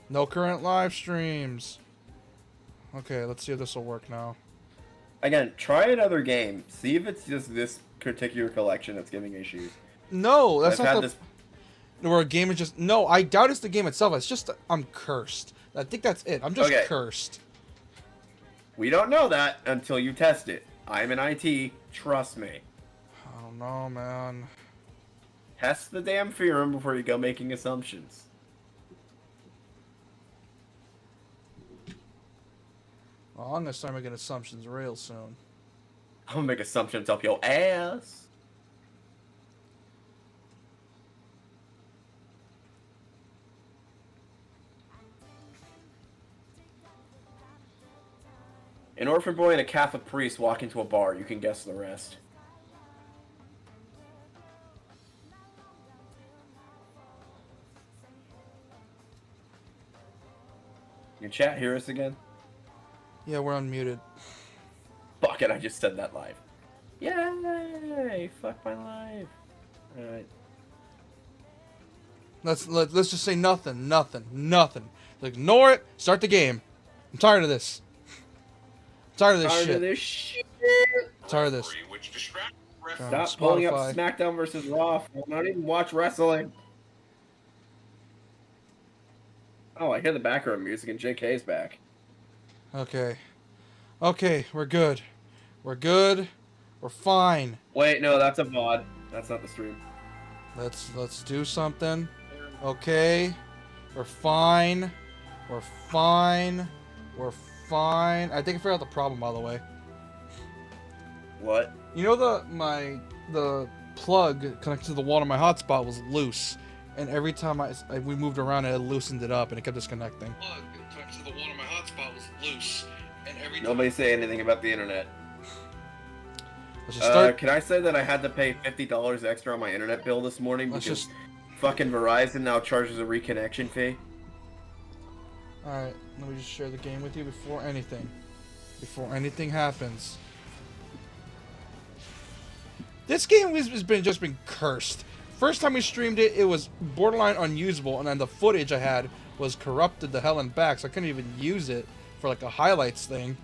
No current live streams. Okay, let's see if this will work now. Again, try another game. See if it's just this particular collection that's giving issues. No, that's I've not had the... this. Where a game is just... No, I doubt it's the game itself. It's just I'm cursed. I think that's it. I'm just Okay. cursed. We don't know that until you test it. I'm in IT. Trust me. I don't know, man. Test the damn theorem before you go making assumptions. Well, I'm gonna start making assumptions real soon. I'm gonna make assumptions up your ass. An orphan boy and a Catholic priest walk into a bar. You can guess the rest. Your chat hear us again? Yeah, we're unmuted. Fuck it, I just said that live. Yay! Fuck my life. Alright. Let's just say nothing. Ignore it. Start the game. I'm tired of this. I'm tired of this shit. Tired of this. Stop pulling up SmackDown versus Raw. I don't even watch wrestling. Oh, I hear the background music and JK's back. Okay. Okay, we're good. We're good. We're fine. Wait, no, that's a VOD. That's not the stream. Let's do something. Okay. We're fine. We're fine. We're fine. I think I figured out the problem, by the way. What? You know the plug connected to the wall on my hotspot was loose, and every time we moved around it loosened it up and it kept disconnecting. Plug connected to the wall on my hotspot was loose, and every time... Nobody say anything about the internet. Let's just start. Can I say that I had to pay $50 extra on my internet bill this morning because fucking Verizon now charges a reconnection fee? Alright, let me just share the game with you before anything. Before anything happens. This game has just been cursed. First time we streamed it, it was borderline unusable, and then the footage I had was corrupted to hell and back, so I couldn't even use it for like a highlights thing.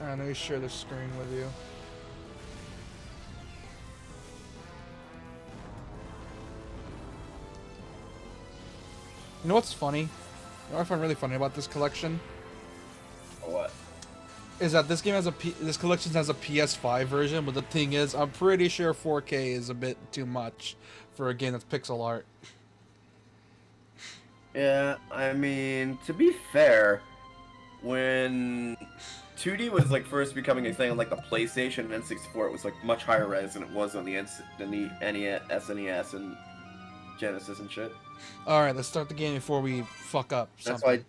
Alright, let me share the screen with you. You know what's funny? You know what I find really funny about this collection? What? Is that this game has this collection has a PS5 version, but the thing is, I'm pretty sure 4K is a bit too much for a game that's pixel art. Yeah, I mean, to be fair, when 2D was like first becoming a thing on like the PlayStation and N64, it was like much higher res than it was on the NES, SNES, and Genesis and shit. Alright, let's start the game before we fuck up something. That's why...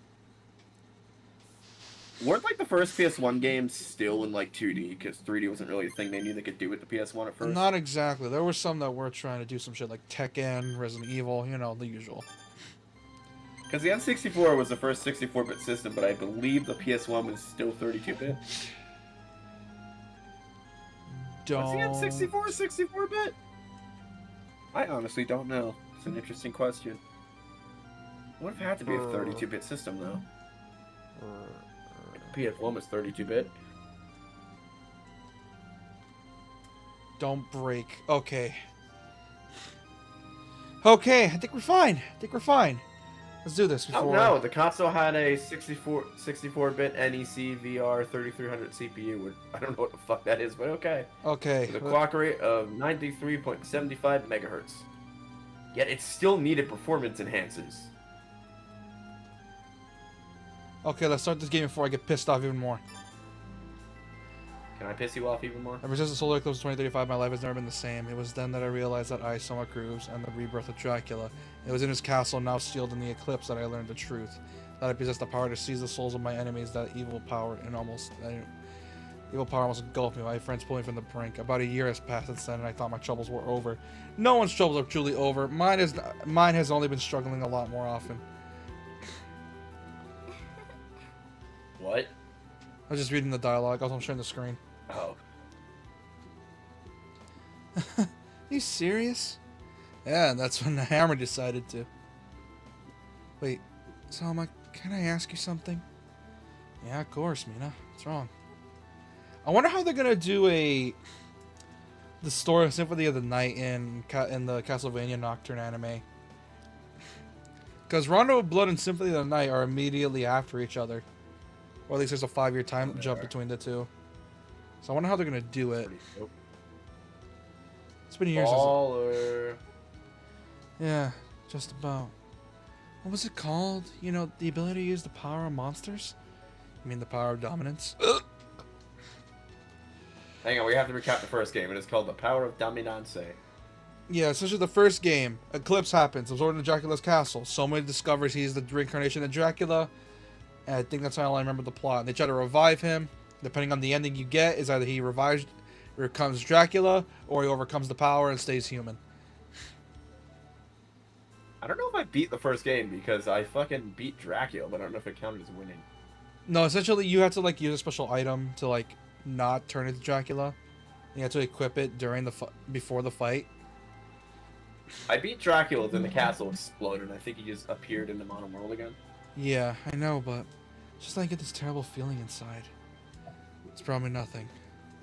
Weren't like the first PS1 games still in like 2D, because 3D wasn't really a thing they knew they could do with the PS1 at first? Not exactly. There were some that were trying to do some shit like Tekken, Resident Evil, you know, the usual. Because the N64 was the first 64-bit system, but I believe the PS1 was still 32-bit. Was the N64 64-bit? I honestly don't know. It's an interesting question. What if it had to be a 32-bit system, though? PS1 was 32-bit. Don't break. Okay. Okay, I think we're fine. Let's do this before... Oh no, the console had a 64-bit NEC VR 3300 CPU. I don't know what the fuck that is, but okay. Okay. With a clock rate of 93.75 megahertz. Yet it still needed performance enhancers. Okay, let's start this game before I get pissed off even more. Can I piss you off even more? Ever since the solar eclipse of 2035, my life has never been the same. It was then that I realized that I, Soma Cruz, and the rebirth of Dracula. It was in his castle, now sealed in the eclipse, that I learned the truth. That I possessed the power to seize the souls of my enemies, that evil power almost engulfed me. My friends pulled me from the brink. About a year has passed since then, and I thought my troubles were over. No one's troubles are truly over. Mine has only been struggling a lot more often. What? I was just reading the dialogue. Also, I'm sharing the screen. Oh. Are you serious? Yeah, and that's when the hammer decided to. Wait, Selma, can I ask you something? Yeah, of course, Mina. What's wrong? I wonder how they're gonna do the story of Symphony of the Night in the Castlevania Nocturne anime. Because Rondo of Blood and Symphony of the Night are immediately after each other. Or at least there's a 5-year time jump between the two. So I wonder how they're gonna do it. It's been years. Yeah, just about. What was it called? You know, the ability to use the power of monsters? You mean the power of dominance? Hang on, we have to recap the first game. It is called the Power of Dominance. Yeah, essentially the first game. Eclipse happens. Absorbed into Dracula's castle. Someone discovers he's the reincarnation of Dracula. And I think that's how I remember the plot. And they try to revive him. Depending on the ending you get, is either he becomes Dracula, or he overcomes the power and stays human. I don't know if I beat the first game because I fucking beat Dracula, but I don't know if it counted as winning. No, essentially you have to like use a special item to like not turn into Dracula. You have to equip it during before the fight. I beat Dracula, then the castle exploded, and I think he just appeared in the modern world again. Yeah, I know, but it's just like I get this terrible feeling inside. It's probably nothing.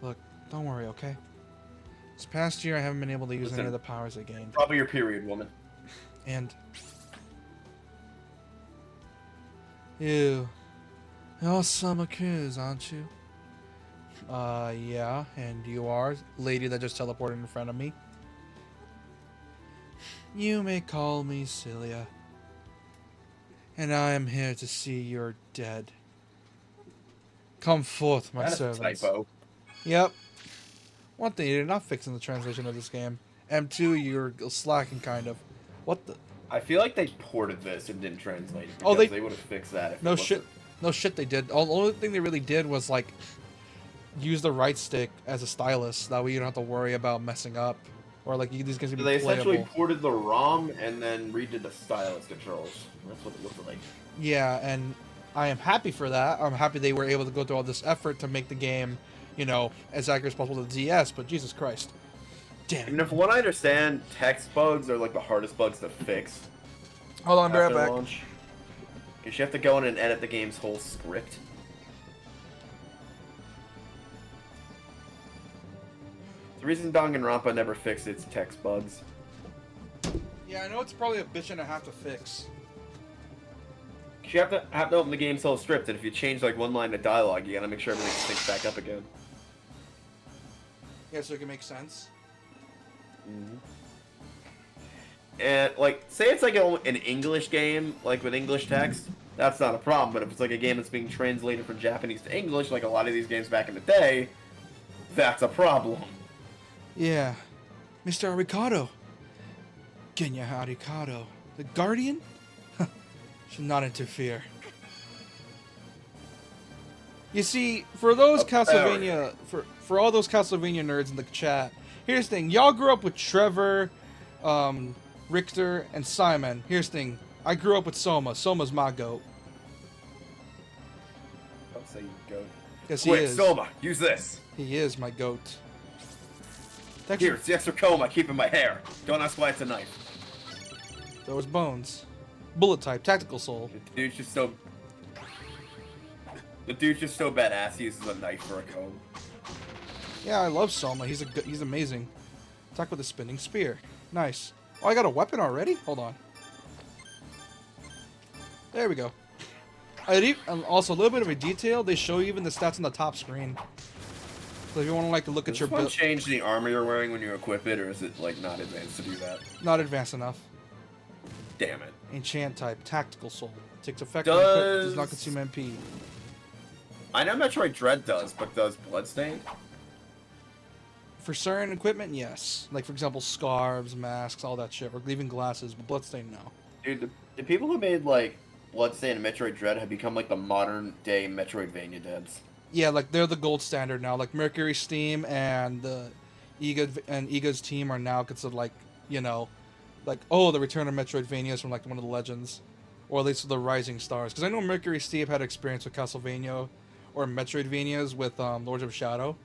Look, don't worry, okay? This past year I haven't been able to use any of the powers I gained. Probably your period, woman. And... Ew. You're Summer Cruise, aren't you? Yeah, and you are? Lady that just teleported in front of me. You may call me Celia. And I am here to see you're dead. Come forth, my servants. Typo. Yep. One thing, you're not fixing the translation of this game. M2, you're slacking kind of. What the... I feel like they ported this and didn't translate it. Oh, they would have fixed that. If no shit. No shit they did. The only thing they really did was, like, use the right stick as a stylus. That way you don't have to worry about messing up. Or, like, these games can be They essentially playable. ported the ROM and then redid the stylus controls. That's what it looked like. Yeah, and I am happy for that. I'm happy they were able to go through all this effort to make the game, you know, as accurate as possible to the DS, but Jesus Christ. Damn it. And if what I understand, text bugs are, like, the hardest bugs to fix. Hold on, be right after back. launch. Because you have to go in and edit the game's whole script. The reason Danganronpa never fixed its text bugs. Yeah, I know it's probably a bitch and a half to fix. You have to open the game's whole script, and if you change like one line of dialogue, you gotta make sure everything syncs back up again. Yeah, so it can make sense. Mm-hmm. And like, say it's like an English game, like with English text, that's not a problem. But if it's like a game that's being translated from Japanese to English, like a lot of these games back in the day, that's a problem. Yeah. Mr. Ricardo. Genya Ricardo. The Guardian? Should not interfere. You see, for those Castlevania, for all those Castlevania nerds in the chat, here's the thing. Y'all grew up with Trevor, Richter, and Simon. Here's the thing. I grew up with Soma. Soma's my goat. Don't say goat. Yes, he Wait, is. Soma, use this. He is my goat. Here, it's the extra comb I keep in my hair. Don't ask why it's a knife. Those bones. Bullet type, tactical soul. The dude's just so badass. He uses a knife for a comb. Yeah, I love Soma. He's amazing. Attack with a spinning spear. Nice. Oh, I got a weapon already? Hold on. There we go. And also, a little bit of a detail. They show you even the stats on the top screen. So if you want to like look at your build, change the armor you're wearing when you equip it, or is it like not advanced to do that? Not advanced enough. Damn it. Enchant type, tactical soul. Takes effect when equipped, does not consume MP. I know Metroid Dread does, but does Bloodstain? For certain equipment, yes. Like for example, scarves, masks, all that shit. Or even glasses, but Bloodstain, no. Dude, the people who made like Bloodstain and Metroid Dread have become like the modern day Metroidvania devs. Yeah, like they're the gold standard now. Like Mercury Steam and the Iga's team are now considered like, you know, like, oh, the return of Metroidvania is from like one of the legends, or at least the rising stars. Because I know Mercury Steam had experience with Castlevania, or Metroidvanias with Lords of Shadow,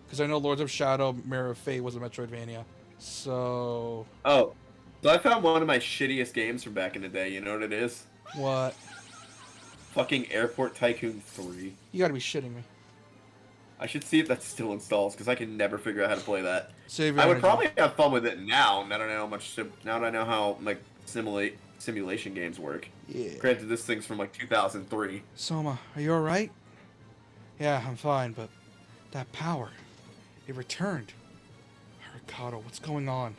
because I know Lords of Shadow Mirror of Fate was a Metroidvania. So Oh, so I found one of my shittiest games from back in the day. You know what it is? what? Fucking Airport Tycoon 3. You gotta be shitting me. I should see if that still installs because I can never figure out how to play that. Save your I would energy. probably have fun with it now. Now that I know how much. Now that I know how like simulation games work. Yeah. Granted, this thing's from like 2003. Soma, are you alright? Yeah, I'm fine, but that power, it returned. Ricardo, what's going on?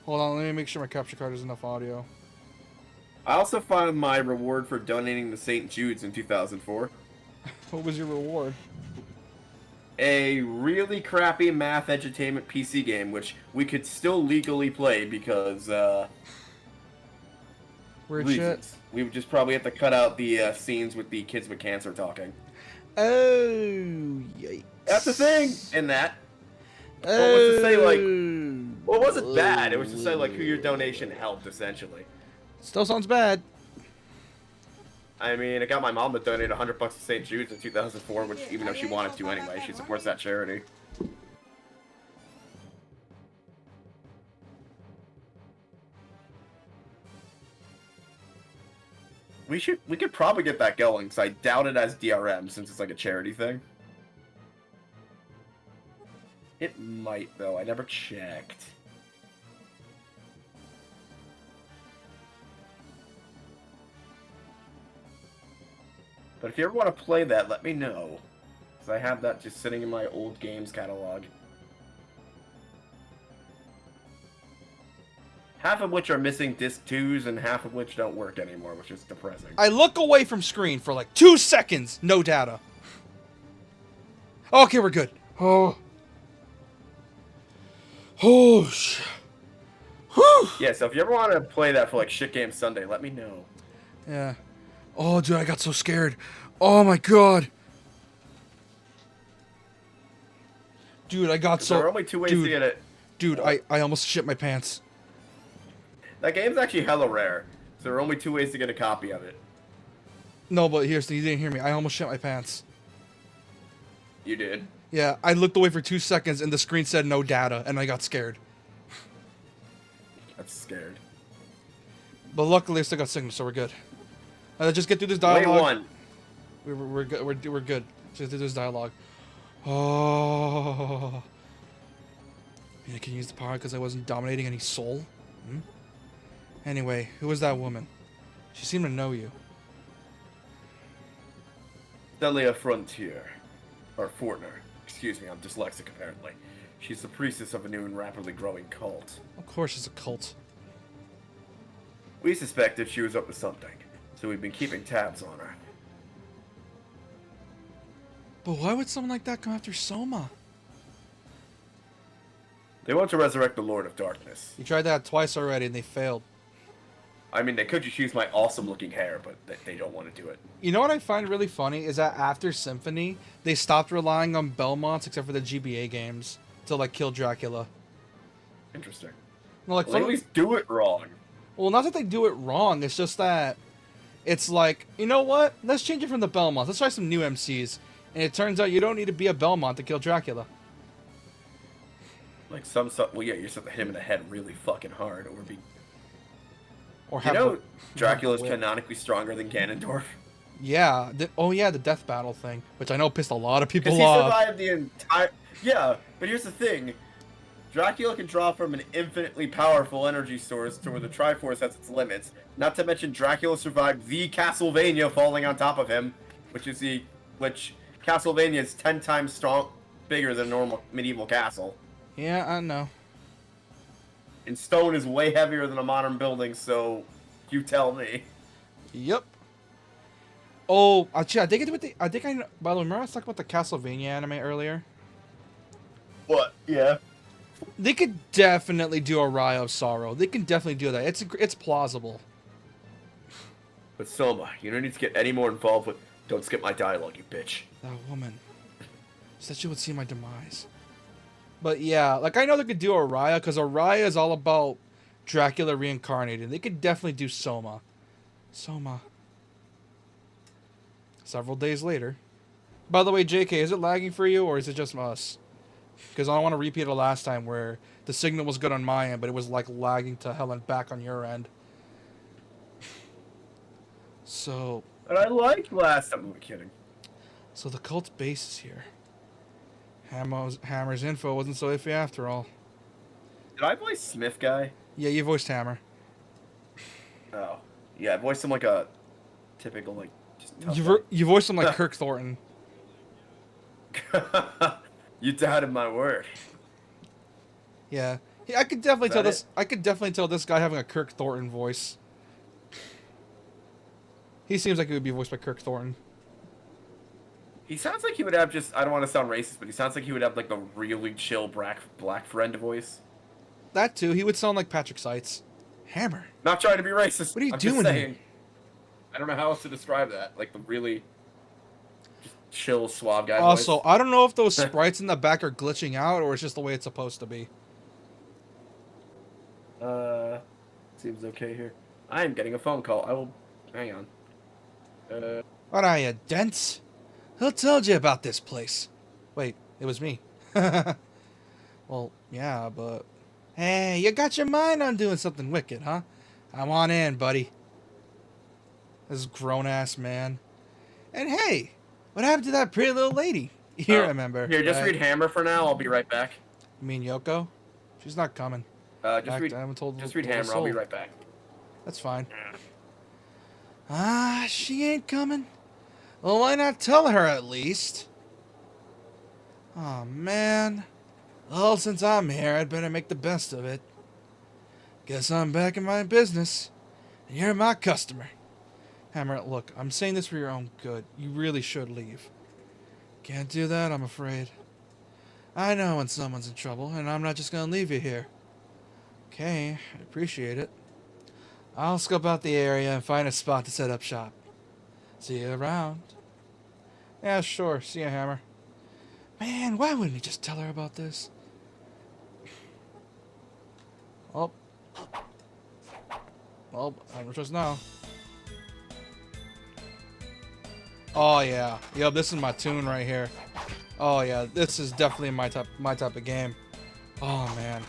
Hold on, let me make sure my capture card has enough audio. I also found my reward for donating to St. Jude's in 2004. What was your reward? A really crappy math edutainment PC game, which we could still legally play because, Weird reasons. shit. We would just probably have to cut out the scenes with the kids with cancer talking. Oh, yikes. That's the thing in that. What was to say, like, well, it wasn't bad. It was to say, like, who your donation helped, essentially. Still sounds bad. I mean, I got my mom to donate $100 to St. Jude's in 2004, which, even though she wanted to anyway, she supports that charity. We could probably get that going, because I doubt it as DRM, since it's like a charity thing. It might, though. I never checked. But if you ever want to play that, let me know. Because I have that just sitting in my old games catalog. Half of which are missing disc 2s, and half of which don't work anymore, which is depressing. I look away from screen for like 2 seconds. No data. Okay, we're good. Oh. Oh, shit. Yeah, so if you ever want to play that for like Shit Game Sunday, let me know. Yeah. Oh, dude, I got so scared. Oh, my God. Dude, I got so... There are only 2 ways to get it. Dude, I almost shit my pants. That game's actually hella rare. So there are only 2 ways to get a copy of it. No, but here's the... You didn't hear me. I almost shit my pants. You did? Yeah, I looked away for 2 seconds, and the screen said no data, and I got scared. That's scared. But luckily, I still got signal, so we're good. Let's just get through this dialogue. Wait, one. We're good. We're good. Just get through this dialogue. Oh. I can use the power because I wasn't dominating any soul. Hmm? Anyway, who was that woman? She seemed to know you. Delia Frontier. Or Fortner. Excuse me, I'm dyslexic apparently. She's the priestess of a new and rapidly growing cult. Of course, it's a cult. We suspected she was up to something, so we've been keeping tabs on her. But why would someone like that come after Soma? They want to resurrect the Lord of Darkness. You tried that twice already, and they failed. I mean, they could just use my awesome-looking hair, but they don't want to do it. You know what I find really funny is that after Symphony, they stopped relying on Belmonts except for the GBA games to like kill Dracula. Interesting. No, like, Well, they at least do it wrong. well, not that they do it wrong. It's just that it's like, you know what? Let's change it from the Belmonts. Let's try some new MCs. And it turns out you don't need to be a Belmont to kill Dracula. Like well, yeah, you're supposed to hit him in the head really fucking hard, or be. Or You have know, the- Dracula's whip. canonically stronger than Ganondorf. Yeah. Oh, yeah, the death battle thing, which I know pissed a lot of people Because he off. survived the entire. Yeah, but here's the thing: Dracula can draw from an infinitely powerful energy source to where the Triforce has its limits. Not to mention, Dracula survived the Castlevania falling on top of him, which Castlevania is 10 times bigger than a normal medieval castle. Yeah, I know. And stone is way heavier than a modern building, so you tell me. Yep. Oh, actually, I think I know. By the way, remember I was talking about the Castlevania anime earlier? What? Yeah. They could definitely do a Rye of Sorrow. They can definitely do that. It's plausible. But Soma, you don't need to get any more involved with. Don't skip my dialogue, you bitch. That woman said she would see my demise. But yeah, like I know they could do Araya because Araya is all about Dracula reincarnated. They could definitely do Soma. Several days later. By the way, JK, is it lagging for you or is it just us? Because I don't want to repeat it last time where the signal was good on my end, but it was like lagging to hell and back on your end. So. And I liked last time. I'm kidding. So the cult's base is here. Hammer's info wasn't so iffy after all. Did I voice Smith guy? Yeah, you voiced Hammer. Oh. Yeah, I voiced him like a typical, like, just tough You voiced him like Kirk Thornton. You doubted my word. Yeah. I could definitely tell this. It? I could definitely tell this guy having a Kirk Thornton voice. He seems like he would be voiced by Kirk Thornton. He sounds like he would have just, I don't want to sound racist, but he sounds like he would have like the really chill black friend voice. That too. He would sound like Patrick Seitz. Hammer. Not trying to be racist. What are you I'm doing just saying. here? I don't know how else to describe that. Like the really just chill, suave guy Also, voice. I don't know if those sprites in the back are glitching out or it's just the way it's supposed to be. Seems okay here. I am getting a phone call. I will, hang on. What are you, dense? Who told you about this place? Wait, it was me. Well, yeah, but... Hey, you got your mind on doing something wicked, huh? I'm on in, buddy. This grown-ass man. And hey, what happened to that pretty little lady? You remember. Here, just read Hammer for now. I'll be right back. You mean Yoko? She's not coming. Just read Hammer. I'll be right back. That's fine. She ain't coming? Well, why not tell her at least? Oh, man. Well, since I'm here, I'd better make the best of it. Guess I'm back in my business. And you're my customer. Hammer, look, I'm saying this for your own good. You really should leave. Can't do that, I'm afraid. I know when someone's in trouble, and I'm not just gonna leave you here. Okay, I appreciate it. I'll scope out the area and find a spot to set up shop. See you around. Yeah, sure. See you, Hammer. Man, why wouldn't he just tell her about this? Oh. Well, I don't trust now. Oh yeah. Yep, this is my tune right here. Oh yeah, this is definitely my type of game. Oh man.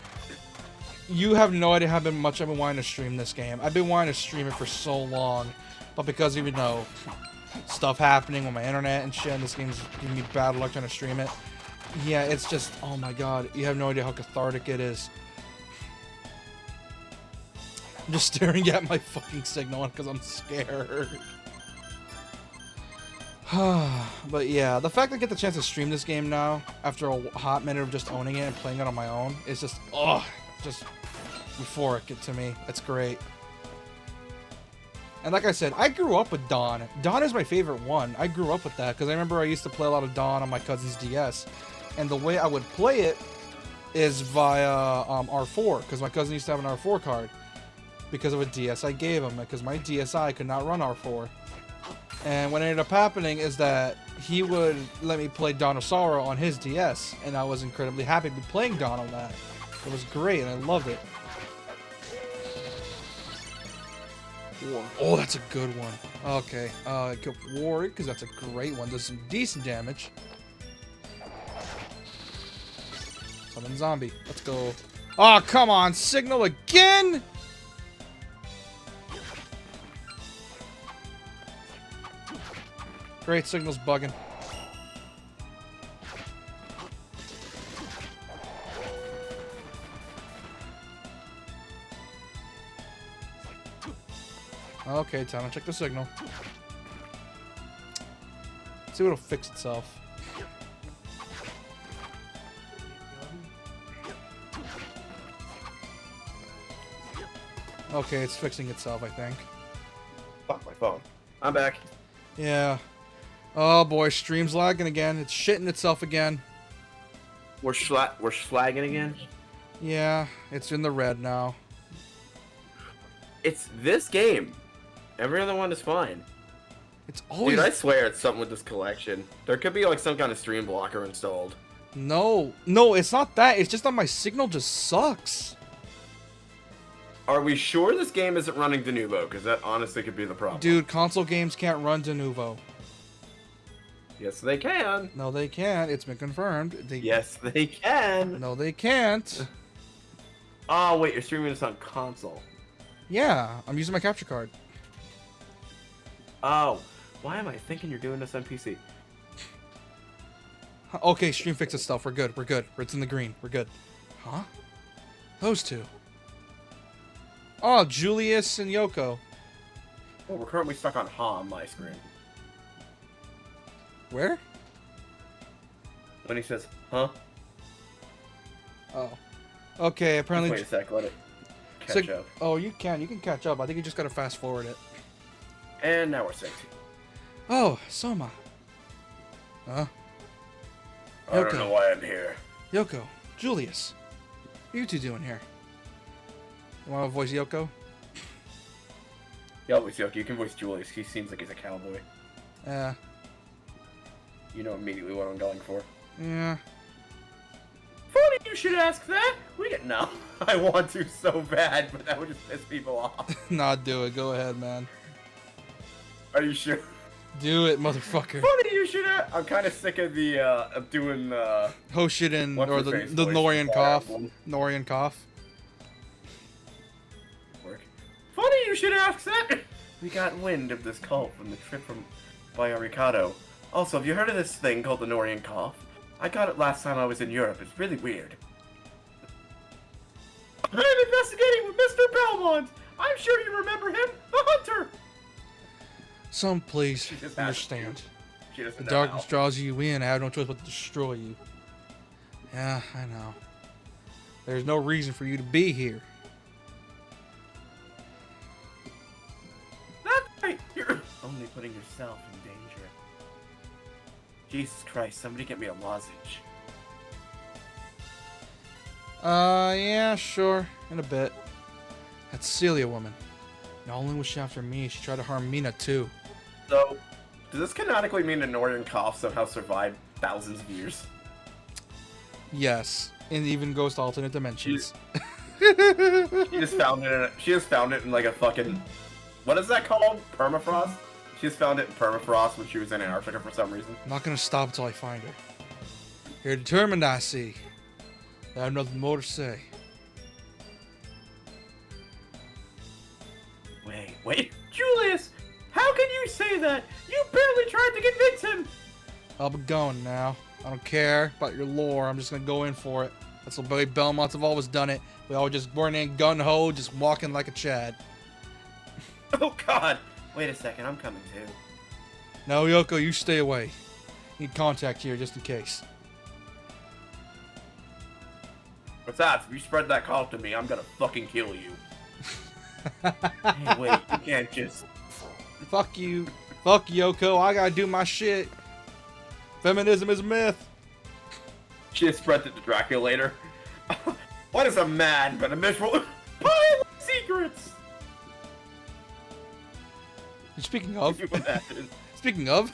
You have no idea how much I've been wanting to stream this game. I've been wanting to stream it for so long, but because of, you know, stuff happening with my internet and shit, and this game's giving me bad luck trying to stream it. Yeah, it's just, oh my god, you have no idea how cathartic it is. I'm just staring at my fucking signal because I'm scared. But yeah, the fact that I get the chance to stream this game now, after a hot minute of just owning it and playing it on my own, is just, just euphoric to me. It's great. And like I said, I grew up with Dawn. Dawn is my favorite one. I grew up with that because I remember I used to play a lot of Dawn on my cousin's DS. And the way I would play it is via R4, because my cousin used to have an R4 card because of a DS I gave him, because my DSi could not run R4. And what ended up happening is that he would let me play Dawn of Sorrow on his DS, and I was incredibly happy to be playing Dawn on that. It was great, and I loved it. War. Oh, that's a good one. Okay, kill War, because that's a great one. Does some decent damage. Summon zombie. Let's go. Oh, come on, signal again! Great, signal's bugging. Okay, time to check the signal. See what'll fix itself. Okay, it's fixing itself, I think. Fuck my phone. I'm back. Yeah. Oh boy, stream's lagging again. It's shitting itself again. We're slagging again? Yeah, it's in the red now. It's this game. Every other one is fine. It's always... Dude, I swear it's something with this collection. There could be like some kind of stream blocker installed. No, it's not that. It's just that my signal just sucks. Are we sure this game isn't running Denuvo? Because that honestly could be the problem. Dude, console games can't run Denuvo. Yes, they can. No, they can't. It's been confirmed. Yes, they can. No, they can't. Oh, wait, you're streaming this on console. Yeah, I'm using my capture card. Oh, why am I thinking you're doing this on PC? Okay, stream fixed itself. We're good. We're good. It's in the green. We're good. Huh? Those two. Oh, Julius and Yoko. Well, we're currently stuck on Ha on my screen. Where? When he says, huh? Oh. Okay, apparently... Wait a sec, let it catch up. Oh, you can catch up. I think you just gotta fast forward it. And now we're synced. Oh, Soma. Huh? I don't know why I'm here. Yoko. Julius. What are you two doing here? You wanna voice Yoko? Yeah, voice Yoko. You can voice Julius. He seems like he's a cowboy. Yeah. You know immediately what I'm going for. Yeah. Funny you should ask that. We get no. I want to so bad, but that would just piss people off. Nah, do it. Go ahead, man. Are you sure? Do it, motherfucker. Funny you should ask. I'm kind of sick of the of doing Hoshiden what's or her the face the voice Norian for cough. Fire Emblem. Norian cough. Work. Funny you should ask that. We got wind of this cult from the trip from Bayaricado. Also, have you heard of this thing called the Norian cough? I got it last time I was in Europe. It's really weird. I'm investigating with Mr. Belmont. I'm sure you remember him, the hunter. Some please She just has understand. to. She doesn't The know darkness how. draws you in. I have no choice but to destroy you. Yeah, I know. There's no reason for you to be here. That's right. You're only putting yourself in danger. Jesus Christ! Somebody get me a lozenge. Yeah, sure. In a bit. That Celia woman. Not only was she after me, she tried to harm Mina too. So, does this canonically mean the Norian cough somehow survived thousands of years? Yes. And even goes to alternate dimensions. She just found it. She just found it in like a fucking. What is that called? Permafrost. She just found it in permafrost when she was in Antarctica for some reason. I'm not gonna stop until I find her. You're determined, I see. I have nothing more to say. Wait, Julius! How can you say that? You barely tried to convince him! I'll be going now. I don't care about your lore. I'm just gonna go in for it. That's the way Belmonts have always done it. We all just weren't in gun-ho, just walking like a Chad. Oh god! Wait a second, I'm coming too. No, Yoko, you stay away. Need contact here just in case. Besides, if you spread that call to me, I'm gonna fucking kill you. Hey, wait, you can't just... Fuck you. Fuck Yoko. I gotta do my shit. Feminism is a myth. She just spread it to Dracula later. What is a man but a miserable pile of secrets? Speaking of. Can you imagine? Speaking of.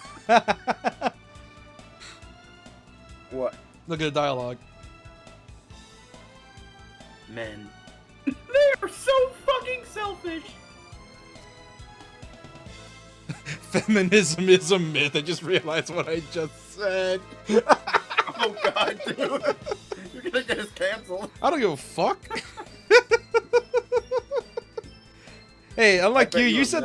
What? Look at the dialogue. Men. They are so fucking selfish! Feminism is a myth. I just realized what I just said. Oh god, dude. You're gonna get us canceled. I don't give a fuck. Hey, unlike you, you said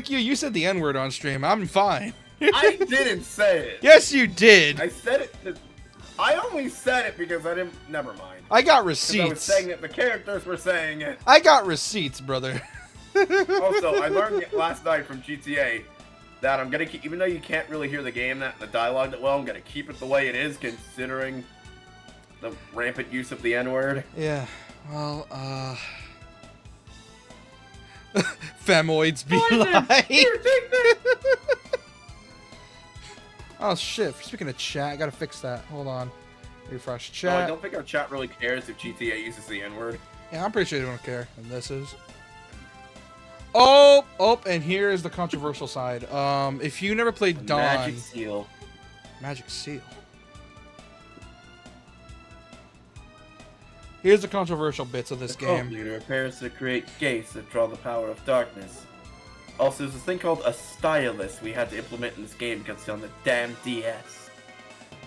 you said the N-word on stream. I'm fine. I didn't say it. Yes, you did. I said it. I only said it because I didn't. Never mind. I got 'Cause receipts. I was saying it. The characters were saying it. I got receipts, brother. Also, I learned last night from GTA that I'm gonna keep, even though you can't really hear the game, the dialogue that well, I'm gonna keep it the way it is, considering the rampant use of the N-word. Yeah. Well, femoids be like. Here, take this. Oh shit! Speaking of chat, I gotta fix that. Hold on. Refresh No, I chat. don't think our chat really cares if GTA uses the N-word. Yeah, I'm pretty sure they don't care. And this is. Oh, and here is the controversial side. If you never played Dawn, Magic seal. Magic Seal. Here's the controversial bits of this The cult game. leader appears to create gates that draw the power of darkness. Also, there's this thing called a stylus we had to implement in this game because it's on the damn DS.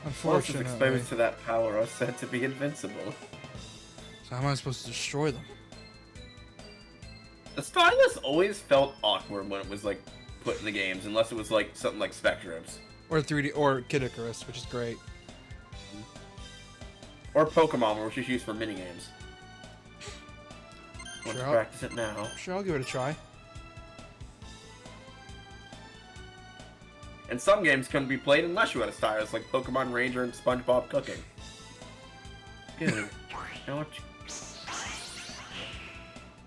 Monsters Unfortunately. exposed to that power are said to be invincible. So how am I supposed to destroy them? The stylus always felt awkward when it was like put in the games, unless it was like something like Spectrums. Or 3D, or Kid Icarus, which is great. Or Pokemon, which is used for minigames. Let's Sure, practice it now. Sure, I'll give it a try. And some games couldn't be played unless you had a stylus, like Pokemon Ranger and SpongeBob Cooking. Good. Now what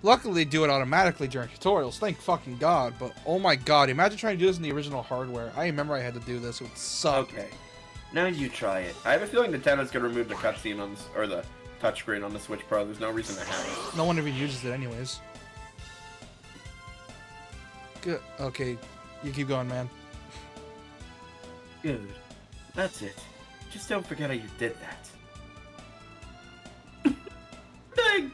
Luckily, they do it automatically during tutorials. Thank fucking God. But oh my God, imagine trying to do this in the original hardware. I remember I had to do this. It would suck. Okay. Now you try it. I have a feeling Nintendo's gonna remove the cutscene on this, or the touchscreen on the Switch Pro. There's no reason to have it. No one even uses it, anyways. Good. Okay, you keep going, man. Good. That's it. Just don't forget how you did that. Dang!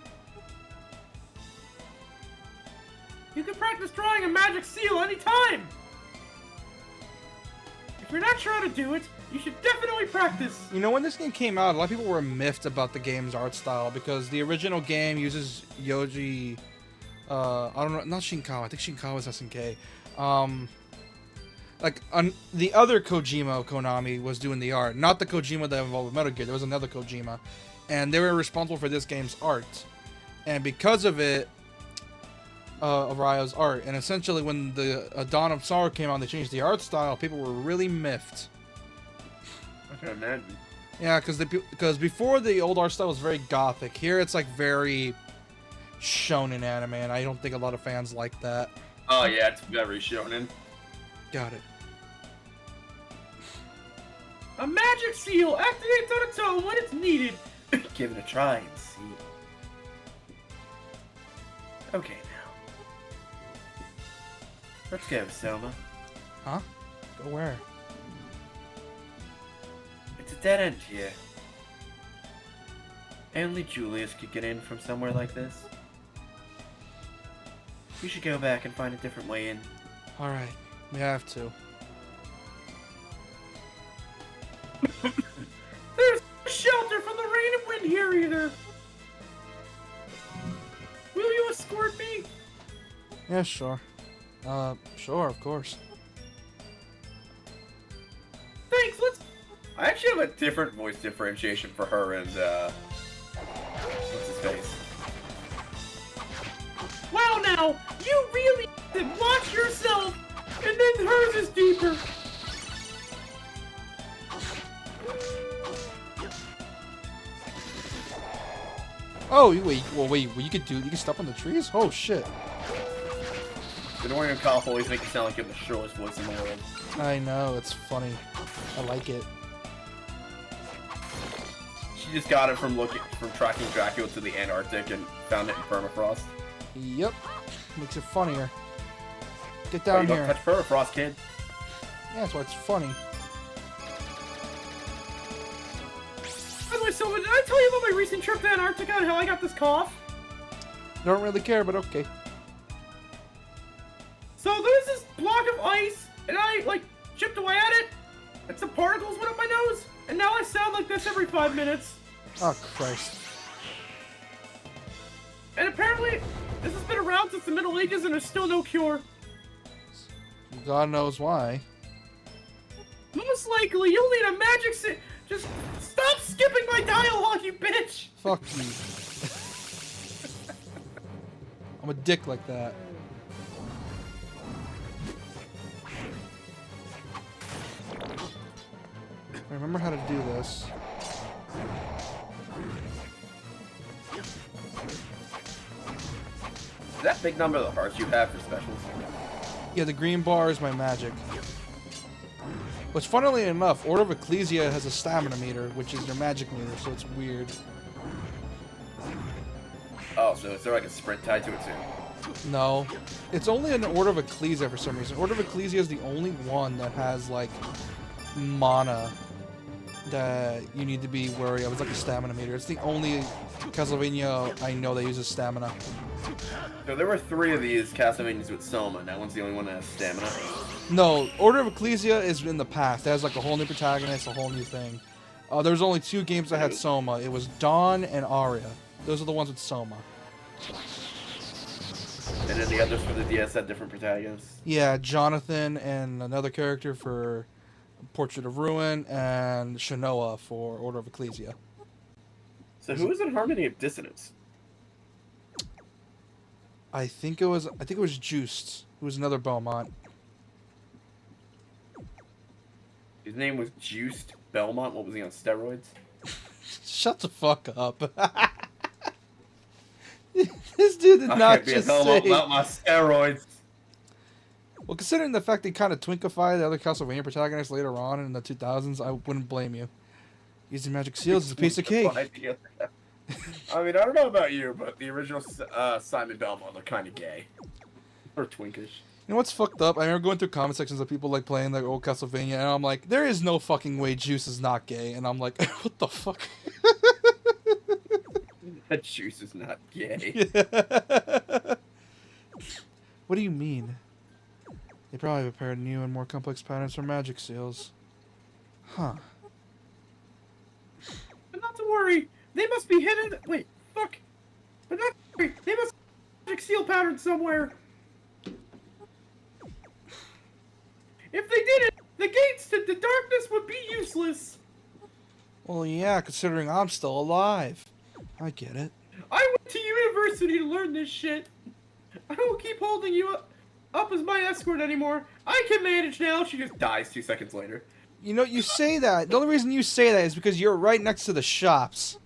You can practice drawing a magic seal anytime! If you're not sure how to do it, you should definitely practice! You know, when this game came out, a lot of people were miffed about the game's art style because the original game uses Yoji. I don't know, not Shinkawa. I think Shinkawa is SNK. The other Kojima Konami was doing the art, not the Kojima that involved with Metal Gear. There was another Kojima, and they were responsible for this game's art. And because of it, of Ryo's art, and essentially when the Dawn of Sorrow came out, they changed the art style. People were really miffed. I can imagine. Yeah, because before the old art style was very gothic. Here it's like very shonen anime, and I don't think a lot of fans like that. Oh yeah, it's very shonen. Got it. A magic seal activates on its own when it's needed. Give it a try and see. Okay, now. Let's go, Selma. Huh? Go where? It's a dead end here. Only Julius could get in from somewhere like this. We should go back and find a different way in. Alright, we have to. There's no shelter from the rain and wind here either. Will you escort me? Yeah, sure. Sure, of course. Thanks, let's... I actually have a different voice differentiation for her and, what's his face? Wow, now! You really did watch yourself! And then hers is deeper! Oh, wait, you can step on the trees? Oh, shit. The Dorian cough always makes it sound like you have the shortest voice in the world. I know, it's funny. I like it. She just got it from tracking Dracula to the Antarctic and found it in permafrost. Yep. Makes it funnier. Get down You here. don't touch permafrost, kid. Yeah, that's why it's funny. By the way, Silva, did I tell you about my recent trip to Antarctica and how I got this cough? Don't really care, but okay. So there's this block of ice, and I, like, chipped away at it, and some particles went up my nose, and now I sound like this every 5 minutes. Oh, Christ. And apparently, this has been around since the Middle Ages, and there's still no cure. God knows why. Most likely, you'll need a magic Just stop skipping my dialogue, you bitch! Fuck you. I'm a dick like that. I remember how to do this. Is that big number of the hearts you have for specials? Yeah, the green bar is my magic. Which, funnily enough, Order of Ecclesia has a stamina meter, which is your magic meter, so it's weird. Oh, so is there like a sprint tied to it too? No. It's only an Order of Ecclesia for some reason. Order of Ecclesia is the only one that has, like, mana that you need to be wary of. It's like a stamina meter. It's the only Castlevania I know that uses stamina. So there were 3 of these Castlevanias with Soma. That one's the only one that has stamina. No, Order of Ecclesia is in the past. It has like a whole new protagonist, a whole new thing. There's only 2 games that had Soma. It was Dawn and Aria. Those are the ones with Soma. And then the others for the DS had different protagonists. Yeah, Jonathan and another character for Portrait of Ruin, and Shanoa for Order of Ecclesia. So who was in Harmony of Dissonance? I think it was Juiced, who was another Belmont. His name was Juiced Belmont. What was he on steroids? Shut the fuck up. This dude did not just say... without my steroids. Well, considering the fact they kind of twinkified the other Castlevania protagonists later on in the 2000s, I wouldn't blame you. Using magic seals is a piece of cake. I mean, I don't know about you, but the original Simon Belmont are kind of gay. Or twinkish. You know what's fucked up? I remember going through comment sections of people like playing like old Castlevania, and I'm like, there is no fucking way Juice is not gay. And I'm like, what the fuck? That Juice is not gay. Yeah. What do you mean? They probably prepared new and more complex patterns for magic seals. Huh. But not to worry, they must be hidden. Wait, fuck. But not to worry, they must have magic seal patterns somewhere. If they didn't, the gates to the darkness would be useless. Well, yeah, considering I'm still alive. I get it. I went to university to learn this shit. I won't keep holding you up as my escort anymore. I can manage now. She just dies 2 seconds later. You know, you say that. The only reason you say that is because you're right next to the shops.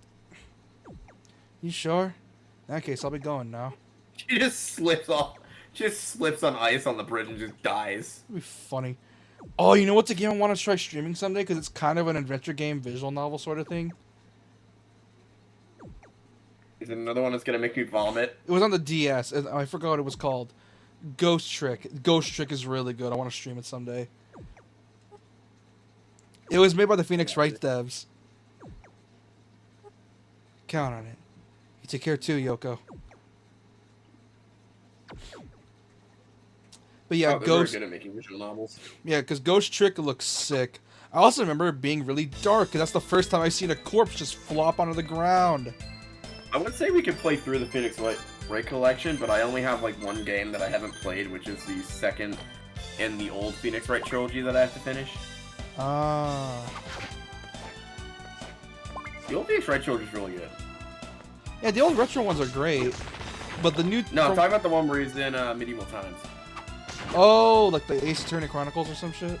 You sure? In that case, I'll be going now. She just slips off. She just slips on ice on the bridge and just dies. That'd be funny. Oh, you know what's a game I want to try streaming someday? Because it's kind of an adventure game, visual novel sort of thing. Is it another one that's gonna make me vomit? It was on the DS. And I forgot what it was called. Ghost Trick. Ghost Trick is really good. I want to stream it someday. It was made by the Phoenix Wright devs. Count on it. You take care too, Yoko. But yeah, Ghost. Very good at making visual novels. Yeah, because Ghost Trick looks sick. I also remember it being really dark, because that's the first time I've seen a corpse just flop onto the ground. I would say we could play through the Phoenix Wright collection, but I only have like one game that I haven't played, which is the second in the old Phoenix Wright trilogy that I have to finish. Ah. The old Phoenix Wright trilogy is really good. Yeah, the old retro ones are great, but the new... No, I'm talking about the one where he's in medieval times. Oh, like the Ace Attorney Chronicles or some shit?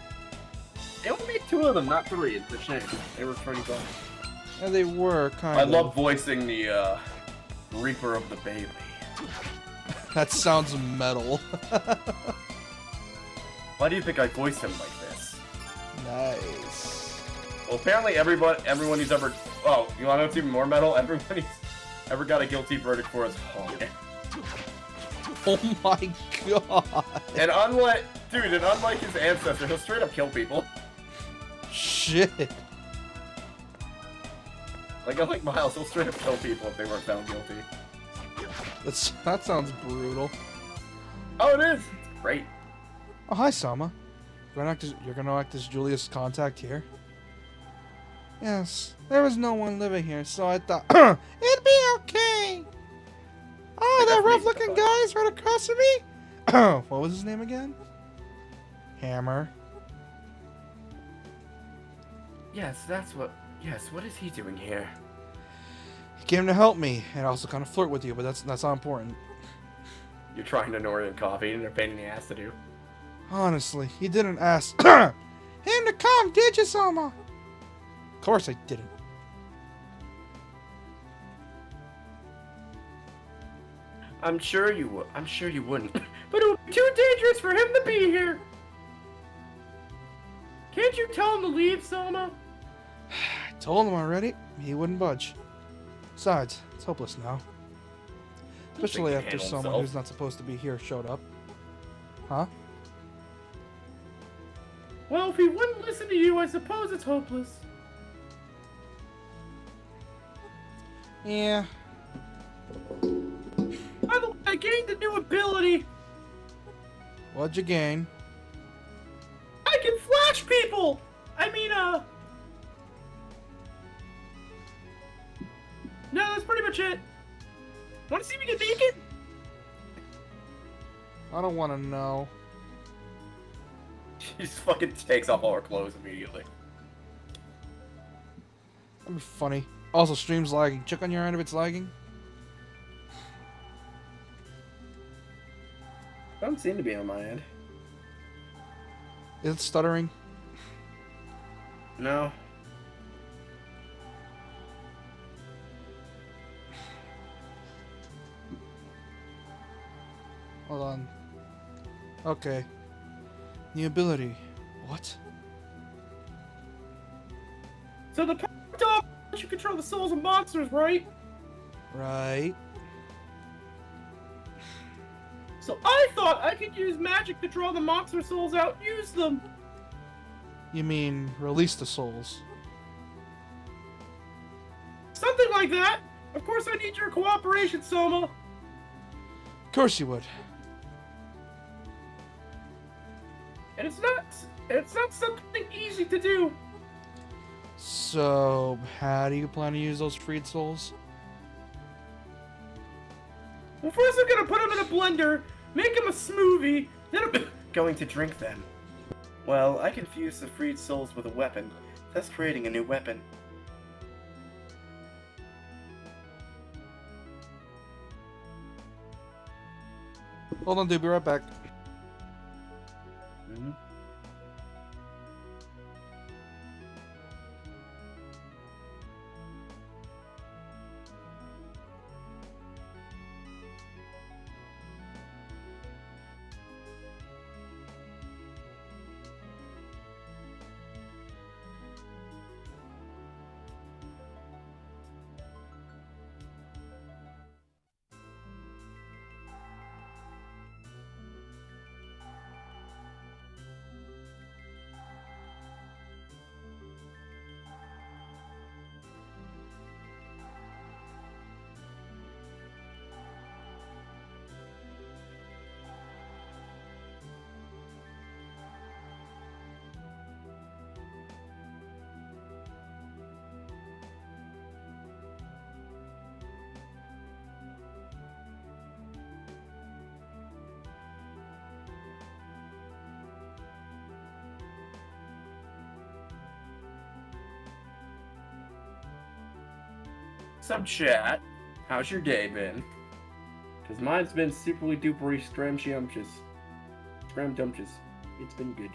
They only made 2 of them, not 3. It's a shame. They were pretty fun. Yeah, they were, kind I of. love voicing the Reaper of the Bailey. That sounds metal. Why do you think I voiced him like this? Nice. Well, apparently everyone who's ever... Oh, you want to know what's even more metal? Everyone who's ever got a guilty verdict for is haunted. Oh my god. And unlike his ancestor, he'll straight up kill people. Shit. Like Miles, he'll straight up kill people if they weren't found guilty. That sounds brutal. Oh, it is! It's great. Oh, hi, Sama. You're gonna act as Julia's contact here? Yes. There was no one living here, so I thought it'd be okay. Oh, that rough-looking guy's right across from me. What was his name again? Hammer. Yes, what is he doing here? He came to help me and also kind of flirt with you, but that's not important. You're trying to Norian coffee and they're pain in the ass to do. Honestly, he didn't ask him to come, did you, Sama? Of course I didn't. I'm sure you wouldn't. But it would be too dangerous for him to be here. Can't you tell him to leave, Sama? I told him already. He wouldn't budge. Besides, it's hopeless now. Especially after someone who's not supposed to be here showed up. Huh? Well, if he wouldn't listen to you, I suppose it's hopeless. Yeah. By the way, gained a new ability. What'd you gain? I can flash people! No, that's pretty much it. Wanna see me get naked? I don't want to know. She just fucking takes off all her clothes immediately. That'd be funny. Also, stream's lagging. Check on your end if it's lagging. Don't seem to be on my end. Is it stuttering? No. Hold on. Okay. New ability. What? So the power dog lets you control the souls of monsters, right? Right. So I thought I could use magic to draw the monster souls out and use them. You mean release the souls? Something like that. Of course I need your cooperation, Soma. Of course you would. And it's not something easy to do. So, how do you plan to use those freed souls? Well, first I'm gonna put them in a blender, make them a smoothie, then I'm Going to drink them. Well, I can fuse the freed souls with a weapon, thus creating a new weapon. Hold on, dude. Be right back. Mm-hmm. Some chat. How's your day been? Because mine's been superly dupery scramshiumptious. Scramdumptious. It's been good.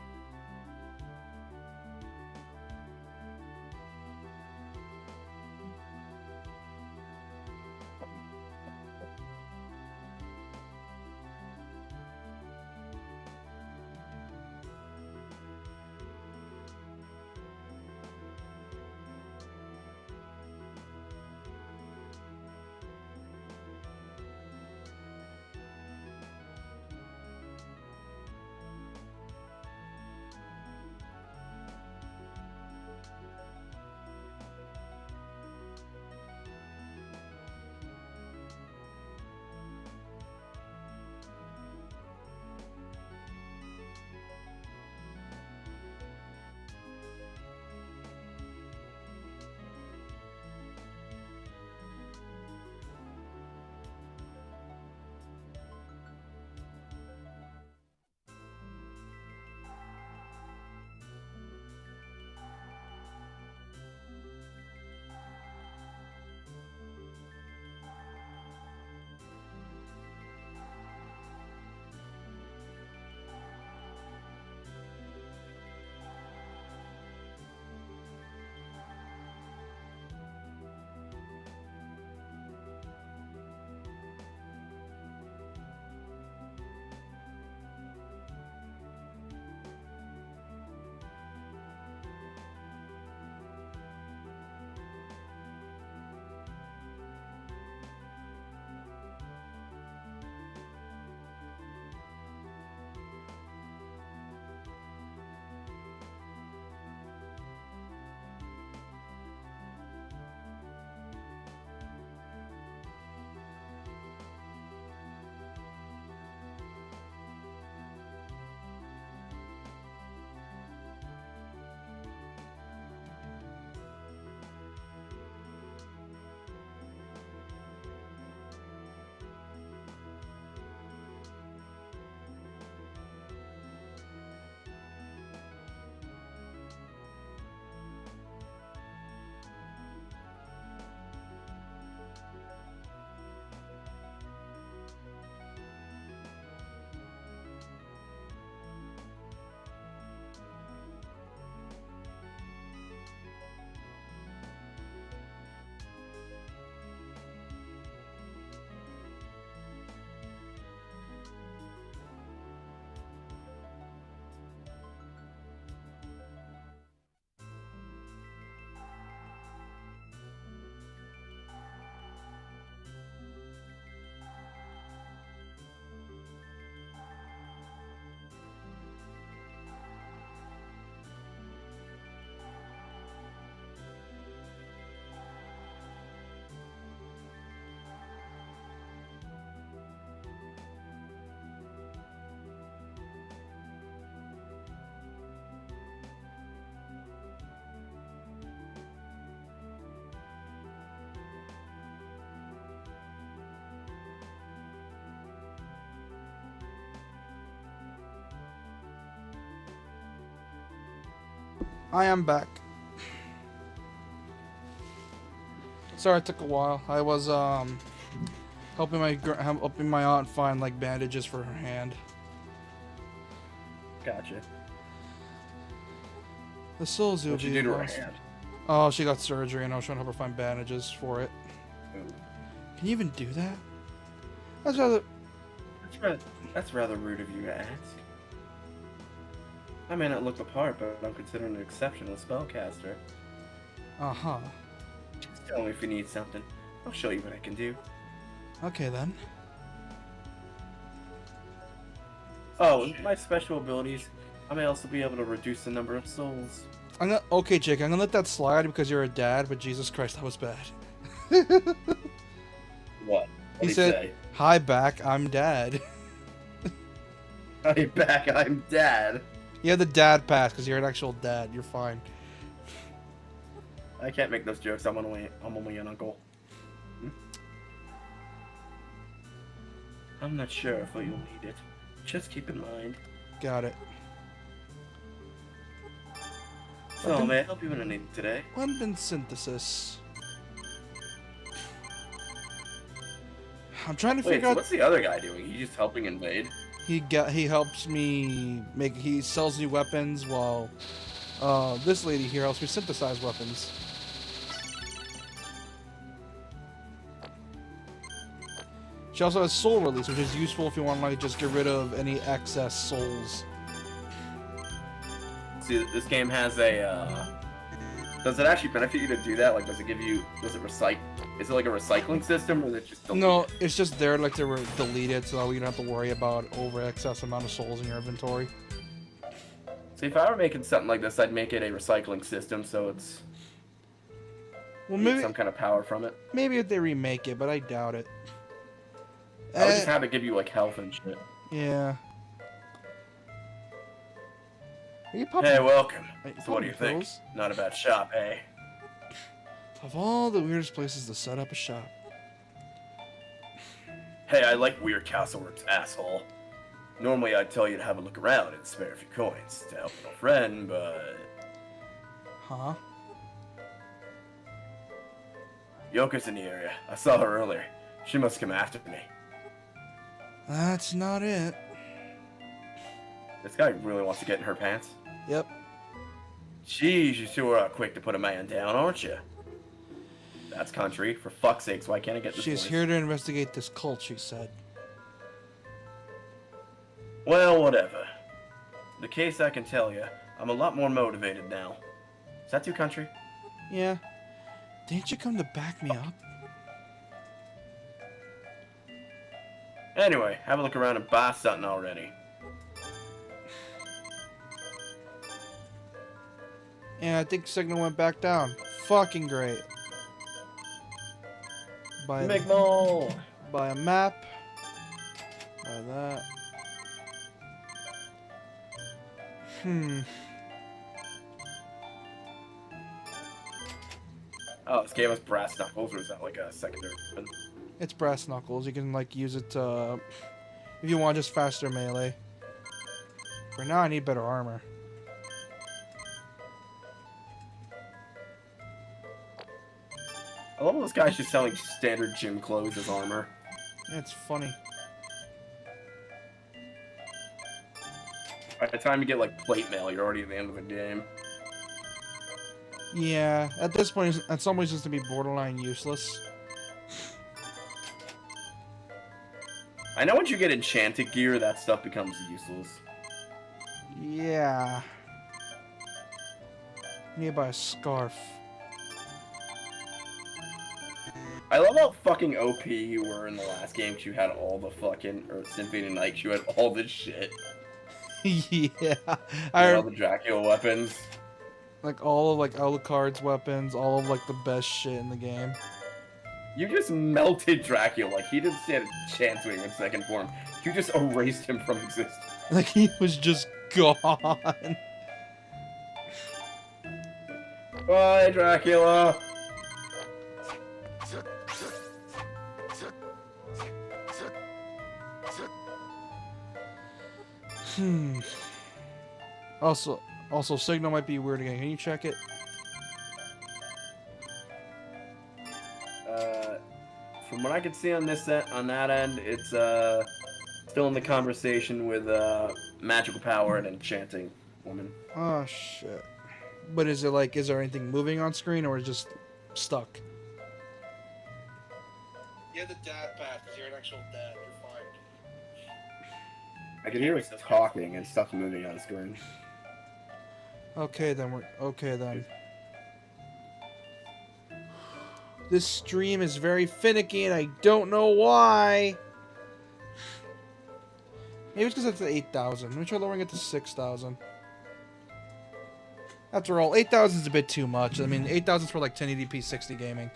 I am back. Sorry, it took a while. I was helping my aunt find like bandages for her hand. Gotcha. The souls will What'd be you do to her lost. hand? Oh, she got surgery, and I was trying to help her find bandages for it. Ooh. Can you even do that? That's rather. That's rather rude of you to ask. I may not look the part, but I'm considered an exceptional spellcaster. Uh-huh. Just tell me if you need something. I'll show you what I can do. Okay then. Oh, with my special abilities, I may also be able to reduce the number of souls. Okay, Jake, I'm gonna let that slide because you're a dad, but Jesus Christ, that was bad. What? He said, "Hi, back. I'm dad." Hi, back. I'm dad. You have the dad pass because you're an actual dad. You're fine. I can't make those jokes. I'm only an uncle. I'm not sure if you'll need it. Just keep in mind. Got it. So, may I help you when I need it today? Weapon synthesis. I'm trying to Wait, figure so out. what's the other guy doing? He's just helping invade? He helps me make. He sells me weapons while this lady here helps me synthesize weapons. She also has soul release, which is useful if you want to like just get rid of any excess souls. See, this game has a, does it actually benefit you to do that? Like, does it recycle? Is it like a recycling system, or is it just delete No, it? it's just there like to delete it, so that we don't have to worry about over excess amount of souls in your inventory. See, if I were making something like this, I'd make it a recycling system, so it's Well, you get maybe some kind of power from it. maybe if they remake it, but I doubt it. I would just have it give you like health and shit. Yeah. Are you popping? Hey, welcome. Are you So what do you popping think? pills? Not a bad shop, eh? Of all the weirdest places to set up a shop. Hey, I like weird castleworks, asshole. Normally I'd tell you to have a look around and spare a few coins to help a friend, but... Huh? Yoko's in the area. I saw her earlier. She must come after me. That's not it. This guy really wants to get in her pants. Yep. Jeez, you sure are quick to put a man down, aren't you? That's country. For fuck's sakes, why can't I get this She's voice? here to investigate this cult, she said. Well, whatever. The case I can tell you, I'm a lot more motivated now. Is that too country? Yeah. Didn't you come to back me up? Anyway, have a look around and buy something already. Yeah, I think signal went back down. Fucking great. Buy Make more! buy a map. Buy that. Oh, this game has brass knuckles, or is that like a secondary weapon? It's brass knuckles. You can like use it to, if you want just faster melee. For now, I need better armor. I love this guy's just selling standard gym clothes as armor. Yeah, it's funny. By the time you get like plate mail, you're already at the end of the game. Yeah, at this point, at some ways, it's gonna be borderline useless. I know once you get enchanted gear, that stuff becomes useless. Yeah. Need to buy a scarf. I love how fucking OP you were in the last game, 'cause you had all the fucking, or Symphony Nights, you had all this shit. Yeah, You had all the Dracula weapons. like all of like Alucard's weapons, all of like the best shit in the game. You just melted Dracula, like he didn't stand a chance when he went second form. You just erased him from existence. Like he was just gone. Bye, Dracula! Also, Also, signal might be weird again. Can you check it? From what I can see on this on that end, it's still in the conversation with magical power and enchanting woman. Oh shit. But is it like, is there anything moving on screen or is it just stuck? You have the dad pass because you're an actual dad. You're fine. I can hear us talking and stuff moving on the screen. Okay then, okay then. This stream is very finicky and I don't know why. Maybe it's because it's at 8,000. Let me try lowering it to 6,000. After all, 8,000 is a bit too much. I mean, 8,000 is for like 1080p 60 gaming.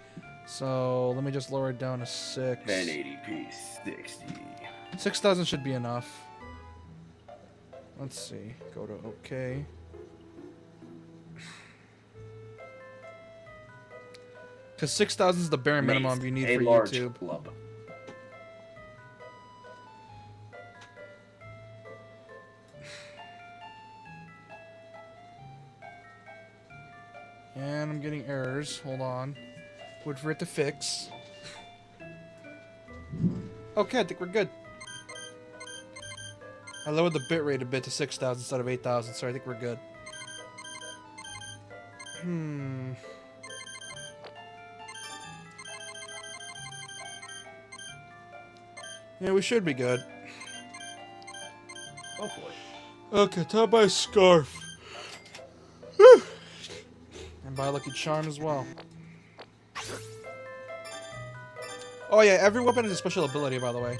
So let me just lower it down to 6. 1080p 60. 6,000 should be enough. Let's see. Go to OK. Because 6,000 is the bare minimum you need for YouTube. Club. And I'm getting errors. Hold on. Wait for it to fix. Okay, I think we're good. I lowered the bitrate a bit to 6,000 instead of 8,000, so I think we're good. Yeah, we should be good. Hopefully. Okay, time to buy a scarf. Whew. And buy a lucky charm as well. Oh yeah, every weapon has a special ability, by the way.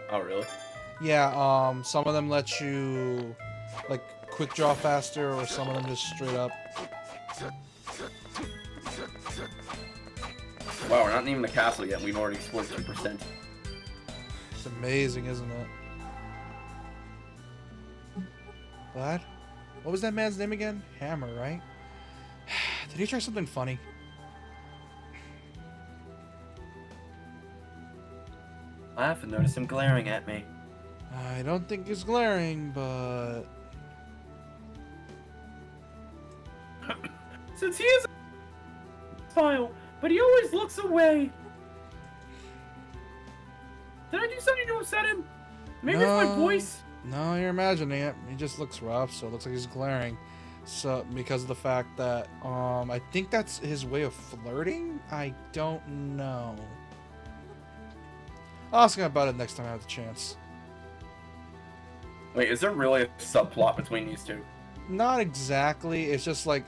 Oh, really? Yeah, some of them let you, like, quick draw faster, or some of them just straight up. Wow, we're not even in the castle yet. We've already scored 2%. It's amazing, isn't it? What? What was that man's name again? Hammer, right? Did he try something funny? I have to notice him glaring at me. I don't think he's glaring, but... Since he is a smile, but he always looks away. Did I do something to upset him? Maybe it's my voice. No, you're imagining it. He just looks rough, so it looks like he's glaring. So, because of the fact that, I think that's his way of flirting? I don't know. I'll ask him about it next time I have the chance. Wait, is there really a subplot between these two? Not exactly. It's just like,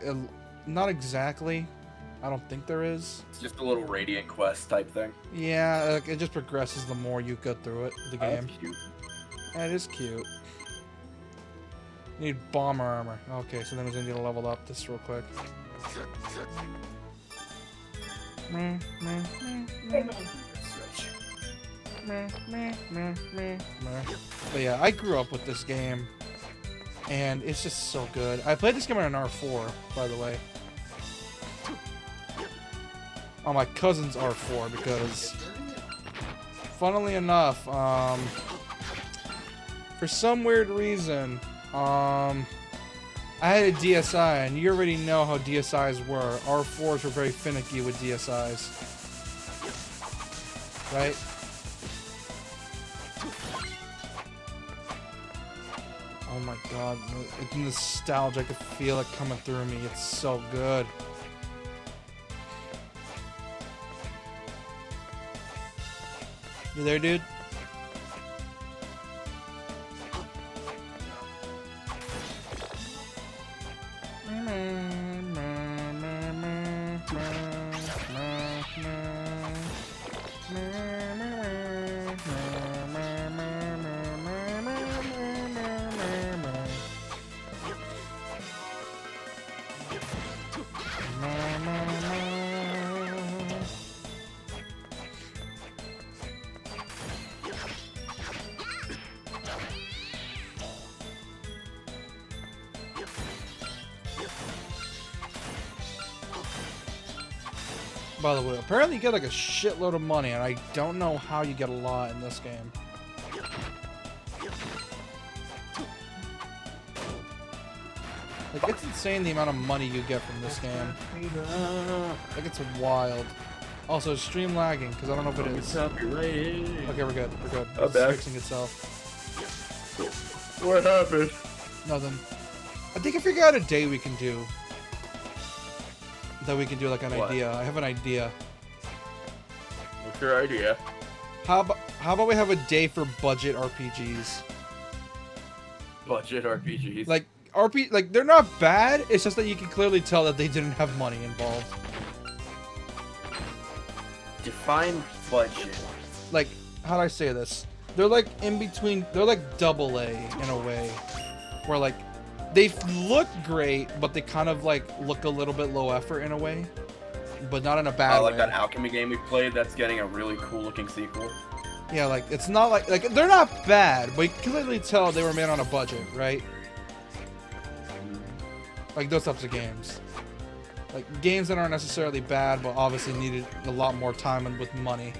not exactly. I don't think there is. It's just a little Radiant Quest type thing. Yeah, like, it just progresses the more you go through it, the Oh, game. that's cute. That is cute. Need bomber armor. Okay, so then we're gonna need to level up this real quick. But yeah, I grew up with this game, and it's just so good. I played this game on an R4, by the way. On my cousin's R4, because, funnily enough, for some weird reason, I had a DSi, and you already know how DSIs were. R4s were very finicky with DSIs. Right? Oh my god, it's nostalgia. I can feel it coming through me. It's so good. You there, dude? By the way, apparently you get like a shitload of money, and I don't know how you get a lot in this game. Like, it's insane the amount of money you get from this game. Like, it's wild. Also, stream lagging, because I don't know if it is. Okay, we're good. We're good. It's fixing itself. What happened? Nothing. I think I figured out a day we can do. That we can do, like, an idea. I have an idea. What's your idea? How about we have a day for budget RPGs? Budget RPGs. Like, they're not bad, it's just that you can clearly tell that they didn't have money involved. Define budget. Like, how do I say this? They're like in between, they're like double A in a way. Where like, they look great, but they kind of like look a little bit low effort in a way. But not in a bad way. Like that alchemy game we played that's getting a really cool looking sequel. Yeah, like, it's not like they're not bad, but you can clearly tell they were made on a budget, right? Like those types of games. Like games that aren't necessarily bad, but obviously needed a lot more time and with money.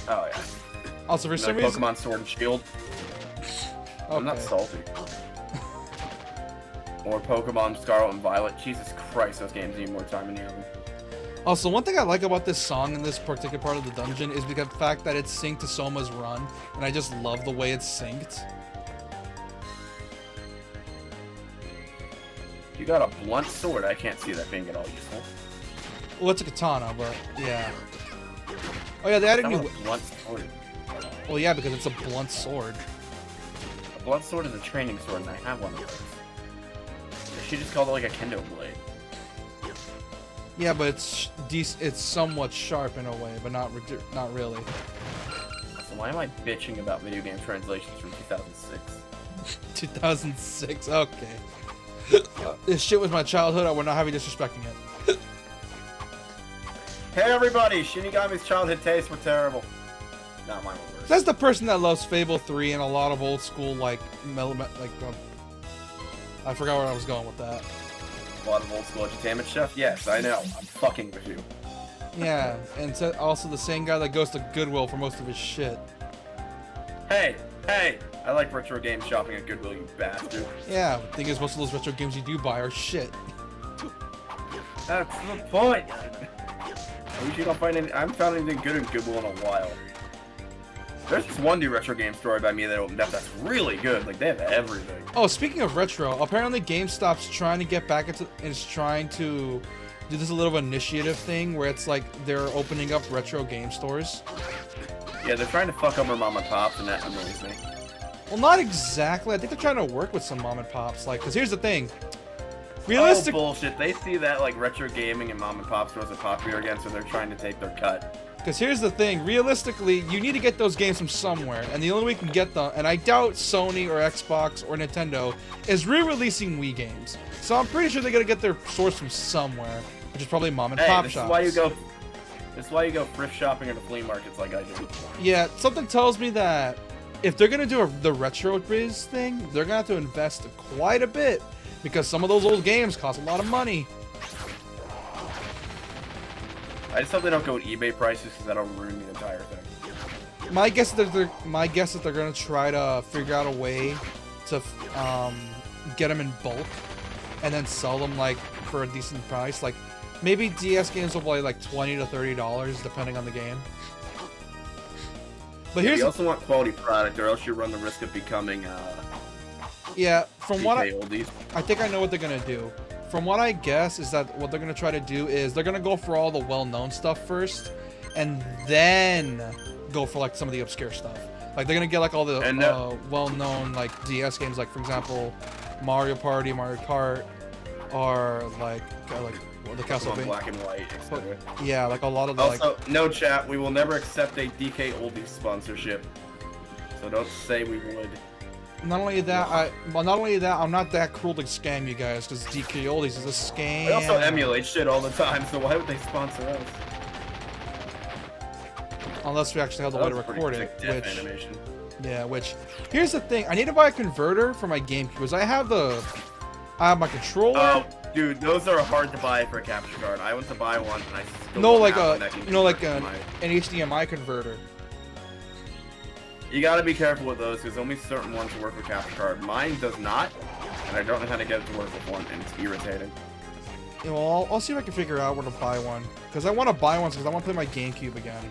Oh yeah. Also, for some reason, Pokemon Sword and Shield. okay. I'm not salty. Or Pokemon Scarlet and Violet. Jesus Christ, those games need more time in the oven. Also, one thing I like about this song in this particular part of the dungeon is because the fact that it's synced to Soma's run, and I just love the way it's synced. You got a blunt sword. I can't see that being at all useful. Well, it's a katana, but yeah. Oh yeah, they added new. Blunt sword. Well, yeah, because it's a blunt sword. A blunt sword is a training sword, and I have one of those. She just called it like a kendo blade. Yeah, but it's somewhat sharp in a way, but not really. So why am I bitching about video game translations from 2006? 2006. Okay. This shit was my childhood. I would not have you disrespecting it. Hey everybody! Shinigami's childhood tastes were terrible. Not mine were worse. That's the person that loves Fable 3 and a lot of old school like I forgot where I was going with that. A lot of old school entertainment stuff? Yes, I know. I'm fucking with you. Yeah, and so also the same guy that goes to Goodwill for most of his shit. Hey! I like retro game shopping at Goodwill, you bastard. Yeah, the thing is, most of those retro games you do buy are shit. That's the point! I wish you don't find any. I haven't found anything good in Goodwill in a while. There's this one new retro game store by me that opened up that's really good. Like, they have everything. Oh, speaking of retro, apparently GameStop's trying to get back into, is trying to do this a little initiative thing where it's like they're opening up retro game stores. Yeah, they're trying to fuck over mom and pops, and that annoys me. Well, not exactly. I think they're trying to work with some mom and pops. Like, because here's the thing. Oh, bullshit. They see that, like, retro gaming and mom and pop stores are popular again, so they're trying to take their cut. Because here's the thing, realistically, you need to get those games from somewhere, and the only way you can get them, and I doubt Sony or Xbox or Nintendo is re-releasing Wii games. So I'm pretty sure they're gonna get their source from somewhere, which is probably mom and pop this shops. This is why you go thrift shopping or the flea markets like I do. Yeah, something tells me that if they're gonna do the retro biz thing, they're gonna have to invest quite a bit, because some of those old games cost a lot of money. I just hope they don't go with eBay prices, because that'll ruin the entire thing. My guess is that they're gonna try to figure out a way to get them in bulk and then sell them like for a decent price. Like maybe DS games will play like $20 to $30 depending on the game. But here's you also want quality product, or else you run the risk of becoming yeah. From what I think I know what they're gonna do. From what I guess is that what they're going to try to do is they're going to go for all the well-known stuff first and then go for like some of the obscure stuff. Like they're going to get like all the well-known like DS games, like for example Mario Party, Mario Kart, or like the Castlevania Black and White, etc. Yeah, like a lot of the also, no chat, we will never accept a DK Oldies sponsorship. So don't say we would. Not only that, I'm not that cruel to scam you guys, because DK Oldies is a scam. They also emulate shit all the time, so why would they sponsor us? Unless we actually have the way to record it, animation. Yeah, which, here's the thing, I need to buy a converter for my GameCube, because I have my controller. Oh, dude, those are hard to buy for a capture card. I went to buy one, and I still no, don't like have an HDMI converter. You gotta be careful with those, because only certain ones work with capture card. Mine does not, and I don't know how to get it to work with one, and it's irritating. You know, I'll see if I can figure out where to buy one. Because I want to buy one because I want to play my GameCube again.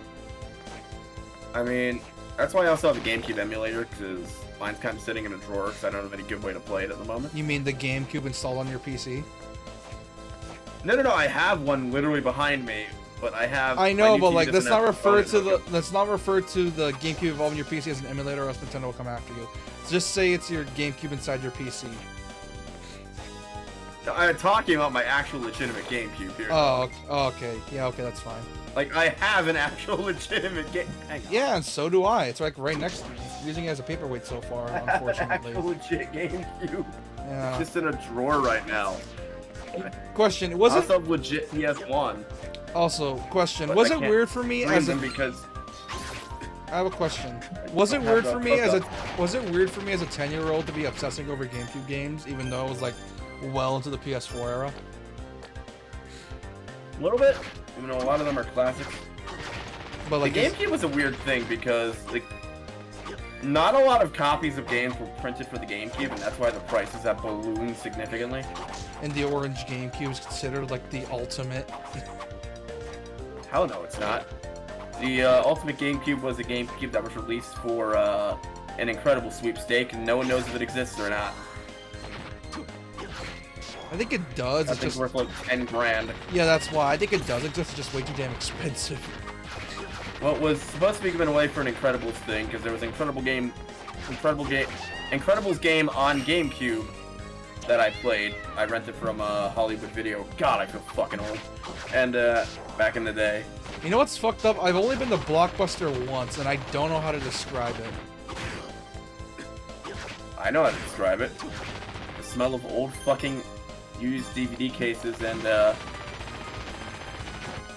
I mean, that's why I also have a GameCube emulator, because mine's kind of sitting in a drawer, because I don't have any good way to play it at the moment. You mean the GameCube installed on your PC? No, I have one literally behind me, but I have... I know, my new but TV like, let's doesn't not have refer to components. the let's not refer to the GameCube involved in your PC as an emulator, or else Nintendo will come after you. Just say it's your GameCube inside your PC. No, I'm talking about my actual legitimate GameCube here. Oh, okay. Yeah, okay, that's fine. Like, I have an actual legitimate game. Yeah, and so do I. It's like right next to me. I'm using it as a paperweight so far, unfortunately. Actual legit GameCube. Yeah. Just in a drawer right now. Question: Was it Also legit PS1. also question? But Was I it can't weird for me as a? because I have a question. Was it Have weird that for me as a? hookup. Was it weird for me as a 10-year-old to be obsessing over GameCube games, even though it was like well into the PS4 era? a little bit, even though a lot of them are classics. But like, the GameCube was a weird thing because like not a lot of copies of games were printed for the GameCube, and that's why the prices have ballooned significantly. and the orange GameCube is considered like the ultimate. Hell no, it's not. The Ultimate GameCube was a GameCube that was released for an incredible sweepstake, and no one knows if it exists or not. I think it does. That It's thing's just worth like 10 grand. yeah, that's why I think it does exist. It's just way too damn expensive. Well, it was supposed to be given away for an Incredibles thing, because there was an Incredibles game on GameCube that I played. I rented from Hollywood Video. God, I feel fucking old. And back in the day. You know what's fucked up? I've only been to Blockbuster once, and I don't know how to describe it. I know how to describe it. The smell of old fucking used DVD cases and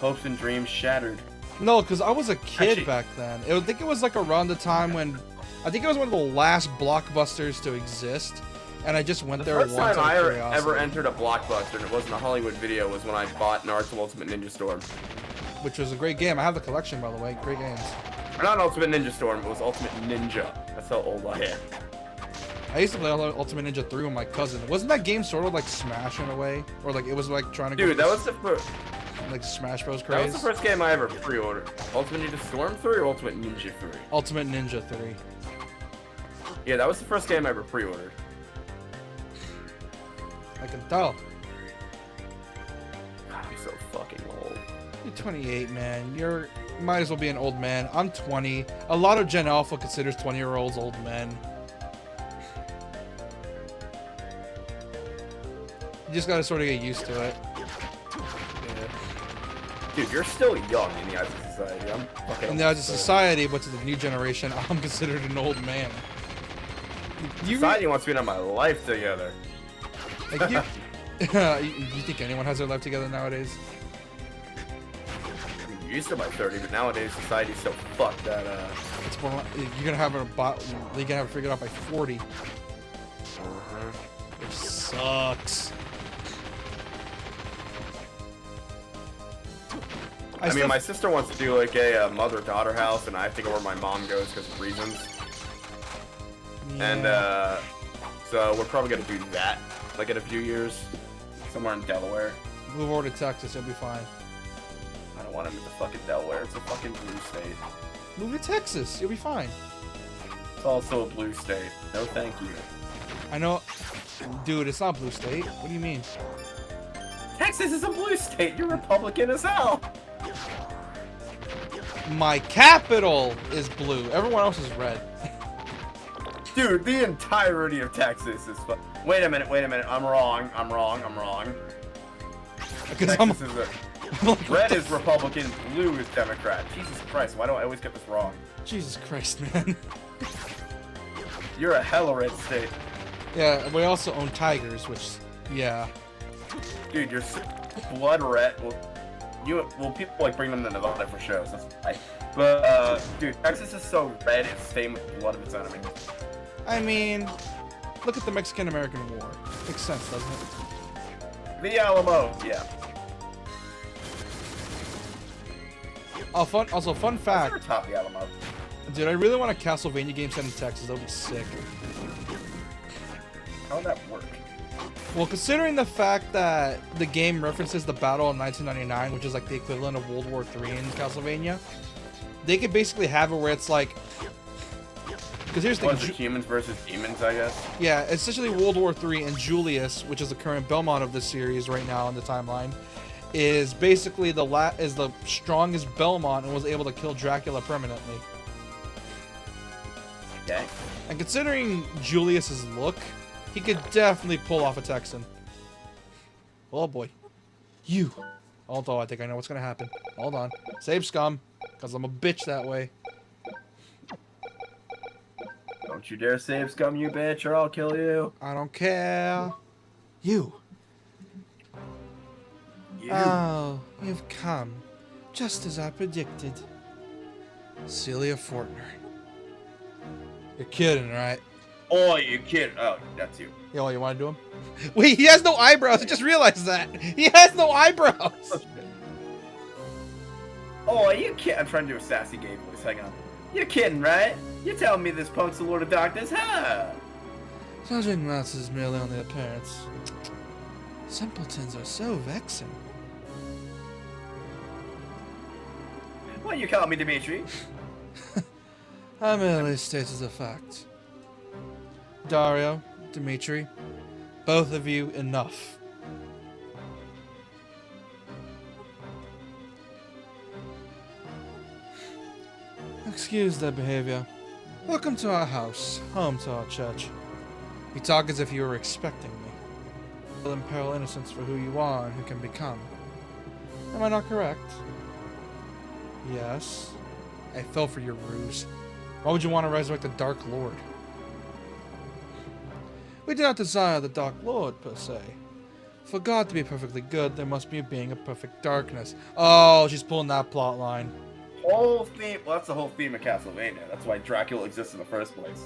hopes and dreams shattered. No, because I was a kid Actually- back then. I think it was like around the time when... I think it was one of the last Blockbusters to exist, and I just went The there first once time out I of ever curiosity, entered a Blockbuster, and it wasn't a Hollywood Video, was when I bought Naruto Ultimate Ninja Storm. which was a great game. I have the collection, by the way. Great games. Or not Ultimate Ninja Storm, it was Ultimate Ninja. That's how old I am. I used to play Ultimate Ninja 3 with my cousin. Wasn't that game sort of like Smash in a way? Or like it was like trying to go Dude, for that was the first. like Smash Bros. That was craze? the first game I ever pre-ordered. Ultimate Ninja Storm 3 or Ultimate Ninja 3? Ultimate Ninja 3. Yeah, that was the first game I ever pre-ordered. I can tell. God, I'm so fucking old. You're 28, man. You might as well be an old man. I'm 20. A lot of Gen Alpha considers 20-year-olds old men. You just gotta sort of get used to it. Dude, you're still young in the eyes of society. I'm fucking. In the eyes of society, but to the new generation, I'm considered an old man. You Society wants me to have my life together. like you, you think anyone has their life together nowadays? I mean, you used to by 30, but nowadays society's so fucked that It's more. You're gonna have you're gonna have it figured out by 40, which sucks. I mean, my sister wants to do like a mother-daughter house, and I have to go where my mom goes because of reasons. And so we're probably gonna do that, like in a few years, somewhere in Delaware. move over to Texas, you'll be fine. I don't want to move to fucking Delaware. It's a fucking blue state. Move to Texas, you'll be fine. It's also a blue state. No, thank you. I know, dude. It's not blue state. What do you mean? Texas is a blue state. You're Republican as hell. My capital is blue. Everyone else is red. Dude, the entirety of Texas is Wait a minute, I'm wrong. Because I'm Texas is a... Red is Republican, blue is Democrat. Jesus Christ, why do I always get this wrong? Jesus Christ, man. You're a hella red state. Yeah, we also own tigers, which, yeah. Dude, you're blood red. Well, people like bring them to Nevada for shows. That's why. But, dude, Texas is so red, it's stained with the blood of its enemies. I mean, look at the Mexican-American War. Makes sense, doesn't it? The Alamo, yeah. Oh, fun Never fact, top the Alamo. dude. I really want a Castlevania game set in Texas. That would be sick. How would that work? Well, considering the fact that the game references the Battle of 1999, which is like the equivalent of World War III in Castlevania, they could basically have it where it's like... Because here's the What is it, humans versus demons, I guess? Yeah, essentially World War III, and Julius, which is the current Belmont of the series right now in the timeline, is basically the strongest Belmont and was able to kill Dracula permanently. Okay. And considering Julius's look, he could definitely pull off a Texan. Oh boy. You. Although I think I know what's gonna happen. Hold on. Save scum, because I'm a bitch that way. Don't you dare save scum, you bitch, or I'll kill you. I don't care. You. You. Oh, you've come. Just as I predicted. Celia Fortner. You're kidding, right? Oh, you kid. Oh, that's you. Yo, you want to do him? Wait, he has no eyebrows. I just realized that. He has no eyebrows. Oh, you kid. I'm trying to do a sassy gay voice. Hang on. You're kidding, right? You're telling me this punk's the Lord of Darkness, huh? Judging matters merely on the appearance. Simpletons are so vexing. What you call me, Dimitri? I merely stated a fact. Dario, Dimitri, both of you, enough. Excuse their behavior. Welcome to our house, home to our church. You talk as if you were expecting me. Will imperil innocence for who you are and who can become. Am I not correct? Yes. I fell for your ruse. Why would you want to resurrect the Dark Lord? We do not desire the Dark Lord, per se. For God to be perfectly good, there must be a being of perfect darkness. Oh, she's pulling that plot line. Whole theme. Well, that's the whole theme of Castlevania. That's why Dracula exists in the first place.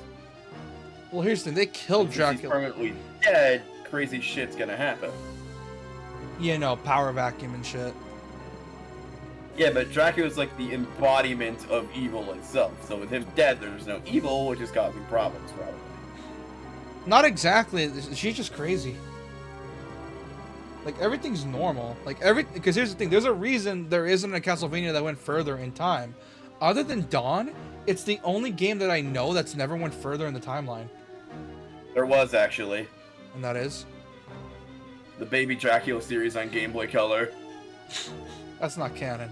Well, here's the thing. They killed Since Dracula. he's permanently dead, crazy shit's gonna happen. You know, power vacuum and shit. Yeah, but Dracula's like the embodiment of evil itself. So with him dead, there's no evil, which is causing problems, probably. Not exactly. She's just crazy. Like, everything's normal. Like, because here's the thing. There's a reason there isn't a Castlevania that went further in time. Other than Dawn, it's the only game that I know that's never went further in the timeline. There was, actually. And that is? The Baby Dracula series on Game Boy Color. That's not canon.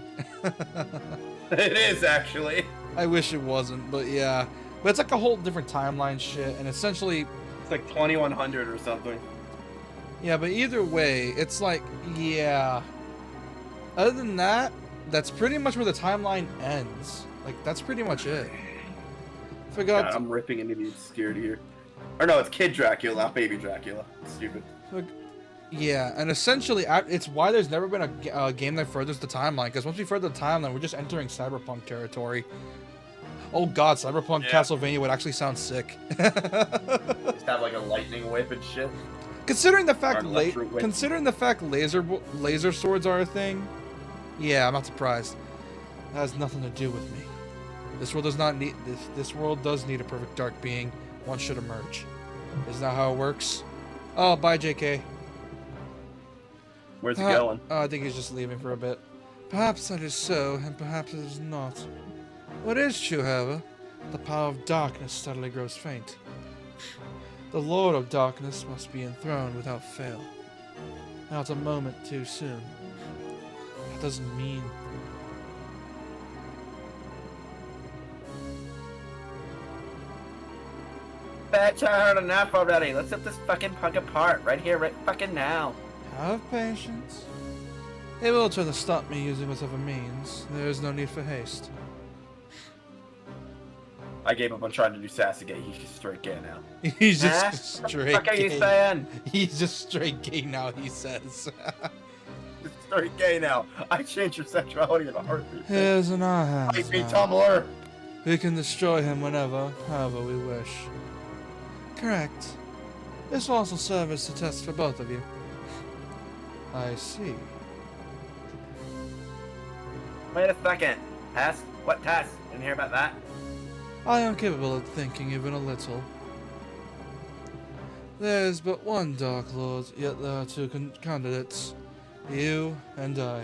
It is, actually. I wish it wasn't, but yeah. But it's like a whole different timeline shit, and essentially... It's like 2100 or something. Yeah, but either way, it's like, yeah. Other than that, that's pretty much where the timeline ends. Like, that's pretty much it. Forgot. God, I'm ripping into the obscurity here. Or no, it's Kid Dracula, not Baby Dracula. Stupid. Yeah, and essentially, it's why there's never been a game that furthers the timeline. Because once we further the timeline, we're just entering cyberpunk territory. Oh god, cyberpunk Castlevania would actually sound sick. Just have like a lightning whip and shit. Considering the fact, Or laser swords are a thing, yeah, I'm not surprised. That has nothing to do with me. This world does not need this world does need a perfect dark being. One should emerge. Isn't that how it works? Oh, bye, JK. Where's he going? I think he's just leaving for a bit. Perhaps that is so, and perhaps it is not. What is true, however, the power of darkness steadily grows faint. The Lord of Darkness must be enthroned without fail. Not a moment too soon. That doesn't mean... Bitch, I heard enough already. Let's rip this fucking punk apart right here, right fucking now. Have patience. He will try to stop me using whatever means. There is no need for haste. I gave up on trying to do Sasuke. He's just straight gay now. He's just straight What the fuck are you gay. saying? He's just straight gay now, he says. He's straight gay now. I changed your sexuality in a heartbeat. Here's in our hands Fight me, now. Tumblr. We can destroy him whenever, however we wish. Correct. This will also serve as a test for both of you. I see. Wait a second. Test? What test? Didn't hear about that. I am capable of thinking even a little. There's but one Dark Lord, yet there are two candidates. You and I.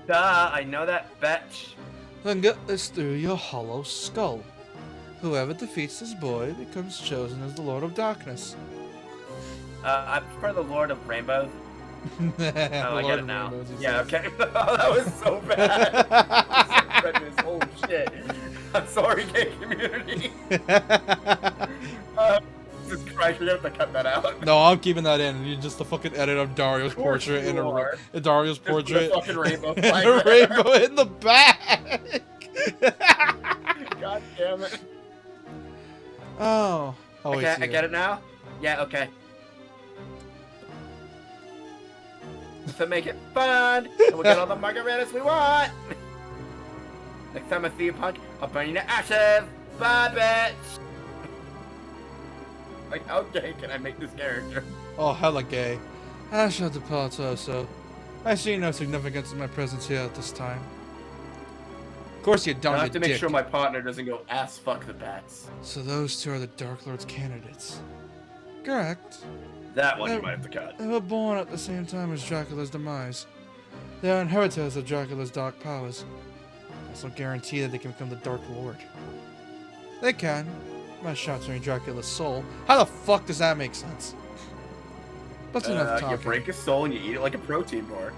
Duh, I know that, bitch. Then get this through your hollow skull. Whoever defeats this boy becomes chosen as the Lord of Darkness. I prefer the Lord of Rainbows. Oh, I get it now. Yeah, okay. Oh, that was so bad. Goodness, holy shit. I'm sorry, gay community. Jesus Christ, you're gonna have to cut that out. No, I'm keeping that in. You just the fucking edit of Dario's portrait in a Dario's Just put portrait. a fucking rainbow and flag a there. rainbow in the back. God damn it. Oh. Oh, Okay, I get it now? Yeah, okay. To make it fun, and we'll get all the margaritas we want. Next time I see you, punk, I'll burn you to ashes. Bye, bitch. Like, how gay can I make this character? Oh, hella gay. I shall depart also. I see no significance in my presence here at this time. Of course you don't, I you have to make dick. sure my partner doesn't go ass fuck the bats. So those two are the Dark Lord's candidates. Correct. That one you might have to cut. They were born at the same time as Dracula's demise. They are inheritors of Dracula's dark powers. Also guarantee that they can become the Dark Lord. They can, by shattering Dracula's soul. How the fuck does that make sense? That's enough talking. You break his soul and you eat it like a protein bar.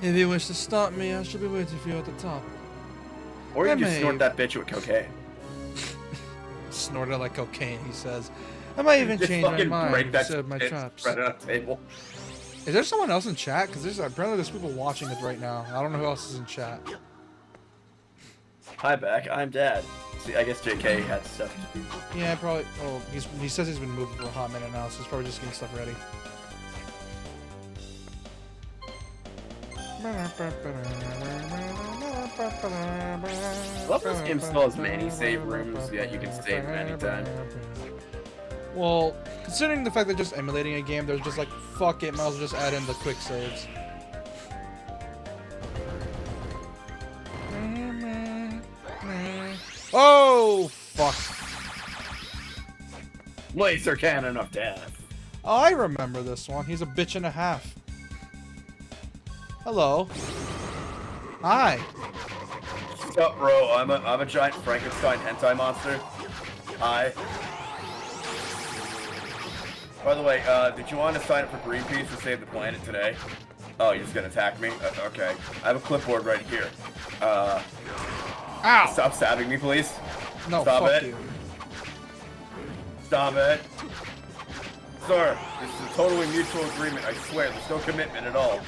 If you wish to stop me, I shall be waiting for you at the top. Or you I can just may- snort that bitch with cocaine. Snort it like cocaine, he says. I might even Just change my fucking mind break and that serve my shit, traps. spread it on the table. Is there someone else in chat? Because apparently there's people watching it right now. I don't know who else is in chat. Hi, Beck. I'm Dad. See, I guess JK had stuff to do. Yeah, probably. Oh, he says he's been moving for a hot minute now, so he's probably just getting stuff ready. I love this game still has many save rooms, yet you can save at any time. Well, considering the fact they're just emulating a game, they're just like, fuck it, might as well just add in the quick saves. Oh, fuck. Laser cannon of death. Oh, I remember this one. He's a bitch and a half. Hello. Hi. What's up, bro? I'm a giant Frankenstein hentai monster. Hi. By the way, did you want to sign up for Greenpeace to save the planet today? Oh, you're just gonna attack me? Okay. I have a clipboard right here. Ow! Stop stabbing me, please. No, Stop fuck it. you. Stop it. Sir, this is a totally mutual agreement, I swear. There's no commitment at all.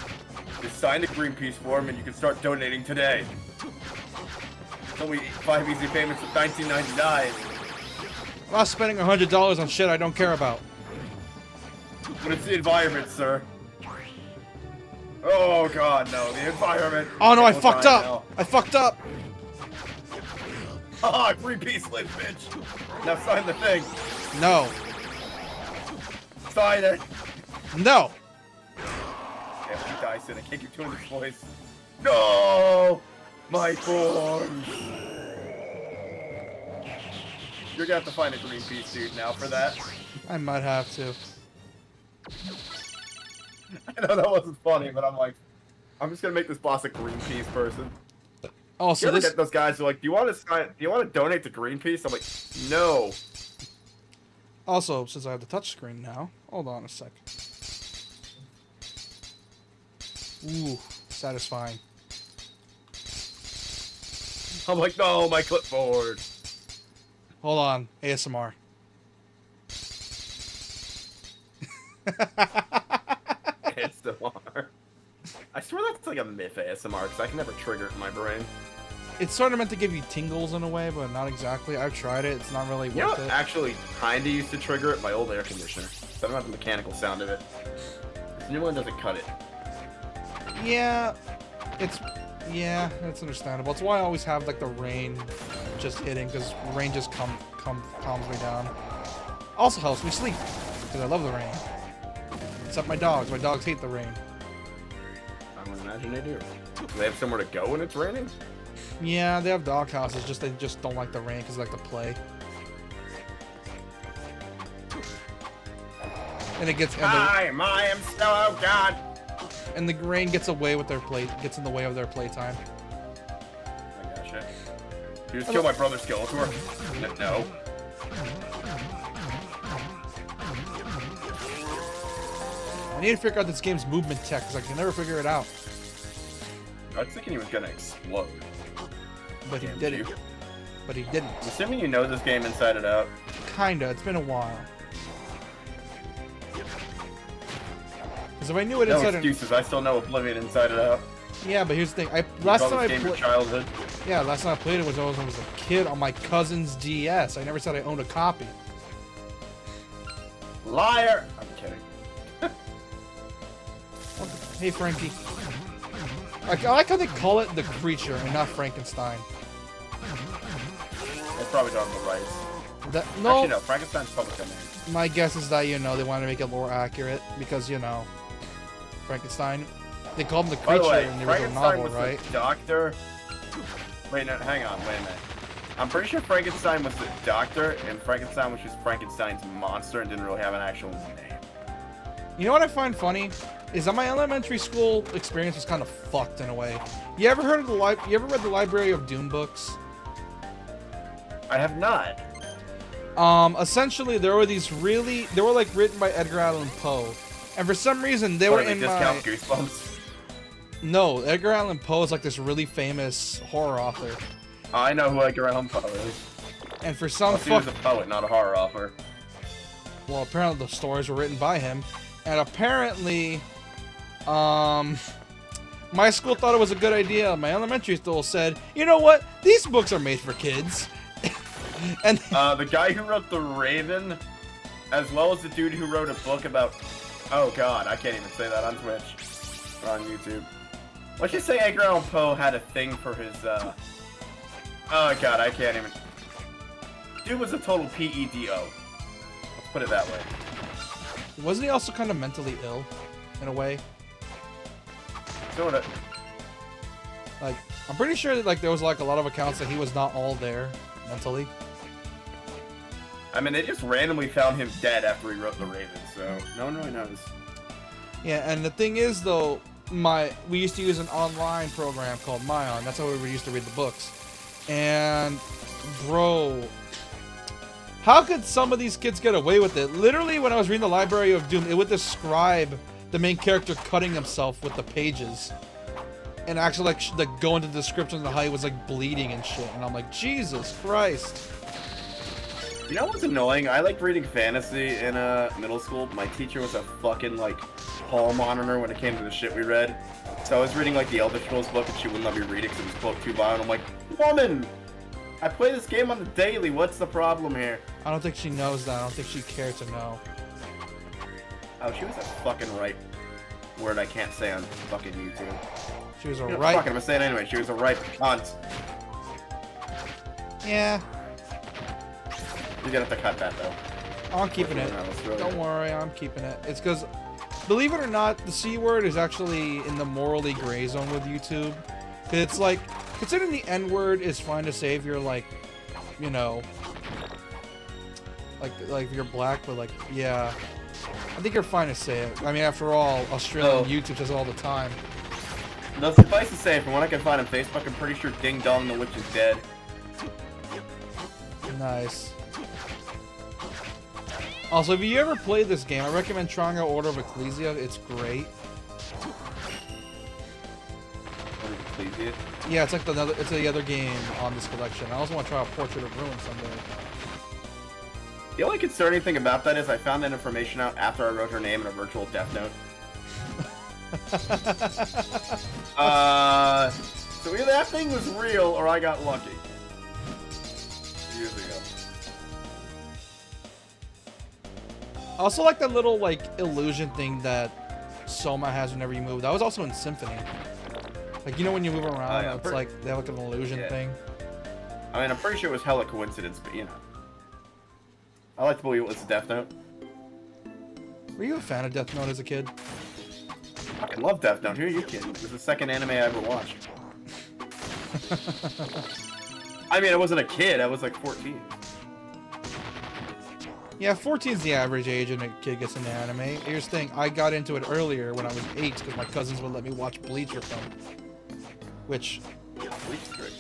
Just sign the Greenpeace form and you can start donating today. It's only 5 easy payments of $19.99. I'm not spending $100 on shit I don't care about. But it's the environment, sir. Oh god, no, the environment. Oh no, I We'll fucked die up! now. I fucked up! Ah, Greenpeace lives, bitch. Now sign the thing. No. Sign it. No! Yeah, if you die soon, I can't keep doing this voice. No! My forms! You're gonna have to find a Greenpeace dude now for that. I might have to. I know that wasn't funny, but I'm like, I'm just gonna make this boss a Greenpeace person. Also, You ever this... get those guys who are like, do you want to donate to Greenpeace? I'm like, no. Also, since I have the touchscreen now, hold on a sec. Ooh, satisfying. I'm like, no, my clipboard. Hold on, ASMR. ASMR. I swear that's like a myth ASMR because I can never trigger it in my brain. It's sort of meant to give you tingles in a way, but not exactly. I've tried it. It's not really You know worth what it. actually kinda used to trigger it? My old air conditioner. So I don't have the mechanical sound of it. This new one doesn't cut it. Yeah, it's understandable. It's why I always have like the rain just hitting, because rain just calms me down. Also helps me sleep because I love the rain. Except my dogs. My dogs hate the rain. I would imagine they do. Do they have somewhere to go when it's raining? Yeah, they have dog houses. They just don't like the rain because they like to play. and it gets I am so God. and the rain gets away with their gets in the way of their playtime. Oh my gosh, yeah. You just killed my brother's Skeletor. No. I need to figure out this game's movement tech because I can never figure it out. I was thinking he was gonna explode. But he Damn didn't. you. But he didn't. I'm assuming you know this game inside and out. Kinda. It's been a while. Because if I knew it No inside excuses. I still know Oblivion inside and out. yeah, but here's the thing. You Last call time I this game your played. childhood. Yeah, last time I played it was when I was a kid on my cousin's DS. I never said I owned a copy. Liar! I'm kidding. Hey, Frankie. I like how they call it the creature and not Frankenstein. They probably don't have the rights. No, Actually, no. Frankenstein's public domain. my guess is that, you know, they want to make it more accurate because, you know, Frankenstein. They called him the By creature the way, in the original Frankenstein novel, was right? the doctor. Wait, no, hang on, wait a minute. I'm pretty sure Frankenstein was the doctor, and Frankenstein was just Frankenstein's monster and didn't really have an actual name. You know what I find funny is that my elementary school experience was kind of fucked in a way. You ever heard of you ever read the Library of Doom books? I have not. Essentially they were like written by Edgar Allan Poe, and for some reason they were in discount my Goosebumps. no. Edgar Allan Poe is like this really famous horror author, I know who Edgar Allan Poe is. and for some He was fuck a poet, not a horror author. well, apparently the stories were written by him, and apparently, my school thought it was a good idea. My elementary school said, you know what? These books are made for kids. And The guy who wrote The Raven, as well as the dude who wrote a book about... Oh god, I can't even say that on Twitch. Or on YouTube. Let's just say Edgar Allan Poe had a thing for his, Oh god, I can't even... Dude was a total PEDO. Let's put it that way. wasn't he also kind of mentally ill, in a way? Sorta. Like, I'm pretty sure that, like, there was like a lot of accounts that he was not all there mentally. I mean, they just randomly found him dead after he wrote The Raven, so no one really knows. Yeah, and the thing is, though, we used to use an online program called Myon. That's how we used to read the books. And, bro, how could some of these kids get away with it? Literally, when I was reading the Library of Doom, it would describe the main character cutting himself with the pages. And actually, like go into the descriptions of how he was, like, bleeding and shit. And I'm like, Jesus Christ. You know what's annoying? I liked reading fantasy in middle school. My teacher was a fucking, like, hall monitor when it came to the shit we read. So I was reading, like, the Elder Scrolls book, and she wouldn't let me read it because it was quote too violent. I'm like, woman! I play this game on the daily. What's the problem here? I don't think she knows that. I don't think she cares to know. Oh, she was a fucking right word I can't say on fucking YouTube. She was a You know, right. fuck it, I'm gonna say it anyway. She was a right cunt. Yeah, You're gonna have to cut that, though. I'm keeping it. No, it's really Don't good. worry, I'm keeping it. It's because, believe it or not, the C word is actually in the morally gray zone with YouTube. 'Cause it's like, considering the N word is fine to say if you're like, you know, like if you're black, but like, yeah, I think you're fine to say it. I mean, after all, Australian YouTube says it all the time. No, suffice to say, from what I can find on Facebook, I'm pretty sure Ding Dong the Witch is dead. Nice. Also, if you ever played this game, I recommend trying out Order of Ecclesia. It's great. Please, dude. Yeah, it's like it's the other game on this collection. I also want to try out Portrait of Ruin someday. The only concerning thing about that is I found that information out after I wrote her name in a virtual death note. So either that thing was real or I got lucky. Years ago. I also like that little like illusion thing that Soma has whenever you move. That was also in Symphony. Like, you know when you move around, yeah, it's like they have like an illusion Yeah. thing. I mean, I'm pretty sure it was hella coincidence, but you know. I like to believe it was a Death Note. Were you a fan of Death Note as a kid? I fucking love Death Note. Who are you kidding? It was the second anime I ever watched. I mean, I wasn't a kid. I was like 14. Yeah, 14 is the average age and a kid gets into anime. Here's the thing, I got into it earlier when I was 8 because my cousins would let me watch Bleach with them. Which... Yeah, Bleach is great.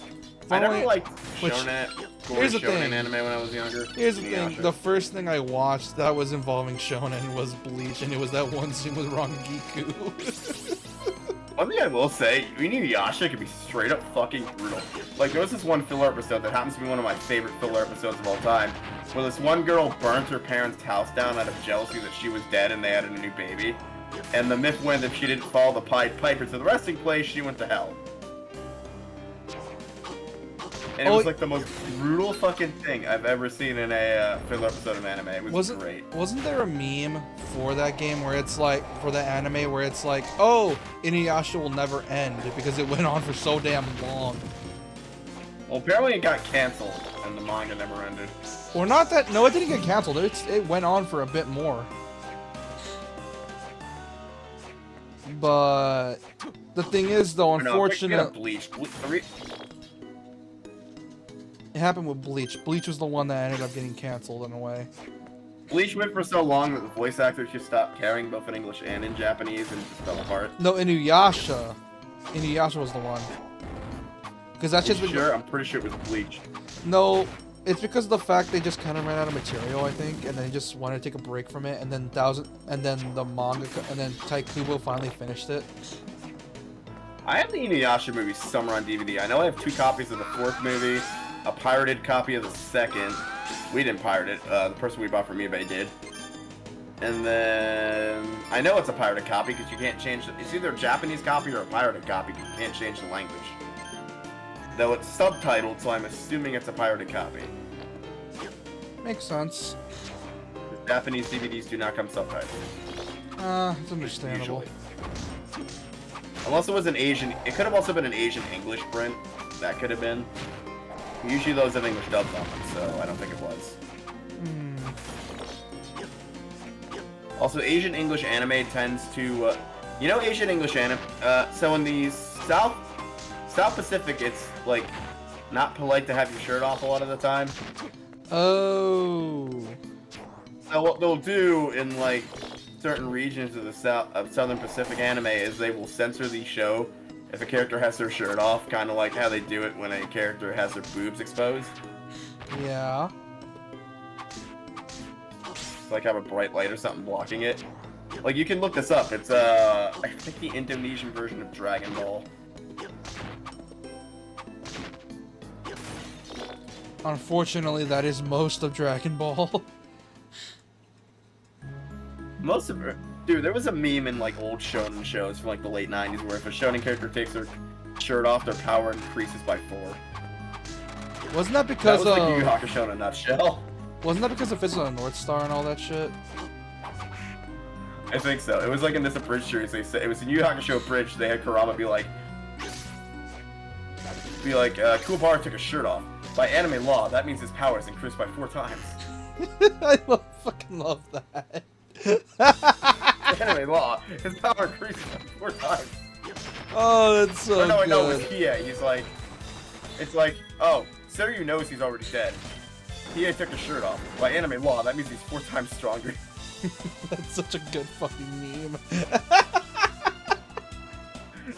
I never liked shonen, gory shonen anime when I was younger. Here's the thing, the first thing I watched that was involving shonen was Bleach, and it was that one scene with Rangiku. One thing I will say, Inuyasha can be straight up fucking brutal. Like, there was this one filler episode that happens to be one of my favorite filler episodes of all time, where this one girl burnt her parents' house down out of jealousy that she was dead and they had a new baby. And the myth went if she didn't follow the Pied Piper to the resting place, she went to hell. And it was like the most brutal fucking thing I've ever seen in a filler episode of anime. It was great. Wasn't there a meme for that game where it's like, for the anime, where it's like, oh, Inuyasha will never end because it went on for so damn long. Well, apparently it got canceled and the manga never ended. Or not that, no, it didn't get canceled. It went on for a bit more. But the thing is, though, unfortunately... It happened with Bleach. Bleach was the one that ended up getting canceled in a way. Bleach went for so long that the voice actors just stopped caring both in English and in Japanese and just fell apart. No, Inuyasha. Inuyasha was the one. Because that's just... Sure, I'm pretty sure it was Bleach. No, it's because of the fact they just kind of ran out of material, I think, and they just wanted to take a break from it, and then the manga, and then Taikubo finally finished it. I have the Inuyasha movie somewhere on DVD. I know I have 2 copies of the 4th movie, a pirated copy of the 2nd. We didn't pirate it. The person we bought from eBay did. And then I know it's a pirated copy because you can't change it. It's either a Japanese copy or a pirated copy because you can't change the language. Though it's subtitled, so I'm assuming it's a pirated copy. Makes sense. The Japanese DVDs do not come subtitled. It's understandable. Usually. Unless it was an Asian... It could have also been an Asian English print. That could have been. Usually those have English dubs on them, so I don't think it was. Also, Asian English anime tends to... you know Asian English anime... so in the South Pacific, it's, like, not polite to have your shirt off a lot of the time. Oh. So what they'll do in, like, certain regions of the Southern Pacific anime is they will censor the show if a character has their shirt off, kind of like how they do it when a character has their boobs exposed. Yeah. Like have a bright light or something blocking it. Like, you can look this up. It's, I think the Indonesian version of Dragon Ball. Unfortunately, that is most of Dragon Ball. Most of it. Dude, there was a meme in, like, old shonen shows from, like, the late 90s where if a shonen character takes their shirt off, their power increases by 4. Wasn't that because that was like Yu Yu Hakusho in a nutshell. Wasn't that because of Fist of the North Star and all that shit? I think so. It was like in this abridged series. They said it was in Yu Yu Hakusho abridged. They had Kurama be like, Kuwabara took his shirt off. By anime law, that means his power is increased by 4 times. I fucking love that. Anime law, his power increases by 4 times. Oh, that's so good. I know it was Hiei. He's like, it's like, oh, Seryu knows he's already dead. Hiei took his shirt off. By anime law, that means he's 4 times stronger. That's such a good fucking meme.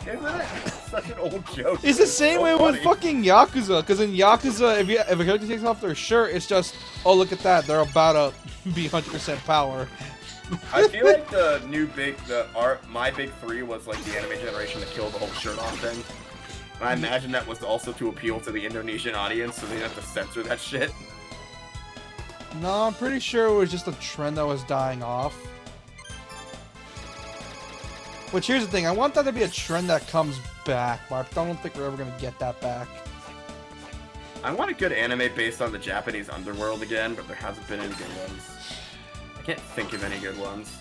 Isn't it? It's such an old joke. It's the same way with fucking Yakuza, because in Yakuza, if a character takes off their shirt, it's just, oh, look at that, they're about to be 100% power. I feel like the new my big 3 was like the anime generation that killed the whole shirt off thing. And I imagine that was also to appeal to the Indonesian audience, so they didn't have to censor that shit. No, I'm pretty sure it was just a trend that was dying off. Which, here's the thing, I want that to be a trend that comes back, but I don't think we're ever going to get that back. I want a good anime based on the Japanese underworld again, but there hasn't been any good ones. I can't think of any good ones.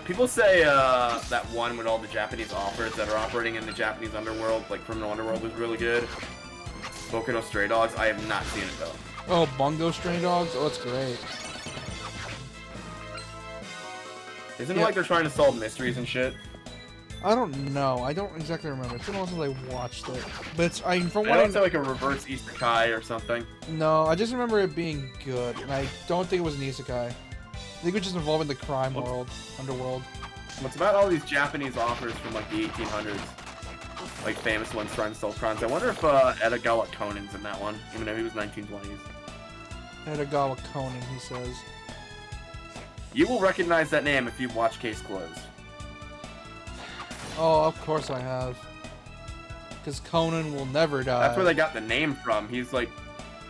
People say that one with all the Japanese authors that are operating in the Japanese underworld, like criminal underworld, is really good. Boku no Stray Dogs, I have not seen it though. Oh, Bungo Stray Dogs? Oh, it's great. Isn't it like they're trying to solve mysteries and shit? I don't know. I don't exactly remember. It's been a while since I watched it. But it's from I what know it's like a reverse isekai or something. No, I just remember it being good, and I don't think it was an isekai. I think it was just involving the crime world, underworld. What's about all these Japanese authors from like the 1800s, like famous ones trying to solve crimes? I wonder if Edogawa Conan's in that one, even though he was 1920s. Edogawa Conan, he says. You will recognize that name if you've watched Case Closed. Oh, of course I have. Because Conan will never die. That's where they got the name from. He's like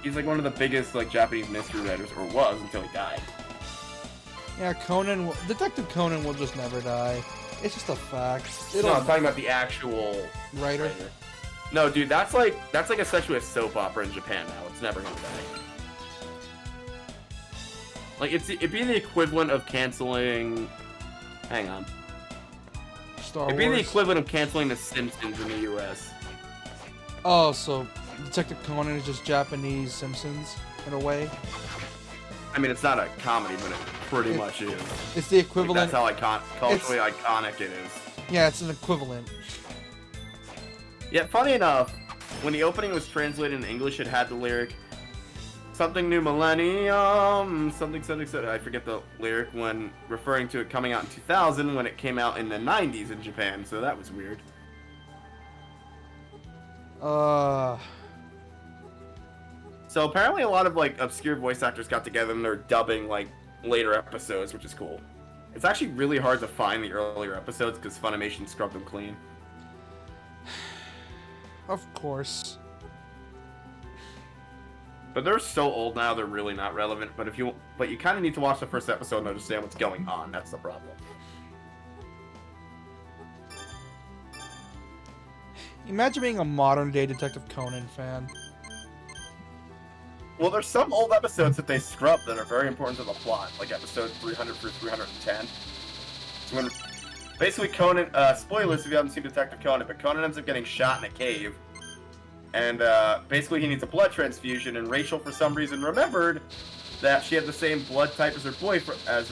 one of the biggest like Japanese mystery writers, or was until he died. Yeah, Detective Conan will just never die. It's just a fact. No, I'm talking about the actual writer. No, dude, that's like essentially a soap opera in Japan now. It's never gonna die. Like it'd be the equivalent of canceling. Hang on. Star It'd be Wars. the equivalent of canceling The Simpsons in the U.S. Oh, so Detective Conan is just Japanese Simpsons in a way. I mean, it's not a comedy, but it pretty much is. It's the equivalent. Like, that's how culturally iconic it is. Yeah, it's an equivalent. Yeah, funny enough, when the opening was translated in English, it had the lyric, something new millennium, something, I forget the lyric, when referring to it coming out in 2000 when it came out in the 90s in Japan, so that was weird. So apparently a lot of, like, obscure voice actors got together and they're dubbing, like, later episodes, which is cool. It's actually really hard to find the earlier episodes because Funimation scrubbed them clean. Of course. But they're so old now, they're really not relevant. But you kind of need to watch the first episode and understand what's going on. That's the problem. Imagine being a modern-day Detective Conan fan. Well, there's some old episodes that they scrubbed that are very important to the plot, like episode 300 through 310. So when basically Conan, spoilers if you haven't seen Detective Conan, but Conan ends up getting shot in a cave. And basically he needs a blood transfusion, and Rachel for some reason remembered that she had the same blood type as her boyfriend, as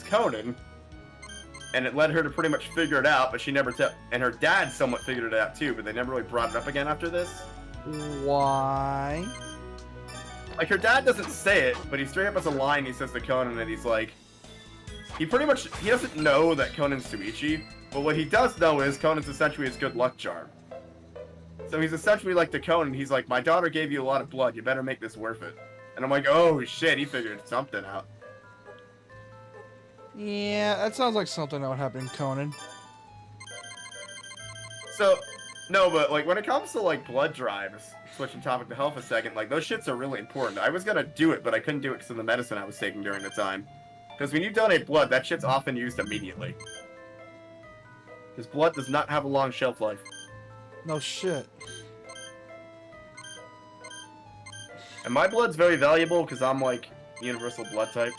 Conan, and it led her to pretty much figure it out. But she never and her dad somewhat figured it out too, but they never really brought it up again after this. Why? Like her dad doesn't say it, but he straight up has a line he says to Conan, and he's like, he doesn't know that Conan's Tsuichi, but what he does know is Conan's essentially his good luck charm. So he's essentially like to Conan, he's like, my daughter gave you a lot of blood, you better make this worth it. And I'm like, oh shit, he figured something out. Yeah, that sounds like something that would happen in Conan. So, no, but like when it comes to like blood drives, switching topic to health a second, like those shits are really important. I was gonna do it, but I couldn't do it because of the medicine I was taking during the time. Because when you donate blood, that shit's often used immediately. Because blood does not have a long shelf life. No shit. And my blood's very valuable because I'm like universal blood type,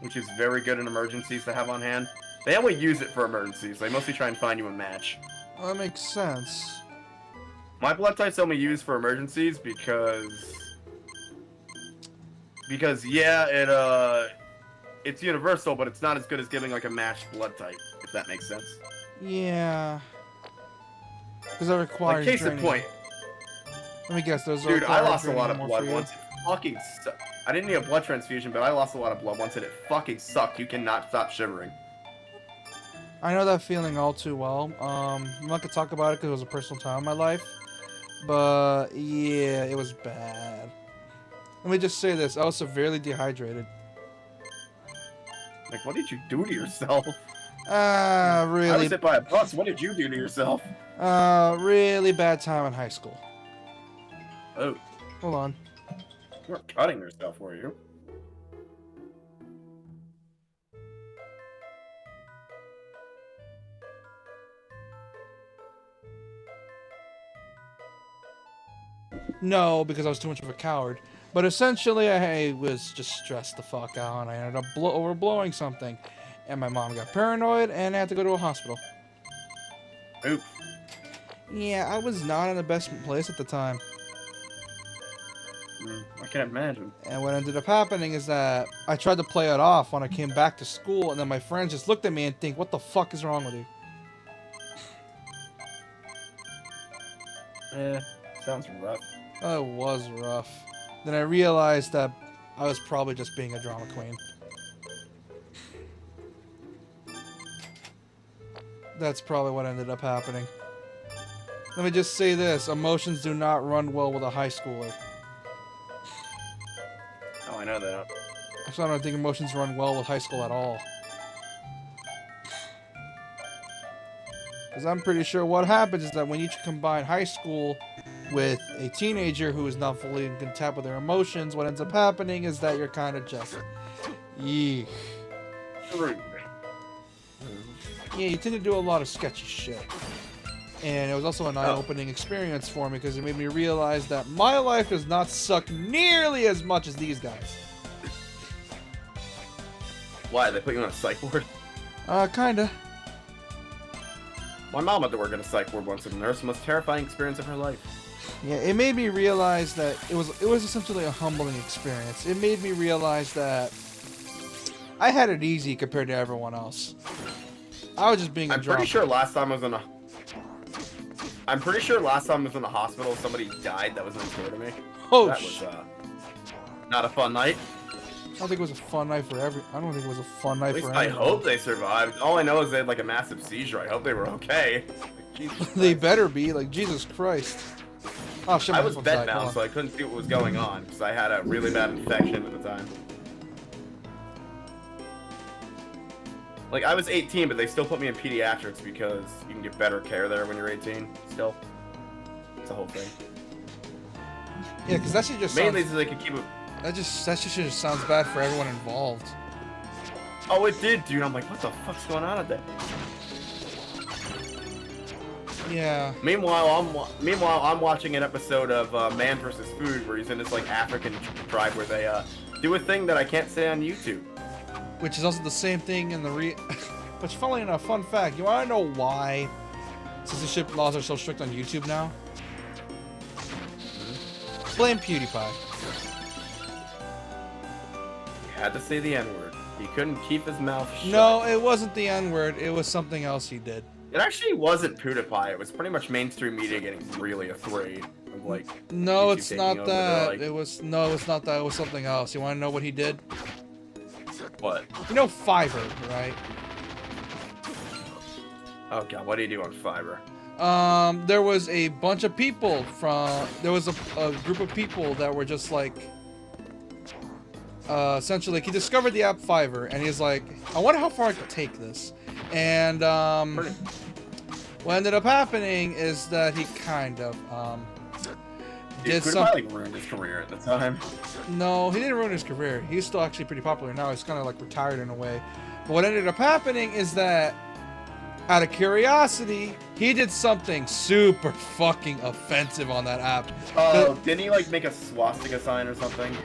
which is very good in emergencies to have on hand. They only use it for emergencies. They mostly try and find you a match. Well, that makes sense. My blood type's only used for emergencies because yeah, it's universal, but it's not as good as giving like a matched blood type, if that makes sense. Yeah. Because that requires Like case training. in point, Let me guess, those dude, require I lost a training lot of more blood for you? once. It fucking I didn't need a blood transfusion, but I lost a lot of blood once, and it fucking sucked. You cannot stop shivering. I know that feeling all too well. I'm not gonna talk about it because it was a personal time in my life. But yeah, it was bad. Let me just say this, I was severely dehydrated. Like, what did you do to yourself? Ah, I really, was hit by a bus. What did you do to yourself? really bad time in high school. Oh, Hold on. you weren't cutting yourself, were you? No, because I was too much of a coward. But essentially, I was just stressed the fuck out, and I ended up overblowing something. And my mom got paranoid, and I had to go to a hospital. Oop. Yeah, I was not in the best place at the time. I can't can imagine. And what ended up happening is that I tried to play it off when I came back to school, and then my friends just looked at me and think, what the fuck is wrong with you? Yeah, sounds rough. Oh, it was rough. Then I realized that I was probably just being a drama queen. That's probably what ended up happening. Let me just say this, emotions do not run well with a high schooler. Oh, I know that. So I don't think emotions run well with high school at all. Because I'm pretty sure what happens is that when you combine high school with a teenager who is not fully in contact with their emotions, what ends up happening is that you're kind of just... Yeesh. Yeah, you tend to do a lot of sketchy shit. And it was also an eye-opening experience for me because it made me realize that my life does not suck nearly as much as these guys. Why? They put you on a psych ward? Kinda. My mom had to work in a psych ward once, and nurse, the most terrifying experience of her life. Yeah, it made me realize that it was essentially a humbling experience. It made me realize that I had it easy compared to everyone else. I was just being a I'm drama. pretty sure last time I was in a hospital, somebody died that was next door to me. Oh, that was not a fun night. I don't think it was a fun night for I don't think it was a fun night At least for I anyone. hope they survived. All I know is they had like a massive seizure. I hope they were okay. Like, Jesus They Christ. better be, like, Jesus Christ. Oh shit, my I was headphones died. bedbound, Hold so on. I couldn't see what was going on because I had a really bad infection at the time. Like, I was 18, but they still put me in pediatrics because you can get better care there when you're 18. Still, it's a whole thing. Yeah, because that shit just Mainly sounds, so they could keep it. that shit just sounds bad for everyone involved. Oh, it did, dude. I'm like, what the fuck's going on at that? Yeah. Meanwhile, I'm watching an episode of Man vs. Food where he's in this like African tribe where they do a thing that I can't say on YouTube. Which is also the same thing in the Which, funnily enough, fun fact, you want to know why censorship laws are so strict on YouTube now? Blame PewDiePie. He had to say the N-word. He couldn't keep his mouth shut. No, it wasn't the N-word. It was something else he did. It actually wasn't PewDiePie. It was pretty much mainstream media getting really afraid of like. No, YouTube it's taking not over. They're that. like, It's not that. It was something else. You want to know what he did? What? You know Fiverr, right? Oh god, what do you do on Fiverr? There was a bunch of people there was a group of people that were just like, essentially, like, he discovered the app Fiverr, and he's like, I wonder how far I could take this. And, what ended up happening is that he kind of, did PewDiePie something. like ruined his career at the time. No, he didn't ruin his career. He's still actually pretty popular now. He's kind of like retired in a way. But what ended up happening is that, out of curiosity, he did something super fucking offensive on that app. Oh, didn't he like make a swastika sign or something?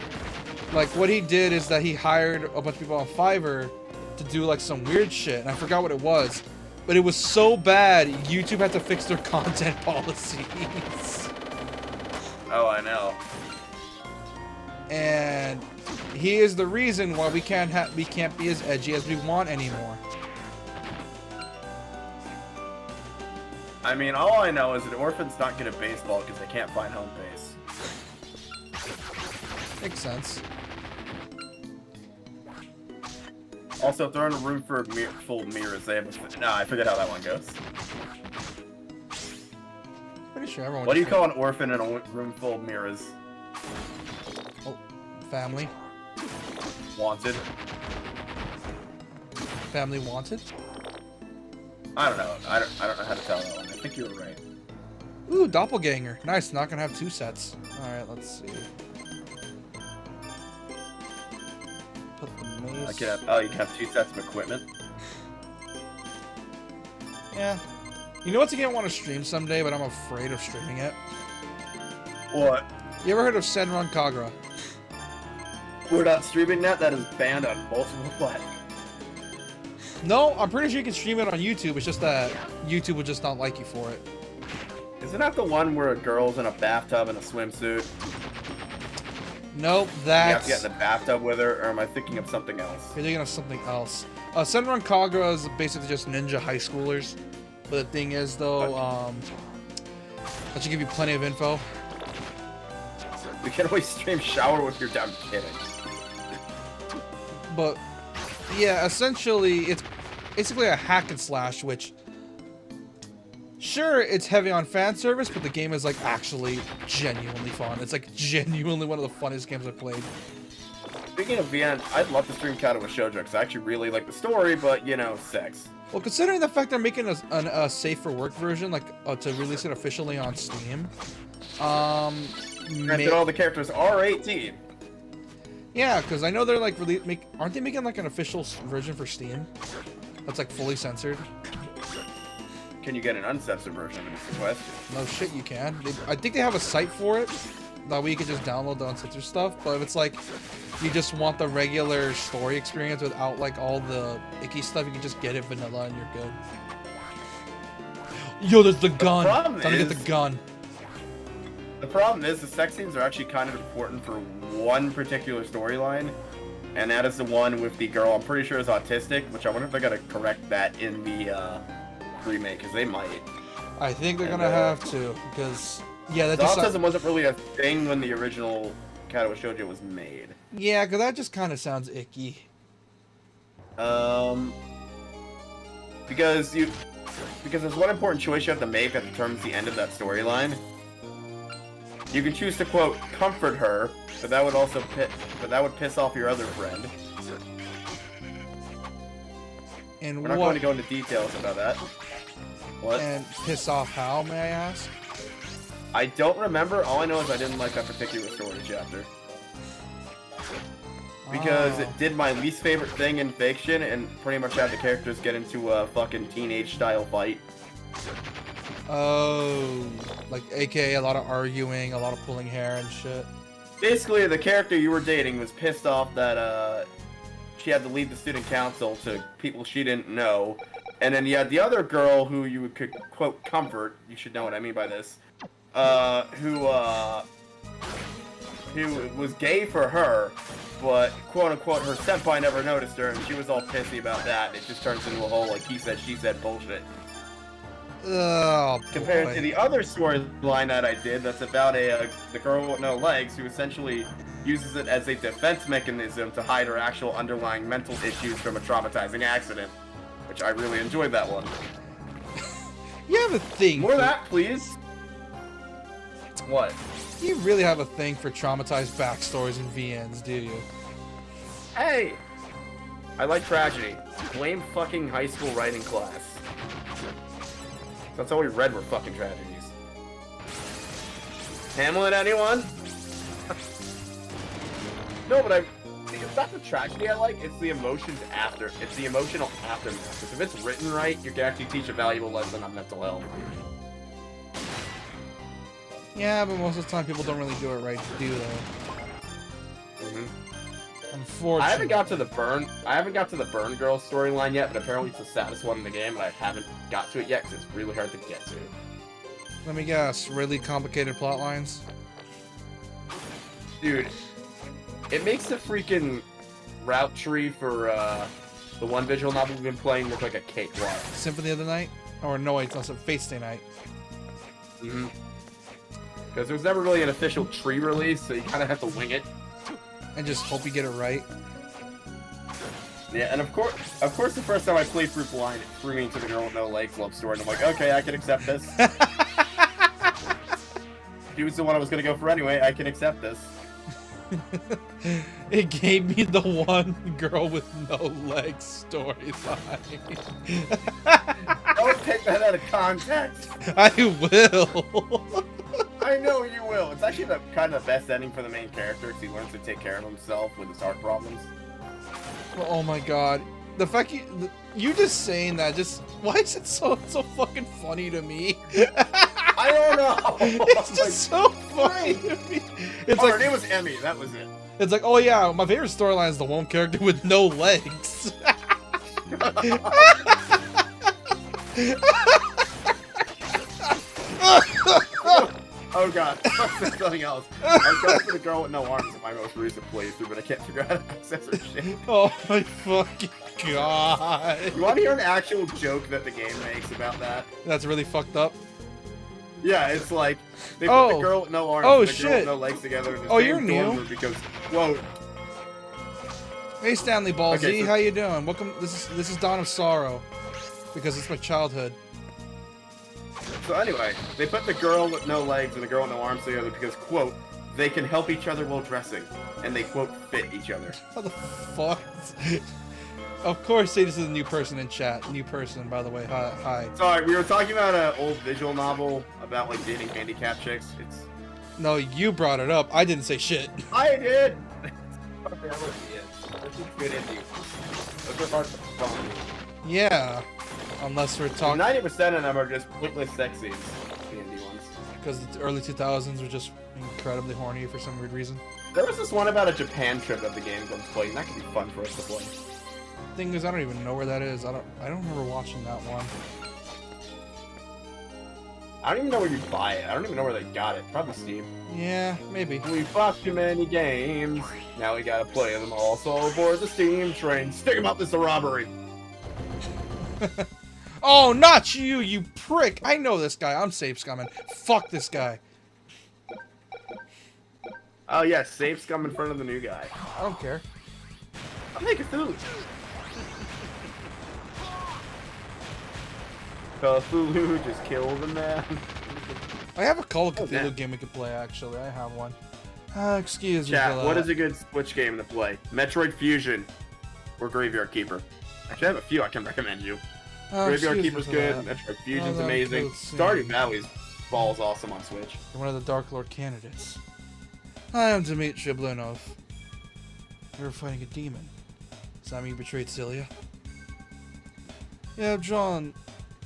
Like, what he did is that he hired a bunch of people on Fiverr to do like some weird shit, and I forgot what it was. But it was so bad, YouTube had to fix their content policies. Oh, I know. And he is the reason why we can't be as edgy as we want anymore. I mean, all I know is that orphans don't get a baseball because they can't find home base. Makes sense. Also, if they're in a room full of mirrors, they have a... No, I forget how that one goes. Pretty sure everyone. What do you call an orphan in a room full of mirrors? Oh, family. Wanted? Family wanted. I don't know. I don't know how to tell that one. I think you were right. Ooh, doppelganger. Nice. Not gonna have two sets. All right, let's see. Put the mace. I could have, oh, you can have 2 sets of equipment. Yeah. You know what's gonna want to stream someday, but I'm afraid of streaming it. What? You ever heard of Senran Kagura? We're not streaming that. That is banned on multiple platforms. No, I'm pretty sure you can stream it on YouTube. It's just that YouTube would just not like you for it. Isn't that the one where a girl's in a bathtub in a swimsuit? Nope, You have that's... to get in the bathtub with her, or am I thinking of something else? You're thinking of something else. Senran Kagura is basically just ninja high schoolers. But the thing is, though, that should give you plenty of info. We can always stream shower with your dumb kidding. But, yeah, essentially, it's basically a hack and slash, which... Sure, it's heavy on fan service, but the game is, like, actually genuinely fun. It's, like, genuinely one of the funnest games I've played. Speaking of VN, I'd love to stream Kata with Shoujo, because I actually really like the story, but, you know, sex. Well, considering the fact they're making a safe for work version, like, to release it officially on Steam, Granted, all the characters are 18. yeah, because I know they're, like, aren't they making, like, an official version for Steam? That's, like, fully censored? Can you get an uncensored version? Is the question. No shit, you can. I think they have a site for it. That way you can just download the uncensored stuff. But if it's like, you just want the regular story experience without like all the icky stuff, you can just get it vanilla and you're good. Yo, there's the gun. Time to get the gun. The problem is the sex scenes are actually kind of important for one particular storyline. And that is the one with the girl I'm pretty sure is autistic, which I wonder if they're going to correct that in the remake, because they might. I think they're gonna have to, because yeah, that just autism wasn't really a thing when the original Katawa Shoujo was made. Yeah, because that just kind of sounds icky. Because there's one important choice you have to make that determines the end of that storyline. You can choose to quote comfort her, but that would piss off your other friend. And we're not going to go into details about that. What? And piss off how, may I ask? I don't remember. All I know is I didn't like that particular story chapter. Because it did my least favorite thing in fiction and pretty much had the characters get into a fucking teenage-style fight. Oh, like aka a lot of arguing, a lot of pulling hair and shit. Basically, the character you were dating was pissed off that she had to lead the student council to people she didn't know. And then you had the other girl who you could quote comfort, you should know what I mean by this, who was gay for her, but quote unquote her senpai never noticed her and she was all pissy about that. It just turns into a whole like he said, she said bullshit. Oh, compared boy. to the other storyline that I did that's about the girl with no legs who essentially uses it as a defense mechanism to hide her actual underlying mental issues from a traumatizing accident. Which I really enjoyed that one. You have a thing. More of that, please. What? You really have a thing for traumatized backstories in VNs, do you? Hey! I like tragedy. Blame fucking high school writing class. That's all we read were fucking tragedies. Hamlet, anyone? No, but it's not the tragedy I like, it's the emotions after. It's the emotional aftermath. Because if it's written right, you can actually teach a valuable lesson on mental health. Yeah, but most of the time people don't really do it right, do they? Unfortunately. I haven't got to the Burn Girl storyline yet, but apparently it's the saddest one in the game, and I haven't got to it yet because it's really hard to get to. Let me guess, really complicated plot lines? Dude, it makes the freaking route tree for the one visual novel we've been playing look like a cakewalk. Symphony of the Night? Or no, it's also Fate Stay Night. Because there was never really an official tree release, so you kind of have to wing it. And just hope you get it right. Yeah, and of course, the first time I played through blind, it threw me into the girl with no legs love story, and I'm like, okay, I can accept this. She was the one I was gonna go for anyway. I can accept this. It gave me the one girl with no legs storyline. Don't take that out of context. I will. I know you will. It's actually kind of the best ending for the main character because he learns to take care of himself with his heart problems. Oh my god. The fact you just saying that, just why is it so fucking funny to me? I don't know. It's just so funny to me. It's like her name was Emmy. That was it. It's like, oh yeah, my favorite storyline is the one character with no legs. Oh god, that's something else. I was going for the girl with no arms in my most recent playthrough, but I can't figure out how to access her shit. Oh my fucking god. You want to hear an actual joke that the game makes about that? That's really fucked up. Yeah, it's like they put the girl with no arms and the girl with no legs together in the same you're dorm new. room because, whoa. Hey Stanley Ball Z, Okay, so- how you doing? Welcome. This is Dawn of Sorrow, because it's my childhood. So anyway, they put the girl with no legs and the girl with no arms together because, quote, they can help each other while dressing, and they, quote, fit each other. How the fuck? Of course, say this is a new person in chat. New person, by the way. Hi. Sorry, we were talking about an old visual novel about, like, dating handicapped chicks. It's... No, you brought it up. I didn't say shit. I did! Okay, I would be it. This is good indie. Those are hard to find. Yeah. Unless we're talking... 90% of them are just pointless sex scenes, the indie ones. Because the early 2000s were just incredibly horny for some weird reason. There was this one about a Japan trip that the game was playing. That could be fun for us to play. Thing is, I don't even know where that is. I don't remember watching that one. I don't even know where you buy it. I don't even know where they got it. Probably Steam. Yeah, maybe. We bought too many games. Now we gotta play them all. So aboard the Steam train. Stick 'em up, this is a robbery. Oh, not you, you prick! I know this guy. I'm safe scumming. Fuck this guy. Oh yeah, safe scum in front of the new guy. I don't care. I'm making food. Cthulhu just killed the man. I have a Call of Oh, Cthulhu damn. game we could play, actually. I have one. Excuse me Chat, for that. what is a good Switch game to play? Metroid Fusion or Graveyard Keeper? Actually, I have a few I can recommend you. Graveyard excuse me Keeper's for good, that. Metroid Fusion's that amazing. could seem- Stardew Valley's balls awesome on Switch. You're one of the Dark Lord candidates. I am Dmitry Blunov. You're fighting a demon. Does that mean you betrayed Celia? You have drawn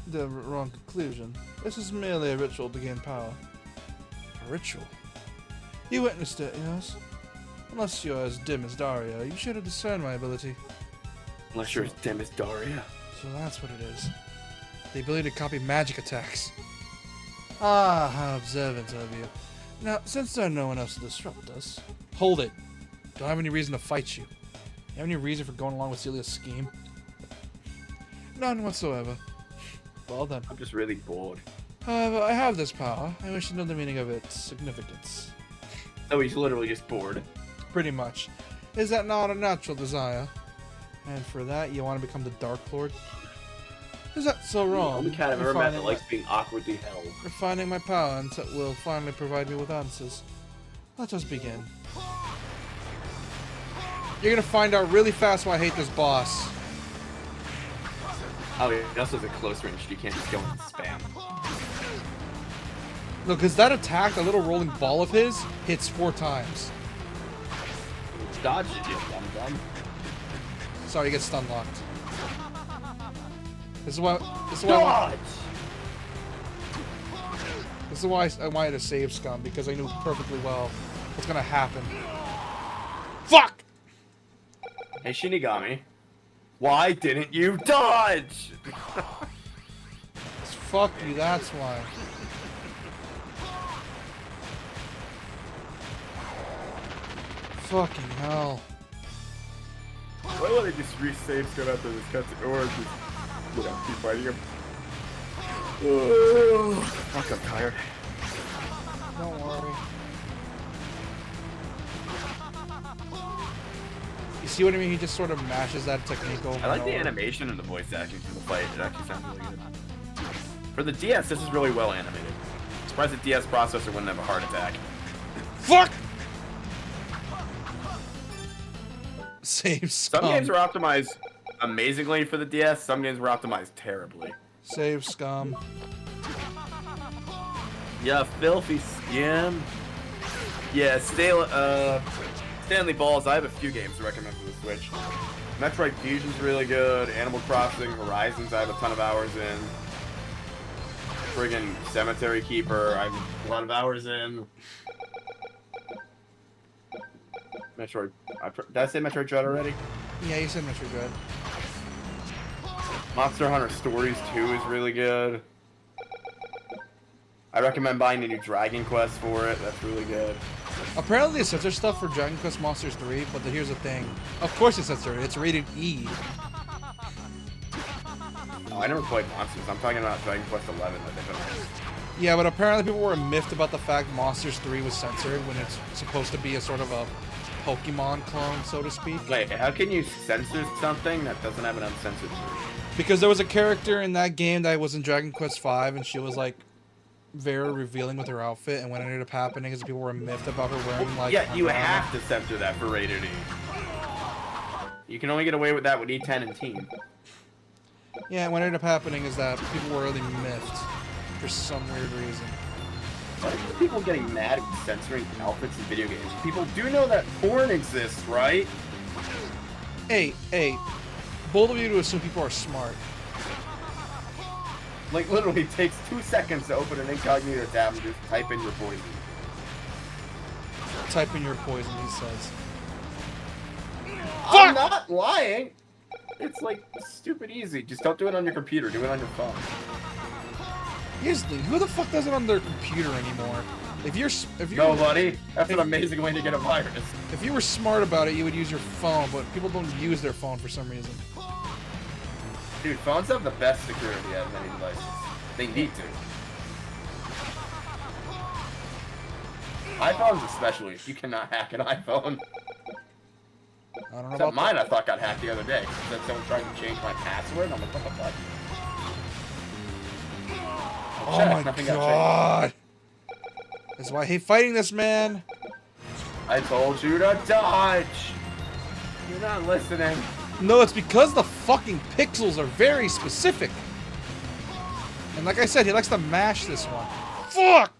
the wrong conclusion. This is merely a ritual to gain power. A ritual? You witnessed it, yes? Unless you're as dim as Daria, you should have discerned my ability. Unless you're as dim as Daria. So that's what it is. The ability to copy magic attacks. Ah, how observant of you. Now, since there's no one else to disrupt us... Hold it. Don't have any reason to fight you. You have any reason for going along with Celia's scheme? None whatsoever. Well then. I'm just really bored. However, I have this power. I wish to know the meaning of its significance. So he's literally just bored. Pretty much. Is that not a natural desire? And for that, you want to become the Dark Lord? Is that so wrong? The only cat I've ever met that likes being awkwardly held. Refining my power until will finally provide me with answers. Let us begin. You're gonna find out really fast why I hate this boss. Oh, yeah, that's also a close range. You can't just go and spam. No, because that attack, that little rolling ball of his, hits 4 times. Dodge it, you dumb. Sorry, you get stun locked. This is why. Dodge! This is why I wanted to save Scum, because I knew perfectly well what's gonna happen. Fuck! Hey, Shinigami. Why didn't you dodge? Fuck you, that's why. Fucking hell. Why would I just resave Scott after this cutscene? Or just, you know, keep fighting him? Fuck, I'm tired. Don't worry. You see what I mean? He just sort of mashes that technique over. I like and the over. animation and the voice acting for the fight. It actually sounds really good. For the DS, this is really well animated. I'm surprised the DS processor wouldn't have a heart attack. Fuck! Save Some Scum. games are optimized amazingly for the DS, some games were optimized terribly. Save Scum. Yeah, filthy skin. Yeah, Stanley Balls, I have a few games to recommend for the Switch. Metroid Fusion's really good, Animal Crossing, Horizons I have a ton of hours in. Friggin' Cemetery Keeper, I have a lot of hours in. Metroid, did I say Metroid Dread already? Yeah, you said Metroid Dread. Monster Hunter Stories 2 is really good. I recommend buying the new Dragon Quest for it. That's really good. Apparently they censor stuff for Dragon Quest Monsters 3, but here's the thing. Of course it's censored. It's rated E. Oh, I never played Monsters. I'm talking about Dragon Quest 11 that they put out. Yeah, but apparently people were miffed about the fact Monsters 3 was censored when it's supposed to be a sort of a Pokemon clone, so to speak. Wait, how can you censor something that doesn't have an uncensored version? Because there was a character in that game that was in Dragon Quest 5, and she was like very revealing with her outfit, and what ended up happening is people were miffed about her wearing like. Yeah, you have to censor that for rated E. You can only get away with that with E10 and Teen. Yeah, what ended up happening is that people were really miffed for some weird reason. Why are people getting mad at censoring outfits in video games? People do know that porn exists, right? Hey, bold of you to assume people are smart. Like, literally takes 2 seconds to open an incognito tab and just type in your poison. Type in your poison, he says. I'm not lying! It's like stupid easy. Just don't do it on your computer, do it on your phone. Here's the thing, who the fuck does it on their computer anymore? If you're Nobody. That's an amazing way to get a virus. If you were smart about it, you would use your phone, but people don't use their phone for some reason. Dude, phones have the best security out of any devices. They need to. iPhones especially. You cannot hack an iPhone. I don't know Except about mine, I thought got hacked the other day. Then someone tried to change my password, and I'm like, what the fuck? Oh Check, my nothing got god! That's why I hate fighting this man. I told you to dodge. You're not listening. No, it's because the fucking pixels are very specific. And like I said, he likes to mash this one. Fuck!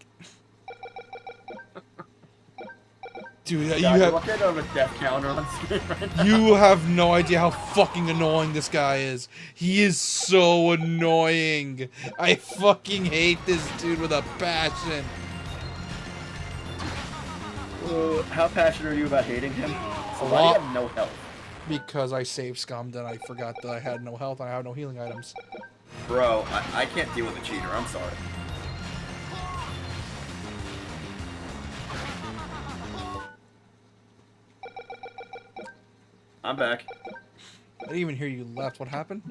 Dude, God, you have look at a death counter on screen right now. you have no idea how fucking annoying this guy is. He is so annoying. I fucking hate this dude with a passion. How passionate are you about hating him? So A why do lot. you have no health? Because I save scummed and I forgot that I had no health and I have no healing items. Bro, I can't deal with a cheater. I'm sorry. I'm back. I didn't even hear you left. What happened?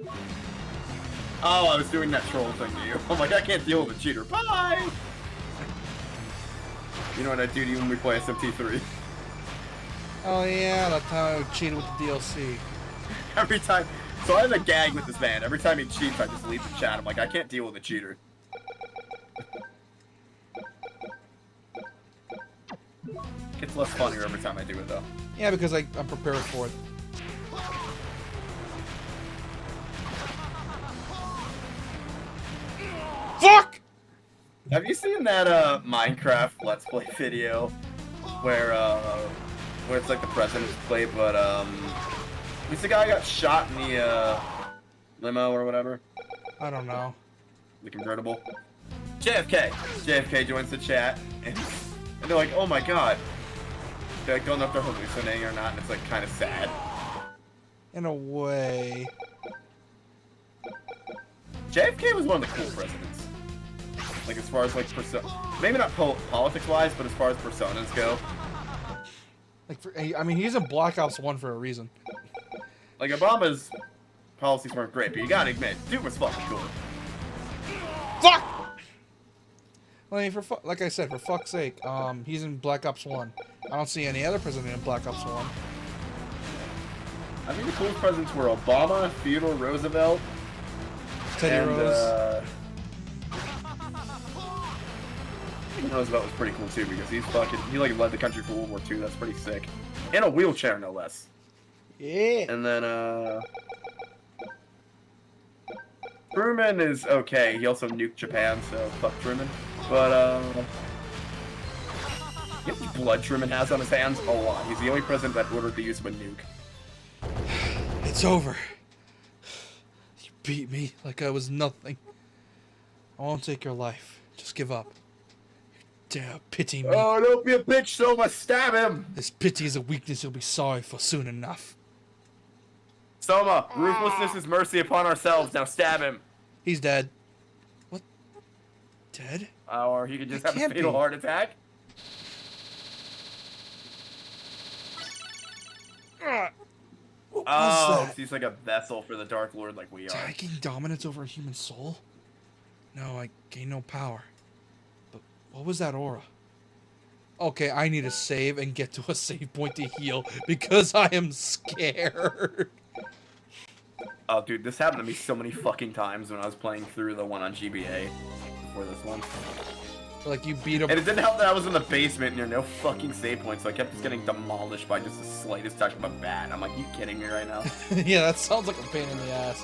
Oh, I was doing that troll thing to you. I'm like, I can't deal with a cheater. Bye! You know what I do to you when we play SMT3? Oh yeah, that time I cheated with the DLC. Every time. So I have a gag with this man. Every time he cheats, I just leave the chat. I'm like, I can't deal with a cheater. Gets less funnier every time I do it, though. Yeah, because I'm prepared for it. Fuck! Have you seen that Minecraft Let's Play video where it's like the president's play, but it's the guy who got shot in the limo or whatever, I don't know. the convertible. JFK joins the chat, and they're like, "Oh my god." They like, don't know if they're hallucinating or not, and it's like kind of sad. In a way. JFK was one of the cool presidents. Like as far as like maybe not politics wise, but as far as personas go. Like, I mean, he's in Black Ops 1 for a reason. Like Obama's policies weren't great, but you gotta admit, dude was fucking cool. Fuck! Well, I mean, like I said, for fuck's sake, he's in Black Ops 1. I don't see any other president in Black Ops 1. I think the coolest presidents were Obama, Theodore Roosevelt, Teddy and Rose. Roosevelt was pretty cool too because he like led the country for World War II. That's pretty sick. In a wheelchair, no less. Yeah. And then Truman is okay. He also nuked Japan, so fuck Truman. But you know how much blood Truman has on his hands? A lot. He's the only president that ordered the use of a nuke. It's over. You beat me like I was nothing. I won't take your life. Just give up. You dare pity me. Oh, don't be a bitch, Soma. Stab him. This pity is a weakness you'll be sorry for soon enough. Soma, ruthlessness is mercy upon ourselves. Now stab him. He's dead. What? dead? Or he could just It have a can't fatal be. heart attack. What was Oh, that? 'cause he's like a vessel for the Dark Lord like we Did I are. gain dominance over a human soul? No, I gain no power. But what was that aura? Okay, I need to save and get to a save point to heal because I am scared. Oh, dude, this happened to me so many fucking times when I was playing through the one on GBA before this one. Like you beat him. And it didn't help that I was in the basement near no fucking save points, so I kept just getting demolished by just the slightest touch of a bat. I'm like, you kidding me right now? Yeah, that sounds like a pain in the ass.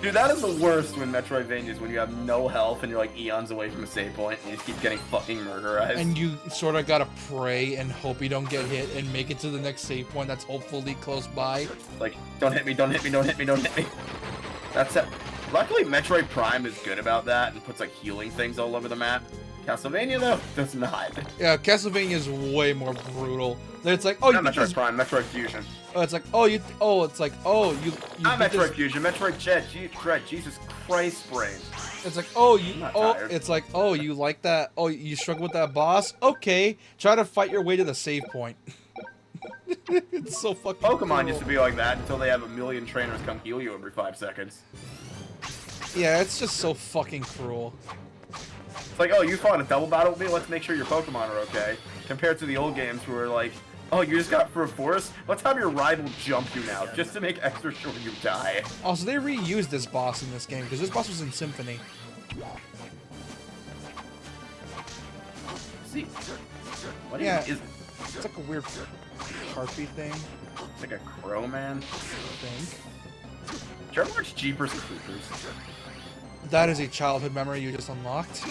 Dude, that is the worst when Metroidvanias, when you have no health and you're like eons away from a save point and you just keep getting fucking murderized. And you sort of gotta pray and hope you don't get hit and make it to the next save point that's hopefully close by. Like, don't hit me, don't hit me, don't hit me, don't hit me. That's it. Luckily, Metroid Prime is good about that and puts like healing things all over the map. Castlevania, though, does not. Yeah, Castlevania is way more brutal. It's like, oh, you Not beat Metroid this. Prime, Metroid Fusion. Oh, it's like, oh, you. Oh, it's like, oh, you. Not beat Metroid this- Fusion, Metroid Dread, Jesus Christ, brain. It's like, oh, you. I'm not Oh, tired. it's like, oh, you like that? Oh, you struggle with that boss? Okay, try to fight your way to the save point. It's so fucking. Pokemon cruel. used to be like that until they have a million trainers come heal you every 5 seconds. Yeah, it's just so fucking cruel. It's like, oh, you fought a double battle with me? Let's make sure your Pokemon are okay. Compared to the old games where like, oh, you just got through a forest? Let's have your rival jump you now, just to make extra sure you die. Also, they reused this boss in this game because this boss was in Symphony. See, what Yeah. is it? It's like a weird harpy thing. It's like a crow man. I think. Did you ever watch Jeepers Creepers? That is a childhood memory you just unlocked.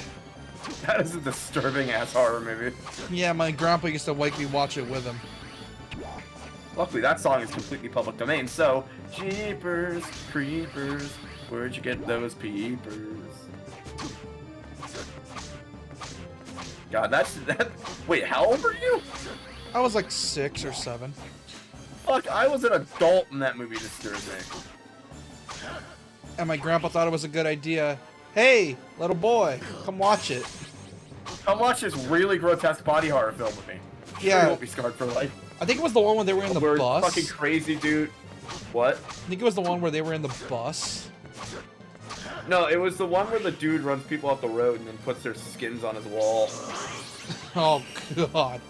That is a disturbing ass horror movie. Yeah, my grandpa used to make me watch it with him. Luckily, that song is completely public domain, so Jeepers Creepers, where'd you get those peepers? God, that. Wait, how old were you? I was like 6 or 7. Fuck, I was an adult and that movie disturbed me. And my grandpa thought it was a good idea. Hey, little boy, come watch it. Come watch this really grotesque body horror film with me. Sure, Yeah. you won't be scarred for life. I think it was the one where they were in the We're bus. fucking crazy, dude. What? I think it was the one where they were in the bus. No, it was the one where the dude runs people off the road and then puts their skins on his wall. Oh, God.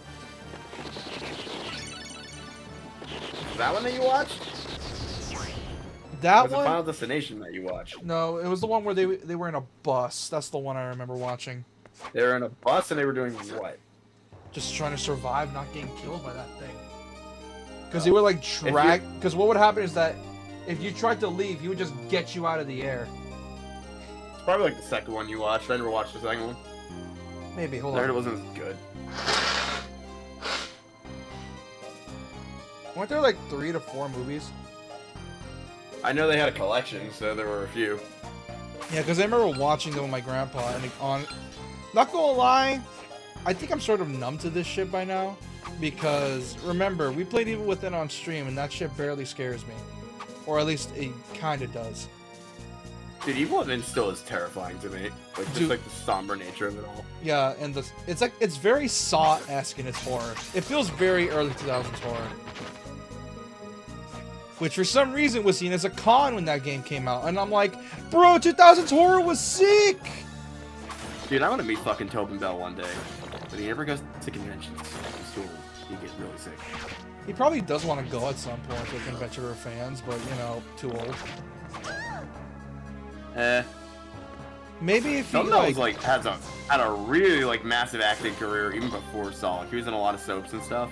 That one that you watched? That Was it Final one? Destination that you watched? No, it was the one where they were in a bus. That's the one I remember watching. They were in a bus and they were doing what? Just trying to survive not getting killed by that thing. Because Oh. they were like you- drag. Because what would happen is that if you tried to leave, he would just get you out of the air. It's probably like the second one you watched. I never watched the second one. Maybe, hold I heard it on. wasn't as good. Weren't there like 3 to 4 movies? I know they had a collection, so there were a few. Yeah, because I remember watching them with my grandpa, and not gonna lie, I think I'm sort of numb to this shit by now. Because remember, we played Evil Within on stream, and that shit barely scares me, or at least it kind of does. Dude, Evil Within still is terrifying to me. Like, just Dude. like the somber nature of it all. Yeah, and it's very Saw-esque in its horror. It feels very early 2000s horror. Which for some reason was seen as a con when that game came out, and I'm like, bro, 2000s horror was sick. Dude, I want to meet fucking Tobin Bell one day. But he never goes to conventions. He's too old. He gets really sick. He probably does want to go at some point to a convention for fans, but you know, too old. Maybe if he Tobin Bell was like had a really like massive acting career even before Saw. He was in a lot of soaps and stuff.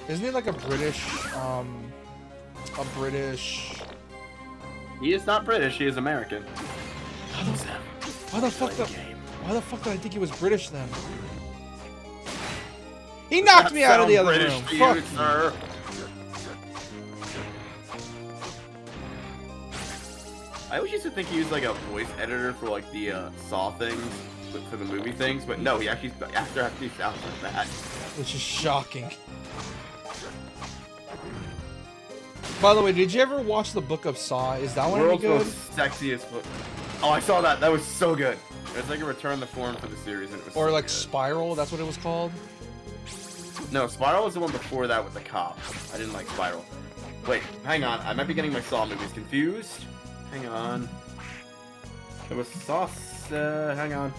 isn't he like a British? He is not British. He is American. Why the fuck? Why the fuck did I think he was British then? He knocked me out of the other British room. to you, Fuck you. sir. I always used to think he was like a voice editor for like the Saw things, for the movie things, but no, he actually sounds like that. Which is shocking. By the way, did you ever watch the Book of Saw? Is that one any World's good? most sexiest book. Oh, I saw that. That was so good. It's like a return the form for the series, and it was Or so like good. Spiral, that's what it was called. No, Spiral was the one before that with the cop. I didn't like Spiral. Wait, hang on. I might be getting my Saw movies confused. Hang on. It was Saw. Hang on.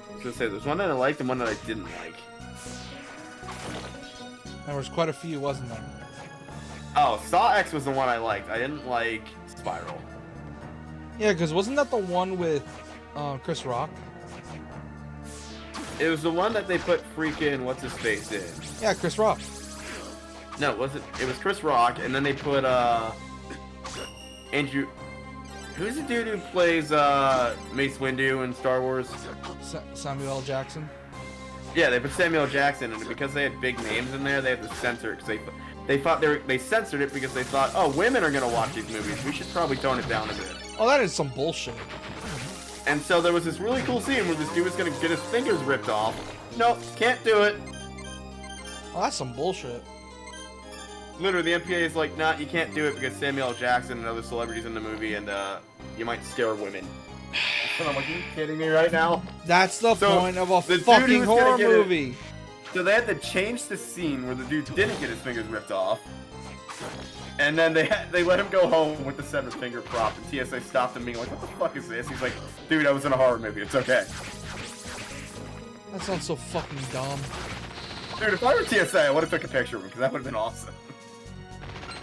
I was gonna say there's one that I liked and one that I didn't like. There was quite a few, wasn't there? Oh, Saw X was the one I liked. I didn't like Spiral. Yeah, because wasn't that the one with Chris Rock? It was the one that they put freaking what's his face in. Yeah, Chris Rock. No, it wasn't. It was Chris Rock, and then they put Andrew. Who's the dude who plays Mace Windu in Star Wars? Samuel L. Jackson. Yeah, they put Samuel L. Jackson, and because they had big names in there, they had to censor it because they thought they censored it because they thought, oh, women are gonna watch these movies. We should probably tone it down a bit. Oh, that is some bullshit. And so there was this really cool scene where this dude was gonna get his fingers ripped off. Nope, can't do it. Oh, that's some bullshit. Literally, the MPA is like, nah, you can't do it because Samuel L. Jackson and other celebrities in the movie, and you might scare women. And I'm like, are you kidding me right now? That's the point of a the dude fucking who's gonna horror get it- movie. So they had to change the scene where the dude didn't get his fingers ripped off. And then they let him go home with the severed finger prop, and TSA stopped him being like, what the fuck is this? He's like, dude, I was in a horror movie, it's okay. That sounds so fucking dumb. Dude, if I were TSA, I would have took a picture of him, because that would have been awesome.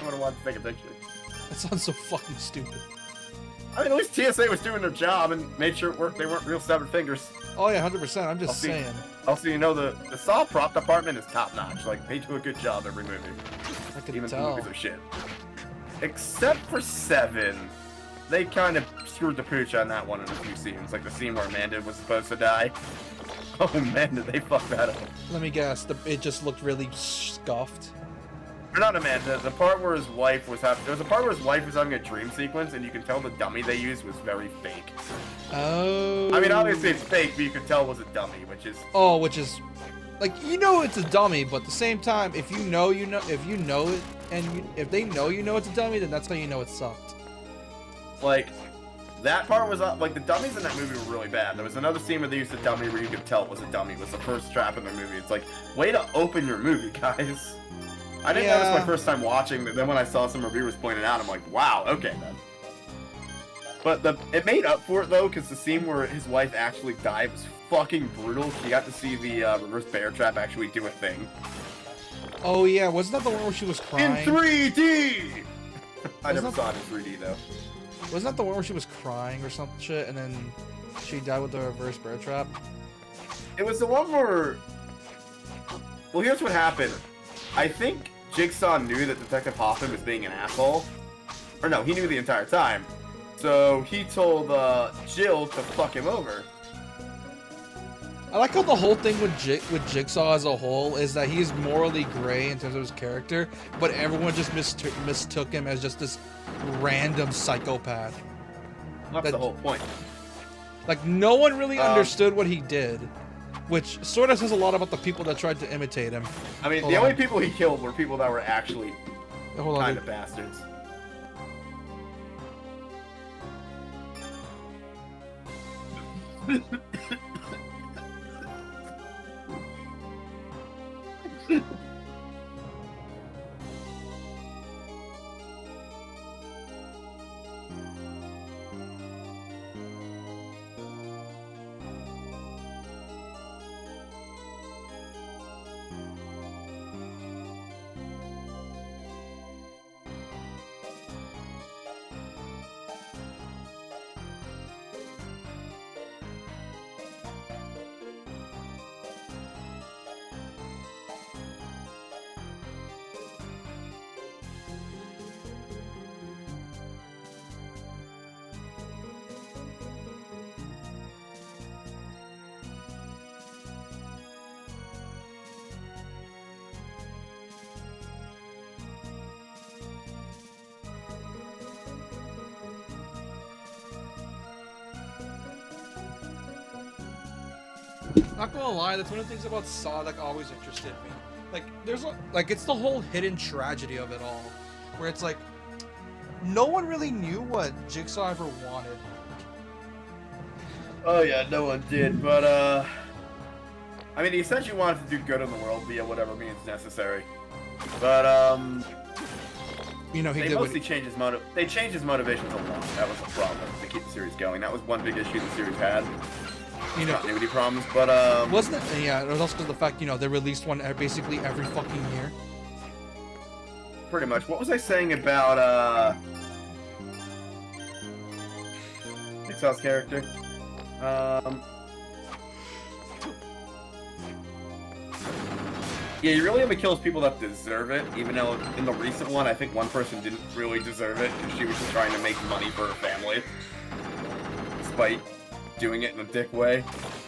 I would have wanted to take a picture. That sounds so fucking stupid. I mean, at least TSA was doing their job and made sure it worked. They weren't real severed fingers. Oh yeah, 100%. I'm just I'll see. saying. Also, you know, the Saw prop department is top notch. Like, they do a good job every movie. I could Even if the tell. movies are shit. Except for 7. They kind of screwed the pooch on that one in a few scenes. Like the scene where Amanda was supposed to die. Oh man, did they fuck that up. Let me guess. It just looked really scuffed. Or not Amanda, the part where his wife was having... There was a part where his wife was having a dream sequence, and you can tell the dummy they used was very fake. Oh. I mean, obviously it's fake, but you could tell it was a dummy, which is... Oh, which is, like, you know it's a dummy, but at the same time, if you know it, and if they know you know it's a dummy, then that's how you know it sucked. Like, that part was... Like, the dummies in that movie were really bad. There was another scene where they used a dummy where you could tell it was a dummy. It was the first trap in the movie. It's like, way to open your movie, guys. I didn't notice my first time watching, but then when I saw some reviewers point it out, I'm like, wow, okay then. But it made up for it though, because the scene where his wife actually died was fucking brutal. You got to see the reverse bear trap actually do a thing. Oh yeah, wasn't that the one where she was crying? In 3D! I never Wasn't saw it in 3D though. Wasn't that the one where she was crying or some shit, and then she died with the reverse bear trap? It was the one where... Well, here's what happened. I think Jigsaw knew that Detective Hoffman was being an asshole. Or no, he knew the entire time. So he told Jill to fuck him over. I like how the whole thing with Jigsaw as a whole is that he's morally gray in terms of his character, but everyone just mistook him as just this random psychopath. That's the whole point. Like, no one really understood what he did, which sort of says a lot about the people that tried to imitate him. I mean, Hold the on. only people he killed were people that were actually Hold on, kind dude. of bastards. Not gonna lie, that's one of the things about Saw that always interested me. Like, it's the whole hidden tragedy of it all, where it's like, no one really knew what Jigsaw ever wanted. Oh yeah, no one did, but I mean, he essentially wanted to do good in the world via whatever means necessary. But You know, he they did mostly changed his They changed his motivations a lot. That was the problem to keep the series going. That was one big issue the series had. you know, Continuity problems, but wasn't it? Yeah, it was also because of the fact, you know, they released one basically every fucking year. pretty much. What was I saying about Jigsaw's character? Yeah, he really only kills people that deserve it, even though in the recent one, I think one person didn't really deserve it, because she was just trying to make money for her family. Despite doing it in a dick way.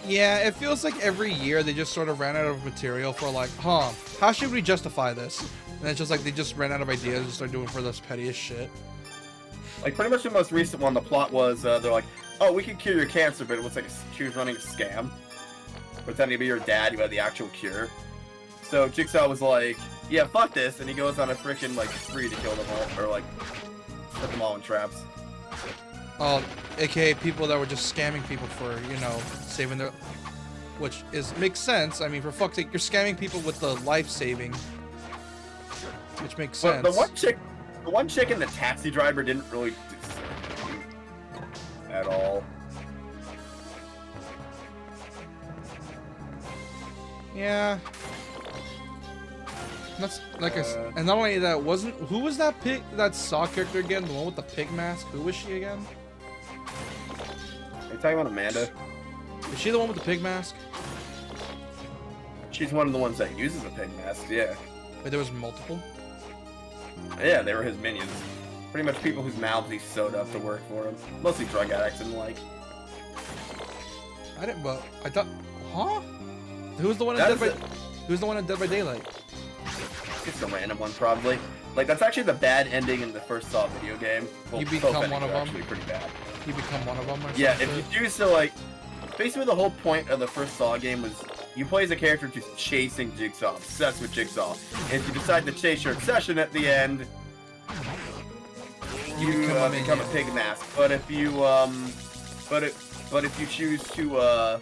Yeah, it feels like every year they just sort of ran out of material for like, how should we justify this? And it's just like they just ran out of ideas and started doing for this pettiest shit. Like, pretty much the most recent one, the plot was, they're like, oh, we can cure your cancer, but it was like she was running a scam. Pretending to be your dad who had the actual cure. So Jigsaw was like, yeah, fuck this, and he goes on a freaking, like, spree to kill them all, or, like, put them all in traps. Oh, aka people that were just scamming people for, you know, saving their... Which makes sense. I mean, for fuck's sake, you're scamming people with the life-saving. Which makes sense. But the one chick in the taxi driver didn't really at all. Yeah. That's like and not only that, who was that that Saw character again? The one with the pig mask? Who was she again? Are you talking about Amanda? Is she the one with the pig mask? She's one of the ones that uses a pig mask, yeah. Wait, there was multiple? Yeah, they were his minions. Pretty much people whose mouths he sewed up to work for him. Mostly drug addicts and like. I didn't, but I thought, huh? Who's the one in Who's the one in Dead by Daylight? It's a random one, probably. Like, that's actually the bad ending in the first Saw video game. Well, You become both one of endings are them? actually pretty bad. You become one of them or Yeah, something? if you choose to, like... Basically, the whole point of the first Saw game was you play as a character just chasing Jigsaw, obsessed with Jigsaw. And if you decide to chase your obsession at the end, you become a pig mask. But if you, but if you choose to,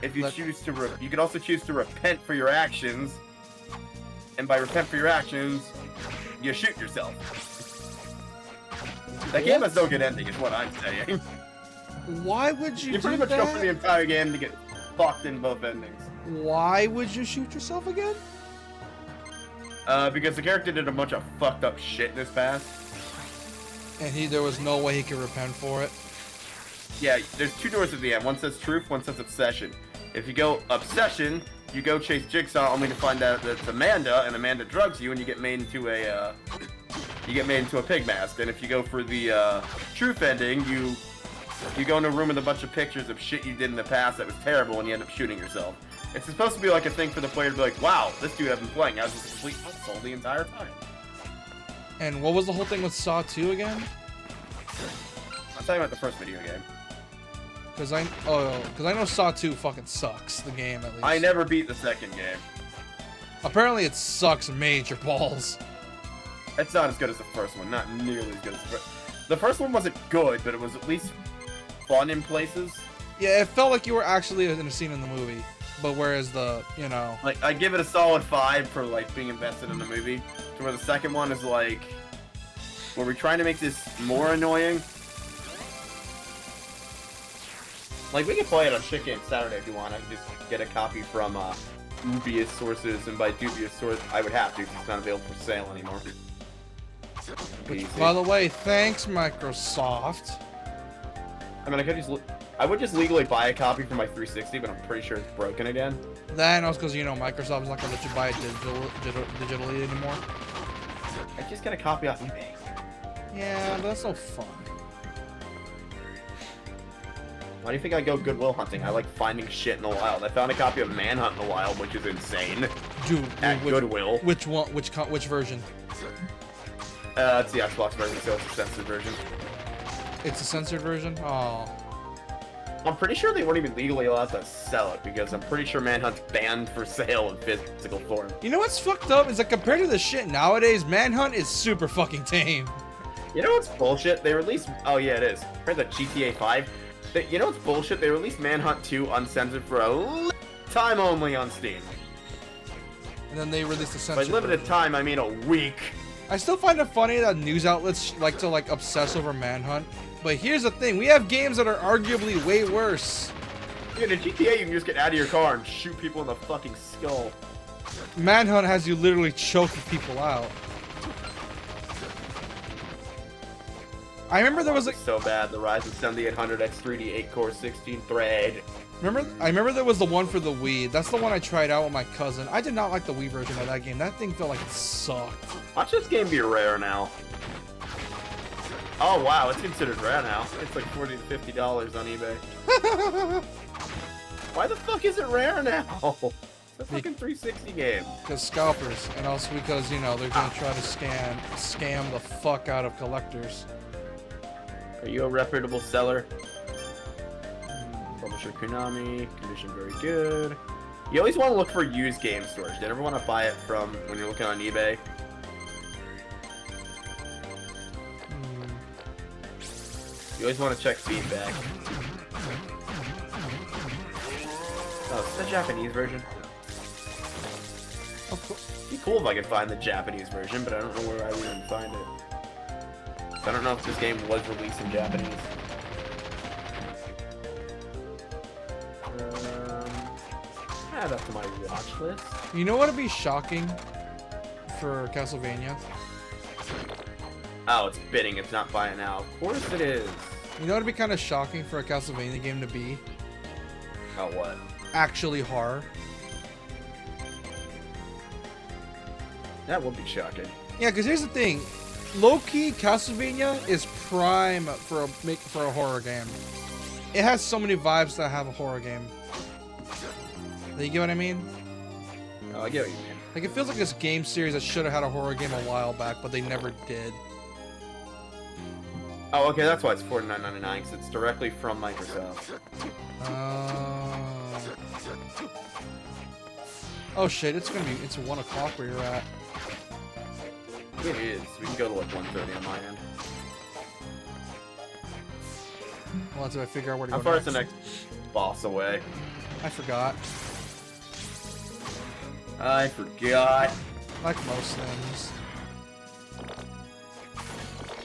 you can also choose to repent for your actions. And by repent for your actions, you shoot yourself. That game has no good ending, is what I'm saying. Why would you You pretty much go for the entire game to get fucked in both endings. Why would you shoot yourself again? Because the character did a bunch of fucked up shit in his past. And there was no way he could repent for it. Yeah, there's two doors at the end. One says truth, one says obsession. If you go obsession, you go chase Jigsaw only to find out that it's Amanda, and Amanda drugs you, and you get made into a pig mask. And if you go for the truth ending, you go in a room with a bunch of pictures of shit you did in the past that was terrible, and you end up shooting yourself. It's supposed to be like a thing for the player to be like, wow, this dude I've been playing has a complete asshole the entire time. And what was the whole thing with Saw 2 again? I'm talking about the first video game. Because I know Saw 2 fucking sucks, the game at least. I never beat the second game. Apparently it sucks major balls. It's not as good as the first one, not nearly as good as the first. The first one wasn't good, but it was at least fun in places. Yeah, it felt like you were actually in a scene in the movie. But whereas the, you know... Like, I give it a solid 5 for, like, being invested in the movie. To where the second one is, like... Were we trying to make this more annoying? Like, we can play it on Shit Game Saturday if you want. I can just get a copy from, dubious sources. And by dubious source, I would have to, because it's not available for sale anymore. By the way, thanks, Microsoft. I mean, I would just legally buy a copy for my 360, but I'm pretty sure it's broken again. That knows because, you know, Microsoft's not going to let you buy it digitally anymore. I just get a copy off eBay. Yeah, but that's no fun. Why do you think I go Goodwill hunting? I like finding shit in the wild. I found a copy of Manhunt in the wild, which is insane. Dude, At Goodwill. Which one? Which version? It's the Xbox version, so it's a censored version. It's a censored version? Oh. I'm pretty sure they weren't even legally allowed to sell it, because I'm pretty sure Manhunt's banned for sale in physical form. You know what's fucked up? Is that compared to the shit nowadays, Manhunt is super fucking tame. You know what's bullshit? They released. Oh yeah, it is. For the GTA 5. You know what's bullshit? They released Manhunt 2 uncensored for a time only on Steam. And then they released the By censored limited version. time, I mean a week. I still find it funny that news outlets like to obsess over Manhunt. But here's the thing: we have games that are arguably way worse. Dude, in GTA, you can just get out of your car and shoot people in the fucking skull. Manhunt has you literally choking people out. I remember there was like so bad. The Ryzen 7800X 3D 8-core 16 thread. I remember there was the one for the Wii. That's the one I tried out with my cousin. I did not like the Wii version of that game. That thing felt like it sucked. Watch this game be rare now. Oh wow, it's considered rare now. It's like $40 to $50 on eBay. Why the fuck is it rare now? It's a fucking 360 game. Because scalpers, and also because, you know, they're gonna try to scam the fuck out of collectors. Are you a reputable seller? Publisher Konami, condition very good. You always want to look for used game stores. You never want to buy it from when you're looking on eBay. You always want to check feedback. Oh, it's the Japanese version? It'd be cool if I could find the Japanese version, but I don't know where I would even find it. I don't know if this game was released in Japanese. Add up to my watch list. You know what would be shocking for Castlevania? Oh, it's bidding. It's not buying now. Of course it is. You know what would be kind of shocking for a Castlevania game to be? Oh, what? Actually horror. That would be shocking. Yeah, because here's the thing. Low-key, Castlevania is prime for a horror game. It has so many vibes that have a horror game. You get what I mean? Oh, I get what you mean. Like, it feels like this game series that should have had a horror game a while back, but they never did. Oh, okay, that's why it's $49.99, because it's directly from Microsoft. Oh shit, it's 1 o'clock where you're at. It is. We can go to like 1:30 on my end. Well, until I figure out where to go How far is next. the next boss away? I forgot. I forgot. Like most things.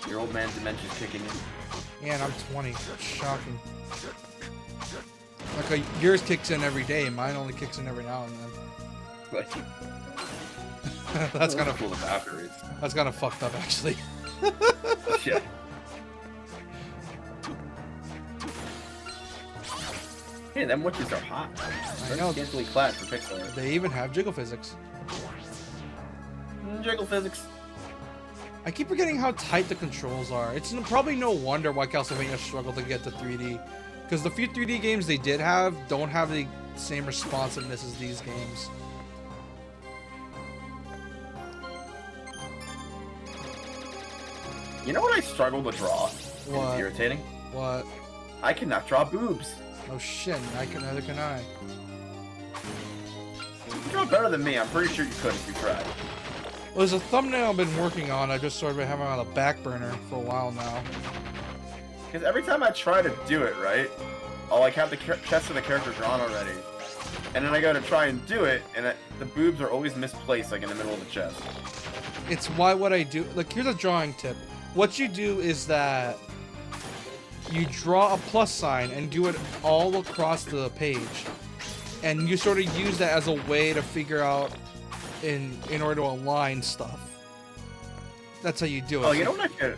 Your old man dementia's kicking in. Yeah, and I'm 20. That's shocking. Like, yours kicks in every day. Mine only kicks in every now and then. That's kind of cool. The batteries. That's kind of fucked up, actually. Shit. Hey, them witches are hot. I know. Scantily clad for pixel art. They even have jiggle physics. Jiggle physics. I keep forgetting how tight the controls are. It's probably no wonder why Castlevania struggled to get to 3D. Because the few 3D games they did have don't have the same responsiveness as these games. You know what I struggle to draw? What? It's irritating. What? I cannot draw boobs. Oh shit, neither can I. You draw better than me. I'm pretty sure you could if you tried. Well, there's a thumbnail I've been working on. I just sort of been having on the back burner for a while now. Because every time I try to do it, right, I'll like have the chest of the character drawn already. And then I go to try and do it, and the boobs are always misplaced, like in the middle of the chest. It's why what I do. Like, here's a drawing tip. What you do is that you draw a plus sign and do it all across the page, and you sort of use that as a way to figure out in order to align stuff. That's how you do it. Oh, you know what I could?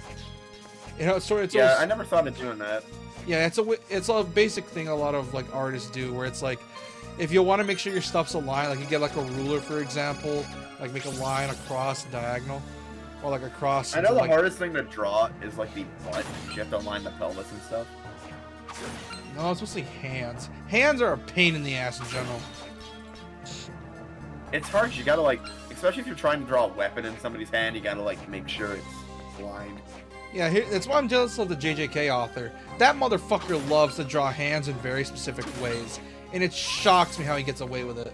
You know, it's Yeah, I never thought of doing that. Yeah, it's a basic thing a lot of like artists do, where it's like, if you want to make sure your stuff's aligned, like you get like a ruler, for example, like make a line across diagonal, or like across. I know the like, hardest thing to draw is like the butt. You have to align the pelvis and stuff. No, it's mostly hands. Hands are a pain in the ass in general. It's hard. You gotta like, especially if you're trying to draw a weapon in somebody's hand, you gotta like make sure it's aligned. Yeah, that's why I'm jealous of the JJK author. That motherfucker loves to draw hands in very specific ways, and it shocks me how he gets away with it.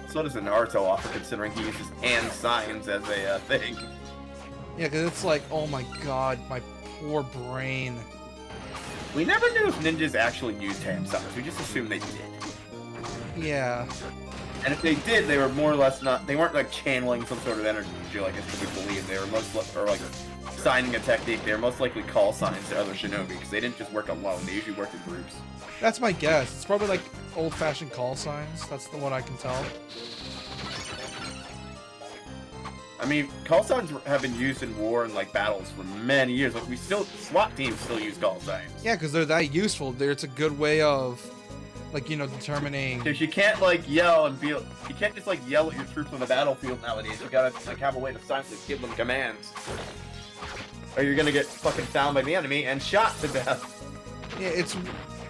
So does the Naruto author, considering he uses hand signs as a thing. Yeah, because it's like, oh my god, my poor brain. We never knew if ninjas actually used hand summons. We just assumed they did. Yeah. And if they did, they were more or less not. They weren't like channeling some sort of energy, like as we believe. They were or like signing a technique. They were most likely call signs to other shinobi because they didn't just work alone. They usually worked in groups. That's my guess. It's probably like old-fashioned call signs. That's the one I can tell. I mean, call signs have been used in war and like battles for many years. Like SWAT teams still use call signs. Yeah, because they're that useful. It's a good way of, like, determining. Because you can't like yell and feel. You can't just like yell at your troops on the battlefield nowadays. You gotta like have a way to silently give them commands, or you're gonna get fucking found by the enemy and shot to death.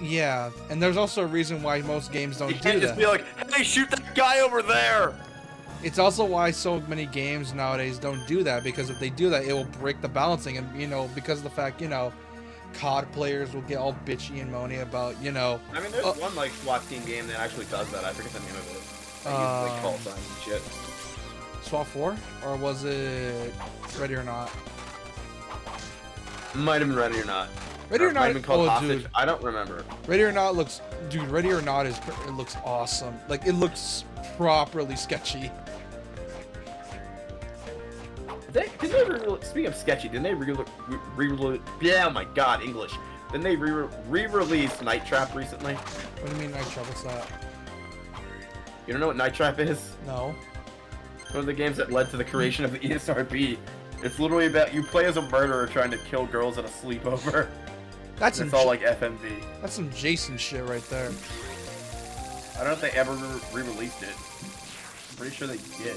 Yeah, and there's also a reason why most games don't do that. You can't just be like, hey, shoot that guy over there! It's also why so many games nowadays don't do that, because if they do that, it will break the balancing, and, because of the fact, COD players will get all bitchy and moany about, I mean, there's one, like, SWAT team game that actually does that. I forget the name of it. They use, like, call signs and shit. SWAT 4? Or was it Ready or Not? Might have been Ready or Not. Ready or Not, Hostage. dude. I don't remember. Ready or Not looks, dude, Ready or Not it looks awesome. Like, it looks properly sketchy. Speaking of sketchy, didn't they yeah, oh my god, English. Didn't they re-release Night Trap recently? What do you mean Night Trap? What's that? You don't know what Night Trap is? No. One of the games that led to the creation of the ESRB. It's literally about you play as a murderer trying to kill girls at a sleepover. It's all like FMV. That's some Jason shit right there. I don't know if they ever re-released it. I'm pretty sure they did.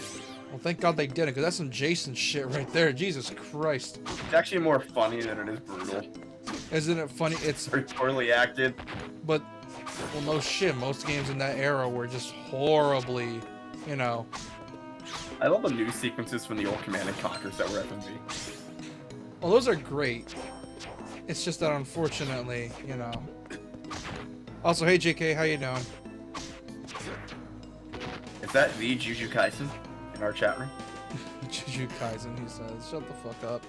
Well, thank God they didn't, because that's some Jason shit right there. Jesus Christ. It's actually more funny than it is brutal. Isn't it funny? It's very poorly acted. But, well, no shit. Most games in that era were just horribly, I love the news sequences from the old Command & Conquers that were FMV. Well, those are great. It's just that, unfortunately, Also, hey, JK, how you doing? Is that the Jujutsu Kaisen in our chat room? Jujutsu Kaisen, he says. Shut the fuck up.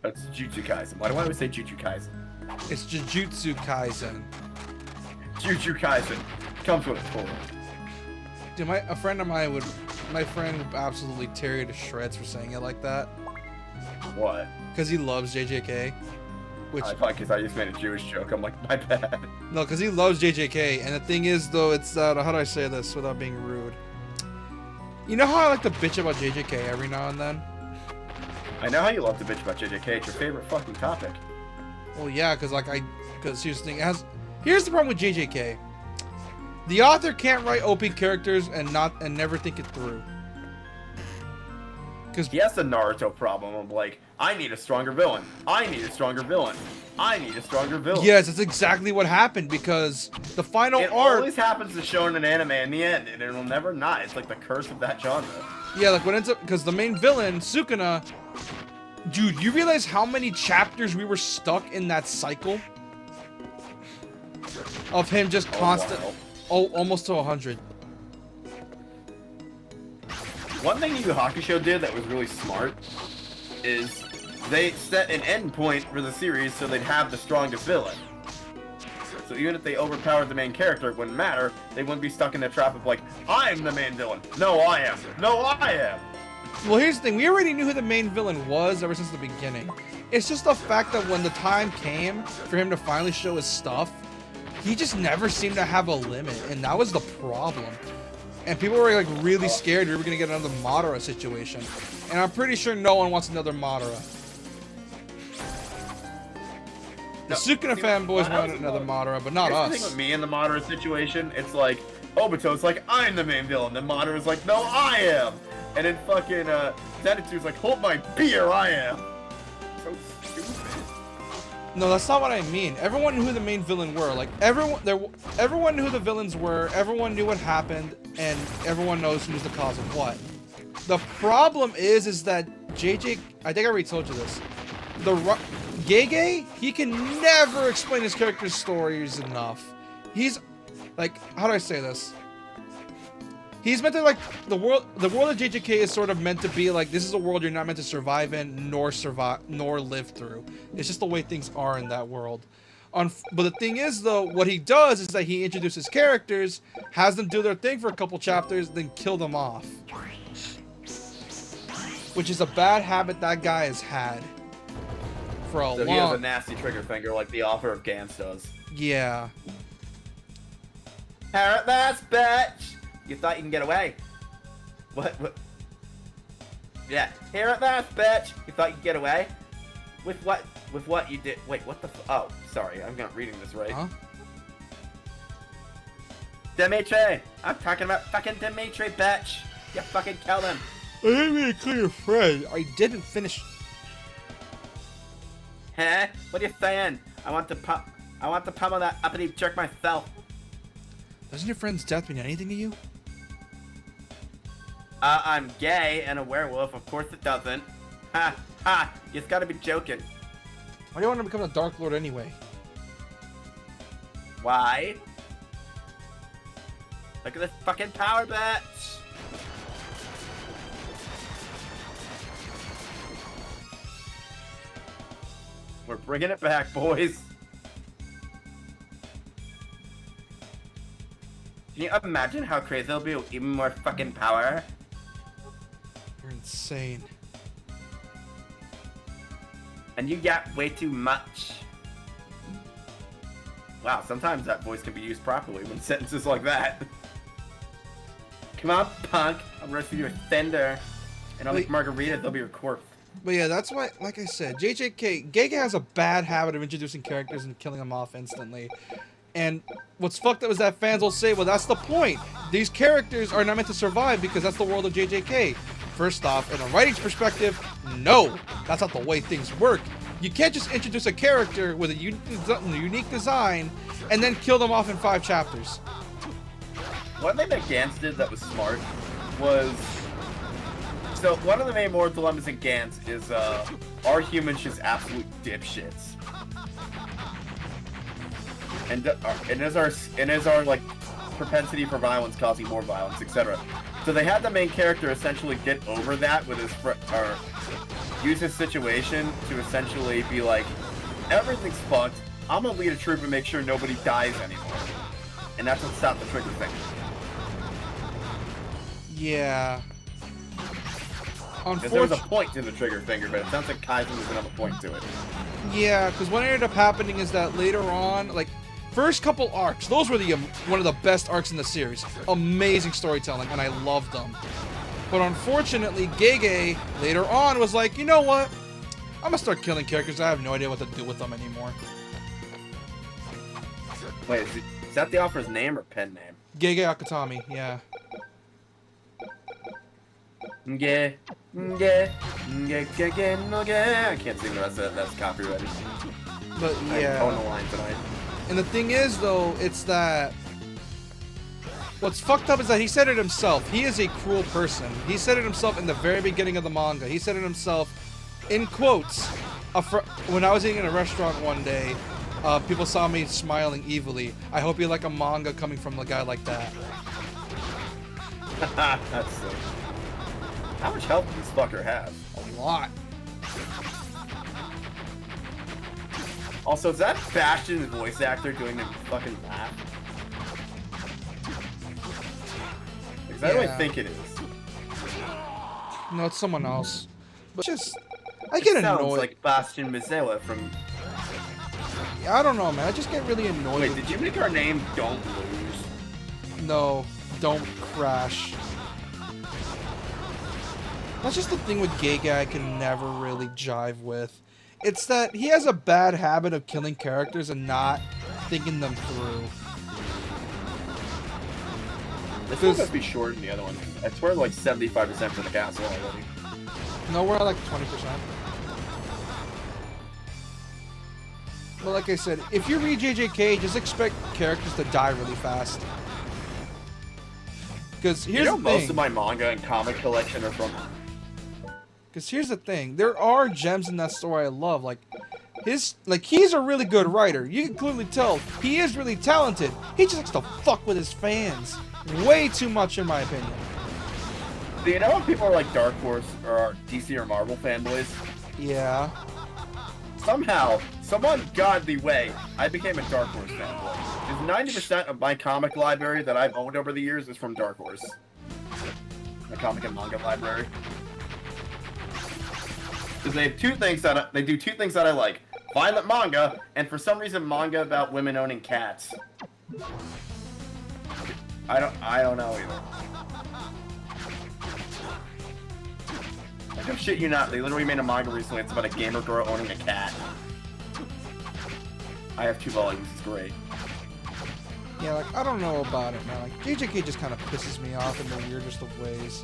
That's Jujutsu Kaisen. Why do I always say Jujutsu Kaisen? It's Jujutsu Kaisen. Jujutsu Kaisen. Comes with a toy. Dude, my friend would absolutely tear you to shreds for saying it like that. What? Because he loves JJK. Which I thought because I just made a Jewish joke. I'm like, my bad. No, because he loves JJK, and the thing is, though, it's that, how do I say this without being rude? You know how I like to bitch about JJK every now and then? I know how you love to bitch about JJK. It's your favorite fucking topic. Well, yeah, because here's the thing. Here's the problem with JJK. The author can't write OP characters and never think it through. Because he has the Naruto problem of like, I need a stronger villain. I need a stronger villain. I need a stronger villain. Yes, that's exactly what happened, because the final arc... It always happens to show in an anime in the end, and it'll never not. It's like the curse of that genre. Yeah, like when ends up... Because the main villain, Sukuna... Dude, you realize how many chapters we were stuck in that cycle? Of him just constant... Wow. Oh, almost to 100. One thing Yu Yu Hakusho did that was really smart is they set an end point for the series so they'd have the strongest villain. So even if they overpowered the main character, it wouldn't matter. They wouldn't be stuck in the trap of like, I'm the main villain. No, I am. No, I am. Well, here's the thing. We already knew who the main villain was ever since the beginning. It's just the fact that when the time came for him to finally show his stuff, he just never seemed to have a limit, and that was the problem. And people were like really scared we were gonna get another Madara situation. And I'm pretty sure no one wants another Madara. The Sukuna fanboys want another Madara, but not us. The thing with me in the Madara situation, it's like, Obito's like, I'm the main villain. Then Madara's like, no, I am. And then fucking Zenitsu's like, hold my beer, I am. So stupid. No, that's not what I mean. Everyone knew who the main villain were. Like, everyone knew who the villains were, everyone knew what happened, and everyone knows who's the cause of what. The problem is that JJ, I think I already told you this, Gege, he can never explain his character's stories enough. He's, like, how do I say this? He's meant to like the world of JJK is sort of meant to be like this is a world you're not meant to survive in nor live through. It's just the way things are in that world. But the thing is though, what he does is that he introduces characters, has them do their thing for a couple chapters, then kill them off. Which is a bad habit that guy has had for a long. So he has a nasty trigger finger like the author of Gans does. Yeah. Parrot last bitch! You thought you can get away? What? Yeah, here at last, bitch! You thought you could get away? With what? With what you did? Wait, what the oh, sorry, I'm not reading this right. Huh? Dimitri! I'm talking about fucking Dimitri, bitch! You fucking kill him! I didn't mean to kill your friend. I didn't finish. Huh? What are you saying? I want to pummel that uppity jerk myself. Doesn't your friend's death mean anything to you? I'm gay and a werewolf. Of course it doesn't. Ha ha! You just gotta be joking. Why do you want to become a Dark Lord anyway? Why? Look at this fucking power, bitch! We're bringing it back, boys. Can you imagine how crazy it'll be with even more fucking power? You're insane. And you got way too much. Wow, sometimes that voice can be used properly when sentences like that. Come on, punk. I'll roast you with Fender. And I'll make margaritas, they'll be your corpse. But yeah, that's why, like I said, JJK, Gege has a bad habit of introducing characters and killing them off instantly. And what's fucked up is that fans will say, well, that's the point. These characters are not meant to survive because that's the world of JJK. First off, in a writing's perspective, no. That's not the way things work. You can't just introduce a character with a unique design and then kill them off in 5 chapters. One thing that Gans did that was smart was... So, one of the main moral dilemmas in Gans is, are humans just absolute dipshits? And is our like propensity for violence causing more violence, etc. So they had the main character essentially get over that with his or use his situation to essentially be like, everything's fucked. I'm gonna lead a troop and make sure nobody dies anymore, and that's what stopped the trigger thing. Yeah. Because there was a point to the trigger finger, but it sounds like Kaizen doesn't have a point to it. Yeah, because what ended up happening is that later on, like, first couple arcs, those were the one of the best arcs in the series. Amazing storytelling, and I loved them. But unfortunately, Gege later on was like, you know what? I'm gonna start killing characters. I have no idea what to do with them anymore. Wait, is that the author's name or pen name? Gege Akutami, yeah. I can't sing the rest of that. That's copyrighted. But I'm yeah. towing the line tonight. And the thing is, though, it's that what's fucked up is that he said it himself. He is a cruel person. He said it himself in the very beginning of the manga. He said it himself, in quotes, when I was eating in a restaurant one day, people saw me smiling evilly. I hope you like a manga coming from a guy like that. That's sick. How much health does this fucker have? A lot. Also, is that Bastion's voice actor doing the fucking laugh? Because I don't think it is. No, it's someone else. But just, I get It sounds annoyed. like Bastion Mizewa from... I don't know, man. I just get really annoyed. Wait, did you make our name Don't Lose? No, don't crash. That's just the thing with Gege I can never really jive with. It's that he has a bad habit of killing characters and not thinking them through. This one must be shorter than the other one. I swear like 75% for the castle already. No, we're at like 20%. But like I said, if you read JJK, just expect characters to die really fast. Because here's the thing. Most of my manga and comic collection are from... Because here's the thing, there are gems in that story I love. He's a really good writer. You can clearly tell he is really talented. He just likes to fuck with his fans. Way too much, in my opinion. Do you know when people are like Dark Horse or DC or Marvel fanboys? Yeah. Somehow, some ungodly way, I became a Dark Horse fanboy. Because 90% of my comic library that I've owned over the years is from Dark Horse. My comic and manga library. Because they have two things that they do two things that I like: violent manga, and for some reason manga about women owning cats. I don't know either. Like, no shit you not, they literally made a manga recently. It's about a gamer girl owning a cat. I have 2 volumes. It's great. Yeah, like, I don't know about it, man. Like, JJK just kind of pisses me off in the weirdest of ways.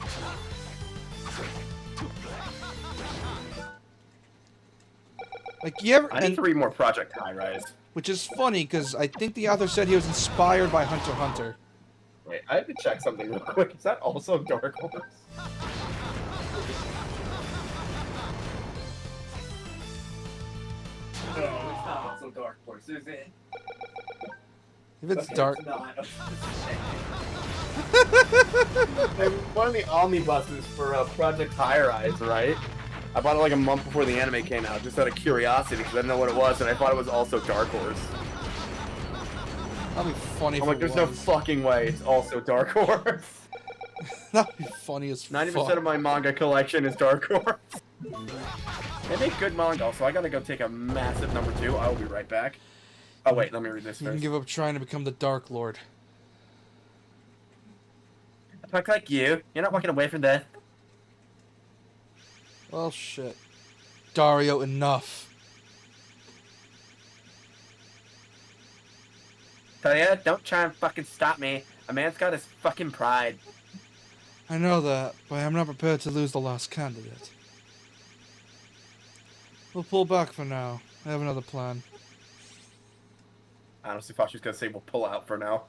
Like, you ever... I need to read more Project High Rise. Which is funny, because I think the author said he was inspired by Hunter x Hunter. Wait, I have to check something real quick. Is that also Dark Horse? No, it's not also Dark Horse, is it? If it's dark... One of the omnibuses for Project High Rise, right? I bought it like a month before the anime came out, just out of curiosity, because I didn't know what it was, and I thought it was also Dark Horse. That'd be funny. I'm like, there's no fucking way it's also Dark Horse. That'd be funny as 90% of my manga collection is Dark Horse. They make good manga, so I gotta go take a massive number 2. I will be right back. Oh wait, let me read this You can first. give up trying to become the Dark Lord. A punk like you, you're not walking away from death. Well, shit. Dario, enough. Tell ya, don't try and fucking stop me. A man's got his fucking pride. I know that, but I'm not prepared to lose the last candidate. We'll pull back for now. I have another plan. I honestly thought she was gonna say we'll pull out for now.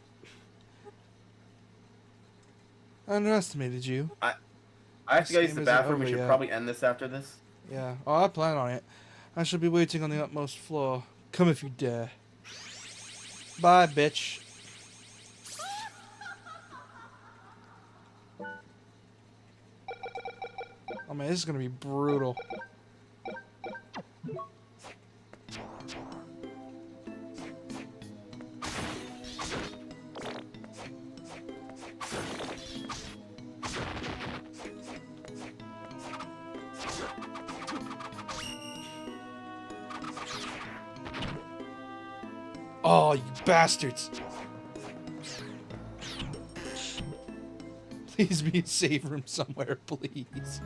I underestimated you. I have to go This use the game isn't bathroom. We over should yet. probably end this after this. Yeah. Oh, I plan on it. I shall be waiting on the utmost floor. Come if you dare. Bye, bitch. Oh man, this is gonna be brutal. Oh, you bastards. Please be a safe room somewhere, please.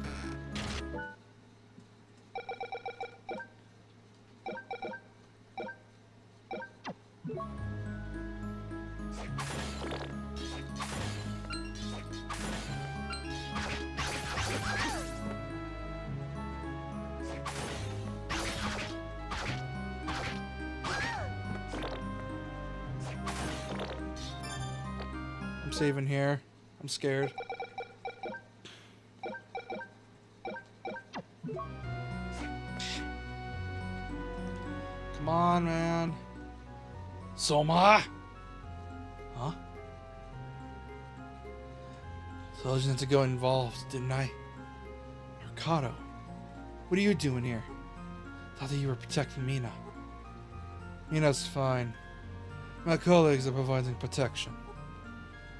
I'm saving here. I'm scared. Come on, man. Soma! Huh? Told you not to go involved, didn't I? Mercado. What are you doing here? Thought that you were protecting Mina. Mina's fine. My colleagues are providing protection.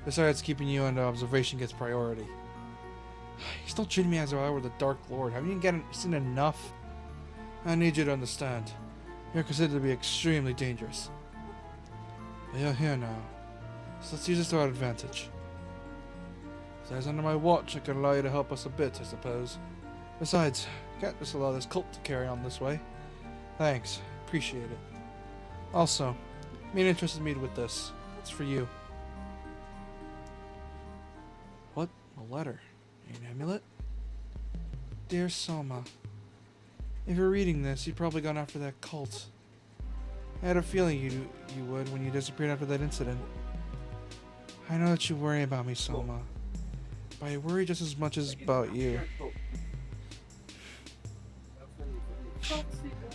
Besides, keeping you under observation gets priority. You're still treating me as if I were the Dark Lord. Haven't you seen enough? I need you to understand. You're considered to be extremely dangerous. But you're here now, so let's use this to our advantage. Besides, under my watch, I can allow you to help us a bit, I suppose. Besides, can't just allow this cult to carry on this way. Thanks, appreciate it. Also, Mina entrusted me with this. It's for you. What? A letter? An amulet? Dear Soma, if you're reading this, you've probably gone after that cult. I had a feeling you would when you disappeared after that incident. I know that you worry about me, Soma, but I worry just as much as about you.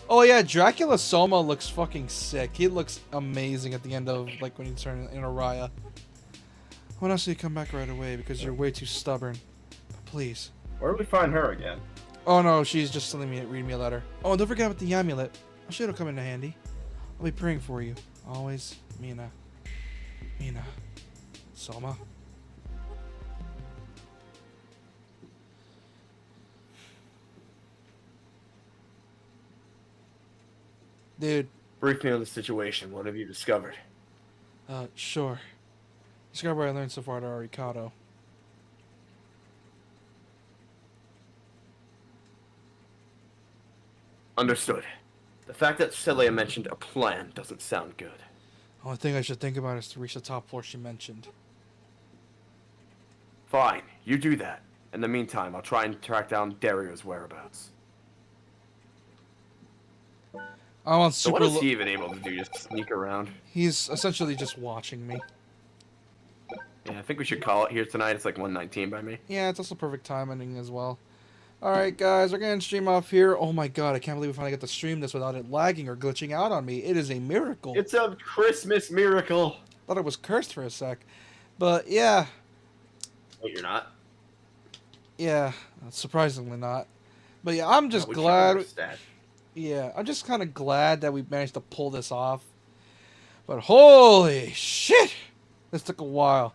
Oh yeah, Dracula Soma looks fucking sick. He looks amazing at the end of, like, when you turn in Araya. I want to see you come back right away because you're way too stubborn. But please. Where do we find her again? Oh no, she's just telling me read me a letter. Oh, and don't forget about the amulet. I'm sure it'll come in handy. I'll be praying for you. Always, Mina. Mina. Soma. Dude. Brief me on the situation. What have you discovered? Sure. Describe what I learned so far to Arikado. Understood. The fact that Celia mentioned a plan doesn't sound good. Only thing I should think about is to reach the top floor she mentioned. Fine, you do that. In the meantime, I'll try and track down Dario's whereabouts. I'm on So super. what is he even able to do? Just sneak around? He's essentially just watching me. Yeah, I think we should call it here tonight. It's like 1:19 by me. Yeah, it's also perfect timing as well. Alright guys, we're gonna stream off here. Oh my god, I can't believe we finally get to stream this without it lagging or glitching out on me. It is a miracle. It's a Christmas miracle. Thought it was cursed for a sec. But yeah. Wait, you're not? Yeah, surprisingly not. But yeah, I'm just No, we glad. checked our stats. Yeah, I'm just kind of glad that we managed to pull this off. But holy shit! This took a while.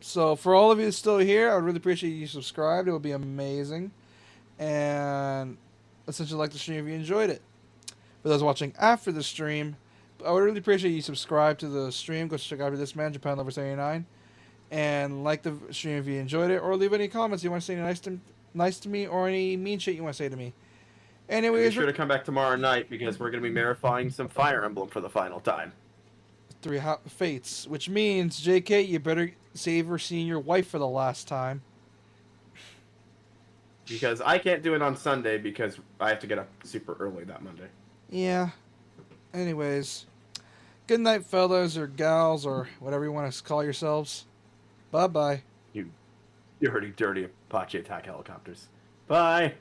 So for all of you still here, I would really appreciate you subscribed. It would be amazing. And essentially like the stream if you enjoyed it. For those watching after the stream, I would really appreciate you subscribe to the stream. Go check out this man, Japan Lover 79. And like the stream if you enjoyed it. Or leave any comments you want to say nice to me or any mean shit you want to say to me. Be Anyways, sure to come back tomorrow night because we're going to be marifying some Fire Emblem for the final time. 3 fates, which means, JK, you better savor seeing your wife for the last time. Because I can't do it on Sunday because I have to get up super early that Monday. Yeah. Anyways, good night, fellas or gals or whatever you want to call yourselves. Bye-bye. You dirty Apache attack helicopters. Bye!